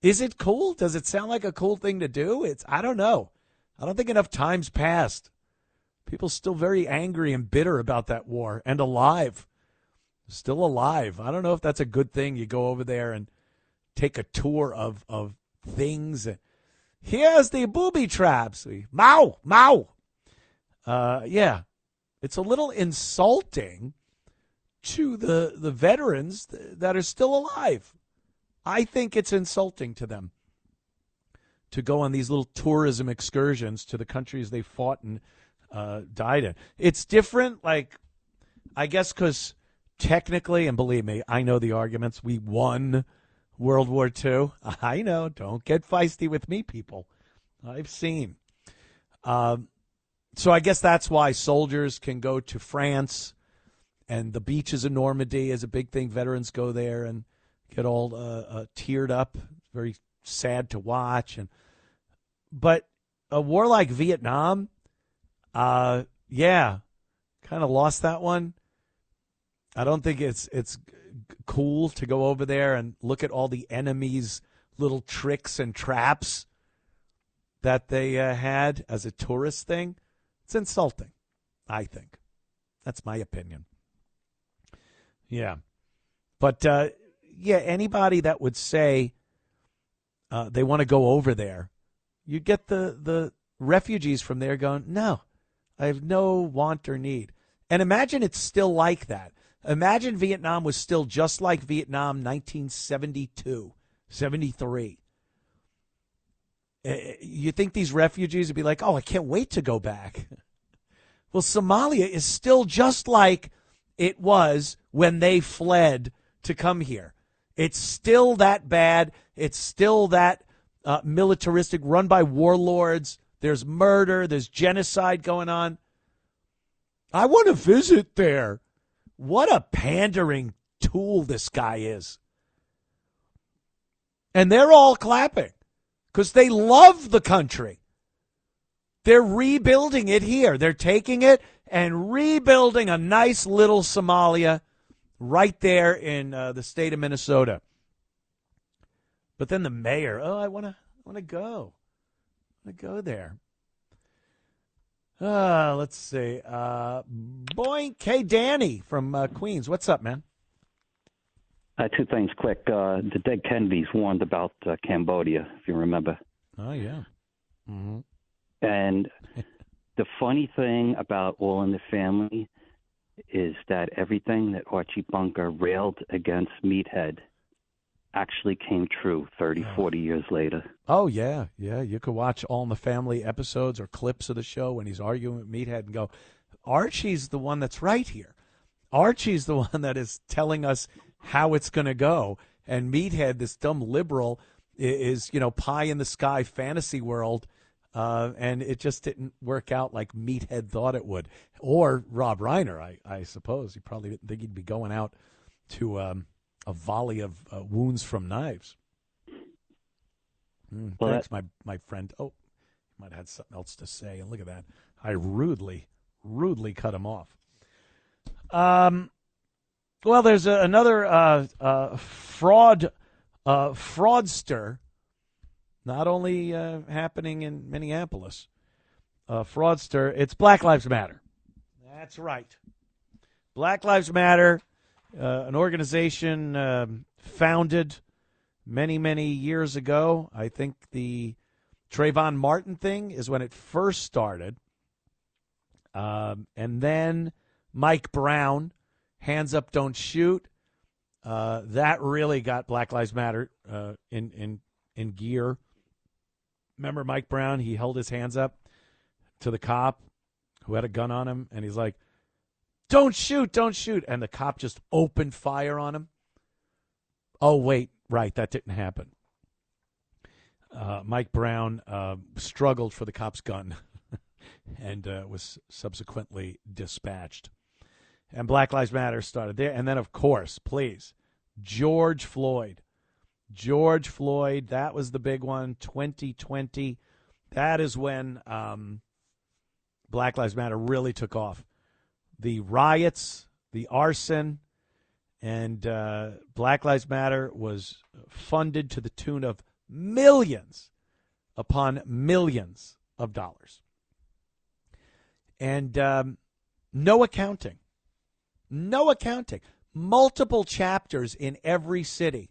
Speaker 3: Is it cool? Does it sound like a cool thing to do? I don't know. I don't think enough time's passed. People still very angry and bitter about that war, and alive. Still alive. I don't know if that's a good thing. You go over there and take a tour of things. Here's the booby traps. Mao, Mao. Yeah. It's a little insulting to the veterans that are still alive. I think it's insulting to them to go on these little tourism excursions to the countries they fought and died in. It's different, like, I guess because technically, and believe me, I know the arguments, we won World War II. I know, don't get feisty with me, people. I've seen. So I guess that's why soldiers can go to France, and the beaches of Normandy is a big thing. Veterans go there and get all teared up. Very sad to watch. But a war like Vietnam, yeah, kind of lost that one. I don't think it's cool to go over there and look at all the enemy's little tricks and traps that they had as a tourist thing. It's insulting, I think. That's my opinion. Yeah. But, yeah, anybody that would say they want to go over there, you get the refugees from there going, no, I have no want or need. And imagine it's still like that. Imagine Vietnam was still just like Vietnam 1972, 73. You think these refugees would be like, oh, I can't wait to go back. Well, Somalia is still just like it was when they fled to come here. It's still that bad. It's still that militaristic, run by warlords. There's murder. There's genocide going on. I want to visit there. What a pandering tool this guy is. And they're all clapping because they love the country. They're rebuilding it here. They're taking it and rebuilding a nice little Somalia right there in the state of Minnesota. But then the mayor, I want to go. I want to go there. Let's see. Boink. Hey, Danny from Queens. What's up, man?
Speaker 18: Two things quick. The dead Kennedys warned about Cambodia, if you remember.
Speaker 3: Oh, yeah. Mm-hmm.
Speaker 18: And the funny thing about All in the Family is that everything that Archie Bunker railed against Meathead actually came true 30, 40 years later.
Speaker 3: Oh, yeah. Yeah, you could watch All in the Family episodes or clips of the show when he's arguing with Meathead and go, Archie's the one that's right here. Archie's the one that is telling us how it's going to go. And Meathead, this dumb liberal, is, pie in the sky fantasy world. And it just didn't work out like Meathead thought it would. Or Rob Reiner, I suppose. He probably didn't think he'd be going out to a volley of wounds from knives. Thanks, my friend. Oh, he might have had something else to say. And look at that. I rudely cut him off. Well, there's another fraudster. Not only happening in Minneapolis, fraudster, it's Black Lives Matter. That's right. Black Lives Matter, an organization founded many, many years ago. I think the Trayvon Martin thing is when it first started. And then Mike Brown, Hands Up, Don't Shoot. That really got Black Lives Matter in gear. Remember Mike Brown? He held his hands up to the cop who had a gun on him, and he's like, don't shoot, don't shoot. And the cop just opened fire on him. Oh, wait, right, that didn't happen. Mike Brown struggled for the cop's gun and was subsequently dispatched. And Black Lives Matter started there. And then, of course, please, George Floyd. George Floyd, that was the big one, 2020. That is when Black Lives Matter really took off. The riots, the arson, and Black Lives Matter was funded to the tune of millions upon millions of dollars. And no accounting. No accounting. Multiple chapters in every city.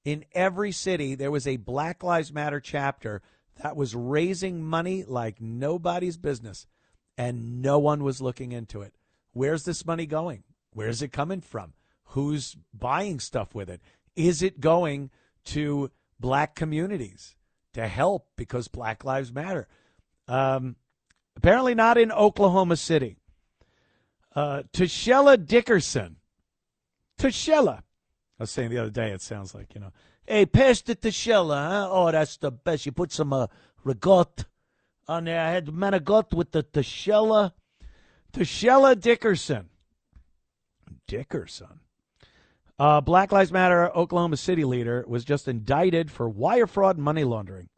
Speaker 3: In every city, there was a Black Lives Matter chapter that was raising money like nobody's business, and no one was looking into it. Where's this money going? Where's it coming from? Who's buying stuff with it? Is it going to black communities to help because Black Lives Matter? Apparently not in Oklahoma City. Tashella Dickerson. Tashella. I was saying the other day, it sounds like, hey, pass the Tashella, huh? Oh, that's the best. You put some rigot on there. I had manigot with the Tashella. Tashella Dickerson. Dickerson. Black Lives Matter Oklahoma City leader was just indicted for wire fraud and money laundering.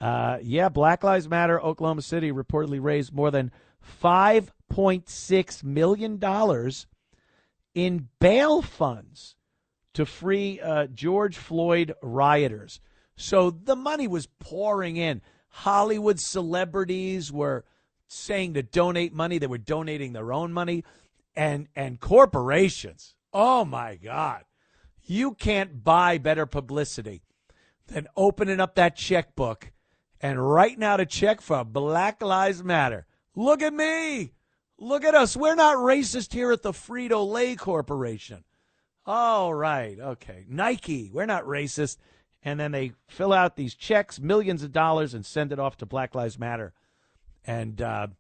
Speaker 3: Black Lives Matter Oklahoma City reportedly raised more than $5.6 million in bail funds to free George Floyd rioters. So the money was pouring in. Hollywood celebrities were saying to donate money. They were donating their own money. And corporations, oh, my God. You can't buy better publicity than opening up that checkbook and writing out a check for Black Lives Matter. Look at me. Look at us. We're not racist here at the Frito-Lay Corporation. All right. Okay. Nike, we're not racist. And then they fill out these checks, millions of dollars, and send it off to Black Lives Matter. And that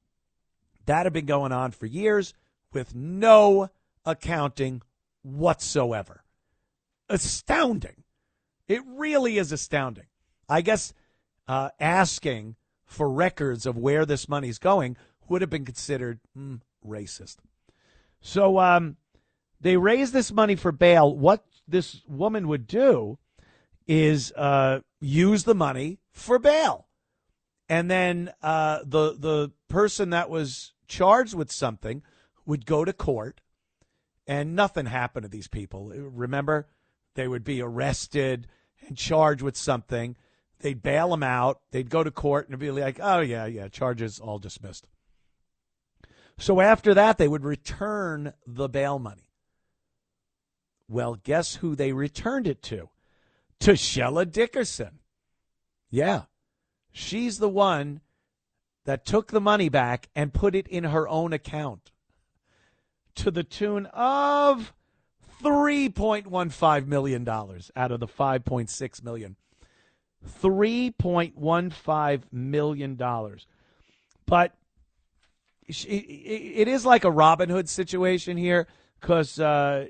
Speaker 3: had been going on for years with no accounting whatsoever. Astounding. It really is astounding. I guess asking for records of where this money's going would have been considered racist. So they raised this money for bail. What this woman would do is use the money for bail. And then the person that was charged with something would go to court, and nothing happened to these people. Remember, they would be arrested and charged with something. They'd bail them out. They'd go to court and be like, oh, yeah, charges all dismissed. So after that, they would return the bail money. Well, guess who they returned it to? To Shella Dickerson. Yeah. She's the one that took the money back and put it in her own account to the tune of $3.15 million out of the $5.6 million. $3.15 million. But it is like a Robin Hood situation here, because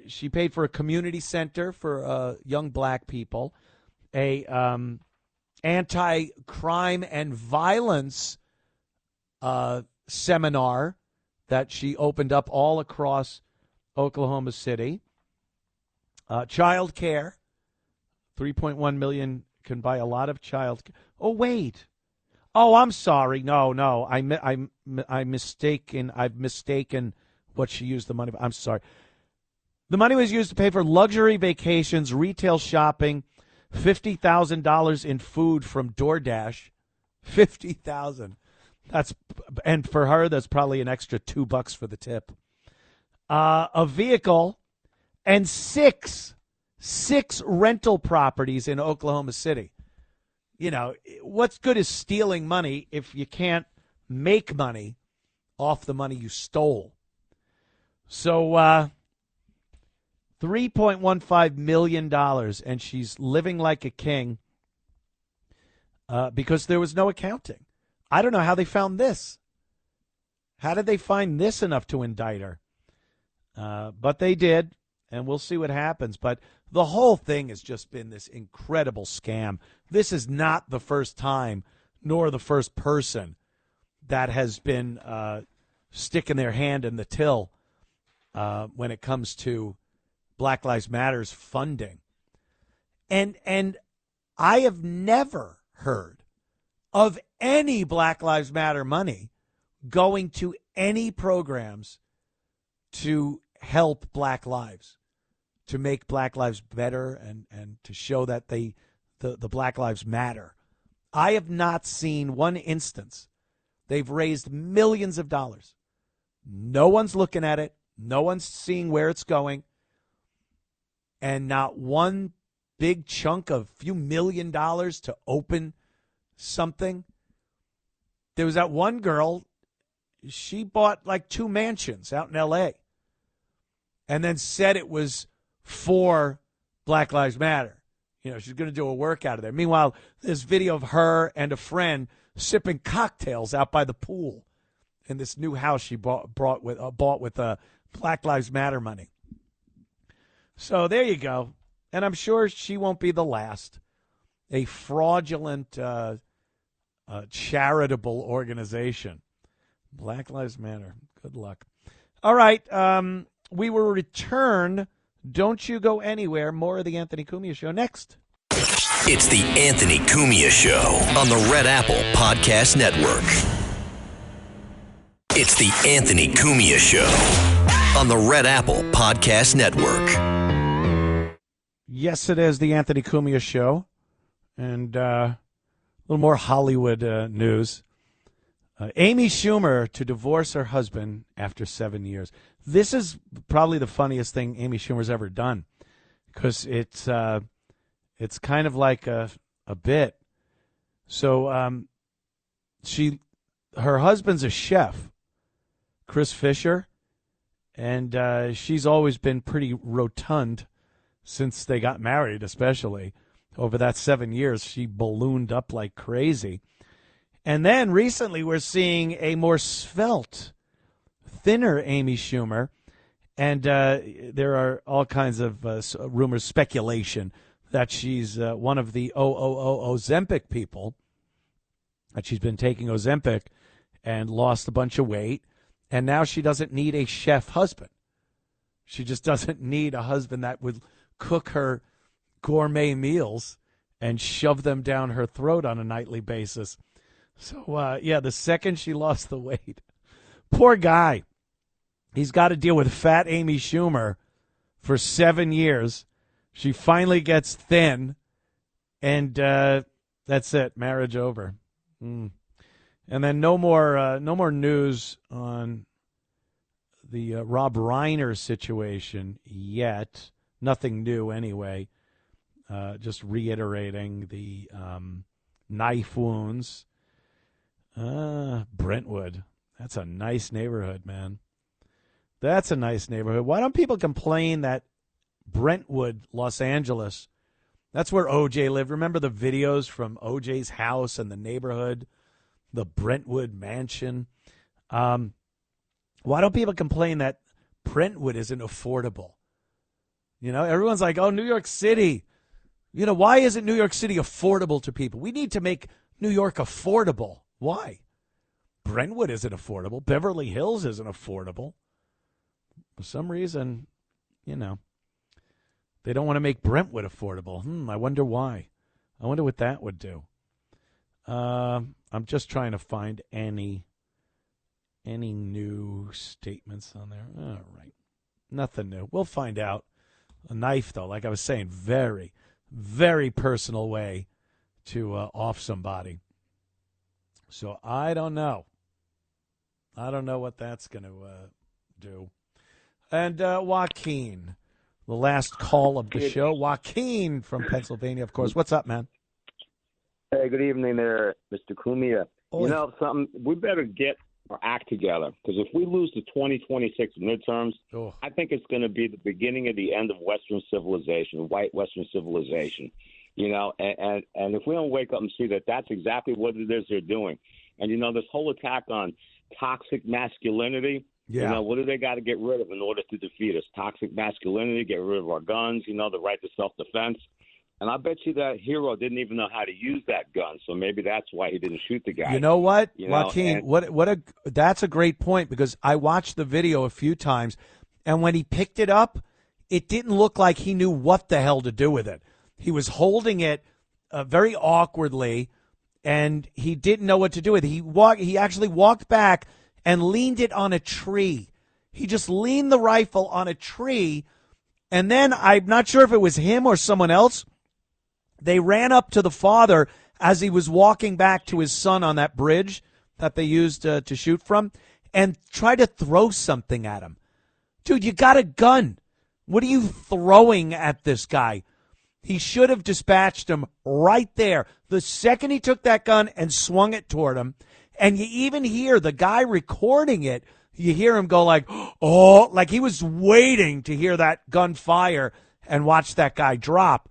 Speaker 3: she paid for a community center for young black people, a anti-crime and violence seminar that she opened up all across Oklahoma City. Child care, $3.1 million can buy a lot of child care. Oh, wait. Oh, I'm sorry. No. I've mistaken what she used the money for. I'm sorry. The money was used to pay for luxury vacations, retail shopping, $50,000 in food from DoorDash. $50,000. And for her, that's probably an extra $2 for the tip. A vehicle and six rental properties in Oklahoma City. You know, what's good is stealing money if you can't make money off the money you stole? So $3.15 million, and she's living like a king because there was no accounting. I don't know how they found this. How did they find this enough to indict her? But they did, and we'll see what happens. But the whole thing has just been this incredible scam. This is not the first time, nor the first person that has been sticking their hand in the till when it comes to Black Lives Matter's funding. And I have never heard of any Black Lives Matter money going to any programs to help black lives, to make black lives better and to show that the Black Lives Matter. I have not seen one instance. They've raised millions of dollars. No one's looking at it. No one's seeing where it's going. And not one big chunk of few $1 million to open something. There was that one girl, she bought like 2 mansions out in L.A. and then said it was for Black Lives Matter. You know, she's going to do a workout of there. Meanwhile, there's video of her and a friend sipping cocktails out by the pool in this new house she bought with Black Lives Matter money. So there you go. And I'm sure she won't be the last. A fraudulent, charitable organization. Black Lives Matter. Good luck. All right. We will return. Don't you go anywhere. More of the Anthony Cumia Show next.
Speaker 2: It's the Anthony Cumia Show on the Red Apple Podcast Network. It's the Anthony Cumia Show on the Red Apple Podcast Network.
Speaker 3: Yes, it is the Anthony Cumia Show. And a little more Hollywood news. Amy Schumer to divorce her husband after 7 years. This is probably the funniest thing Amy Schumer's ever done, because it's kind of like a bit. So her husband's a chef, Chris Fisher, and she's always been pretty rotund since they got married, especially. Over that 7 years, she ballooned up like crazy. And then recently we're seeing a more svelte, thinner Amy Schumer. And there are all kinds of rumors, speculation, that she's one of the Ozempic people, that she's been taking Ozempic and lost a bunch of weight, and now she doesn't need a chef husband. She just doesn't need a husband that would cook her gourmet meals and shove them down her throat on a nightly basis. So, the second she lost the weight, poor guy, he's got to deal with fat Amy Schumer for 7 years. She finally gets thin, and that's it, marriage over. And then no more news on the Rob Reiner situation yet. Nothing new anyway. Just reiterating the knife wounds. Brentwood. That's a nice neighborhood, man. That's a nice neighborhood. Why don't people complain that Brentwood, Los Angeles, that's where O.J. lived? Remember the videos from O.J.'s house and the neighborhood, the Brentwood mansion? Why don't people complain that Brentwood isn't affordable? You know, everyone's like, oh, New York City. You know, why isn't New York City affordable to people? We need to make New York affordable. Why? Brentwood isn't affordable. Beverly Hills isn't affordable. For some reason, you know, they don't want to make Brentwood affordable. I wonder why. I wonder what that would do. I'm just trying to find any new statements on there. All right. Nothing new. We'll find out. A knife, though, like I was saying, very, very personal way to off somebody. So I don't know. I don't know what that's going to do. And Joaquin, the last call of the show. Joaquin from Pennsylvania, of course. What's up, man?
Speaker 19: Hey, good evening there, Mr. Cumia. You know something? We better get our act together, because if we lose the 2026 midterms, I think it's going to be the beginning of the end of Western civilization, white Western civilization. You know, and if we don't wake up and see that that's exactly what it is they're doing. And, you know, this whole attack on toxic masculinity, you know, what do they got to get rid of in order to defeat us? Toxic masculinity, get rid of our guns, you know, the right to self-defense. And I bet you that hero didn't even know how to use that gun, so maybe that's why he didn't shoot the guy.
Speaker 3: You know what,
Speaker 19: Joaquin?
Speaker 3: That's a great point, because I watched the video a few times, and when he picked it up, it didn't look like he knew what the hell to do with it. He was holding it very awkwardly, and he didn't know what to do with it. He actually walked back and leaned it on a tree. He just leaned the rifle on a tree, and then I'm not sure if it was him or someone else. They ran up to the father as he was walking back to his son on that bridge that they used to shoot from, and tried to throw something at him. Dude, you got a gun. What are you throwing at this guy? He should have dispatched him right there. The second he took that gun and swung it toward him, and you even hear the guy recording it, you hear him go like, oh, like he was waiting to hear that gun fire and watch that guy drop.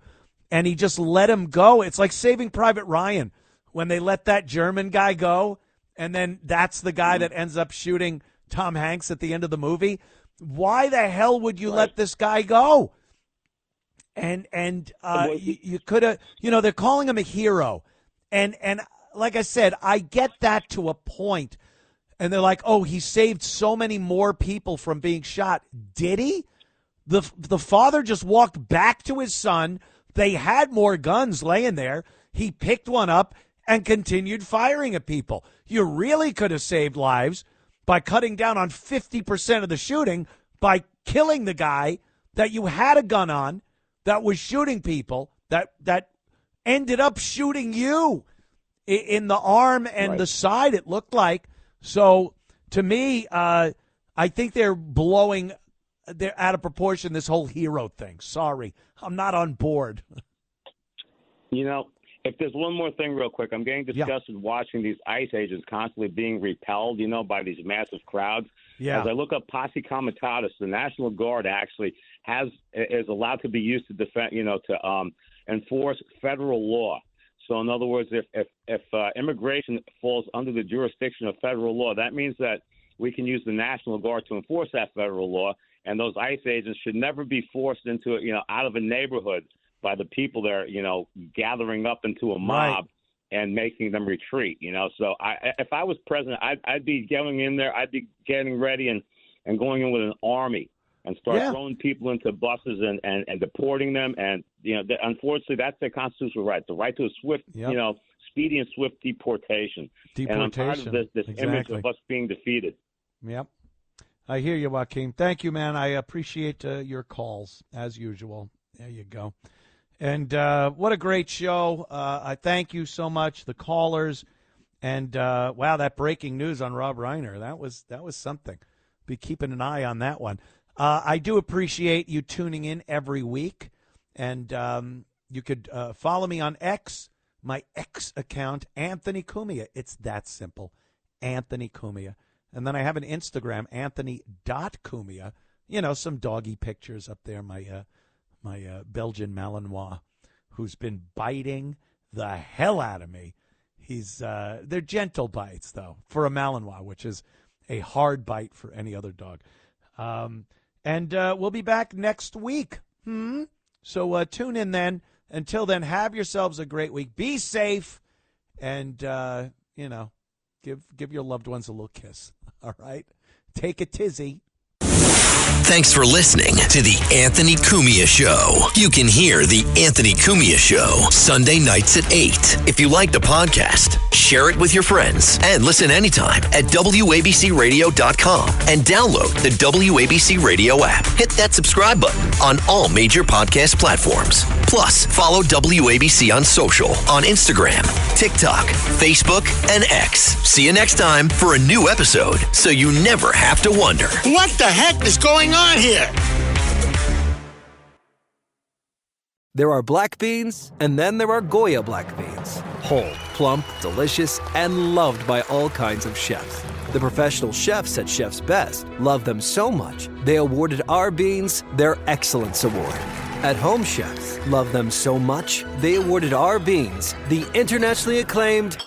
Speaker 3: And he just let him go. It's like Saving Private Ryan when they let that German guy go, and then that's the guy that ends up shooting Tom Hanks at the end of the movie. Why the hell would you let this guy go? And you could have, you know, they're calling him a hero. And like I said, I get that to a point. And they're like, oh, he saved so many more people from being shot. Did he? The father just walked back to his son. They had more guns laying there. He picked one up and continued firing at people. You really could have saved lives by cutting down on 50% of the shooting, by killing the guy that you had a gun on, that was shooting people, that ended up shooting you in the arm and the side, it looked like. So, to me, I think they're out of proportion, this whole hero thing. Sorry, I'm not on board.
Speaker 19: You know, if there's one more thing real quick, I'm getting disgusted watching these ICE agents constantly being repelled, you know, by these massive crowds.
Speaker 3: Yeah.
Speaker 19: As I look up Posse Comitatus, the National Guard actually is allowed to be used to defend, you know, to enforce federal law. So in other words, if immigration falls under the jurisdiction of federal law, that means that we can use the National Guard to enforce that federal law. And those ICE agents should never be forced into, you know, out of a neighborhood by the people there, gathering up into a mob and making them retreat. So if I was president, I'd be going in there. I'd be getting ready and going in with an army and start throwing people into buses and deporting them. And unfortunately, that's their constitutional right, the right to a swift, speedy and swift deportation. And I'm tired of this image of us being defeated.
Speaker 3: Yep. I hear you, Joaquin. Thank you, man. I appreciate your calls, as usual. There you go. And what a great show. I thank you so much, the callers. And, wow, that breaking news on Rob Reiner, that was something. Be keeping an eye on that one. I do appreciate you tuning in every week. And you could follow me on X, my X account, Anthony Cumia. It's that simple, Anthony Cumia. And then I have an Instagram, anthony.cumia. Some doggy pictures up there. My Belgian Malinois, who's been biting the hell out of me. They're gentle bites, though, for a Malinois, which is a hard bite for any other dog. And we'll be back next week. So tune in then. Until then, have yourselves a great week. Be safe. And, give your loved ones a little kiss. All right? Take a tizzy.
Speaker 2: Thanks for listening to The Anthony Cumia Show. You can hear The Anthony Cumia Show Sunday nights at 8. If you like the podcast, share it with your friends and listen anytime at WABCRadio.com and download the WABC Radio app. Hit that subscribe button on all major podcast platforms. Plus, follow WABC on social on Instagram, TikTok, Facebook, and X. See you next time for a new episode so you never have to wonder.
Speaker 20: What the heck is going on here?
Speaker 21: There are black beans, and then there are Goya black beans. Whole, plump, delicious, and loved by all kinds of chefs. The professional chefs at Chef's Best love them so much, they awarded our beans their Excellence Award. At Home Chefs love them so much, they awarded our beans the internationally acclaimed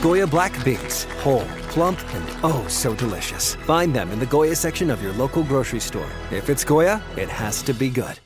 Speaker 21: Goya black beans. Whole, plump, and oh so delicious. Find them in the Goya section of your local grocery store. If it's Goya, it has to be good.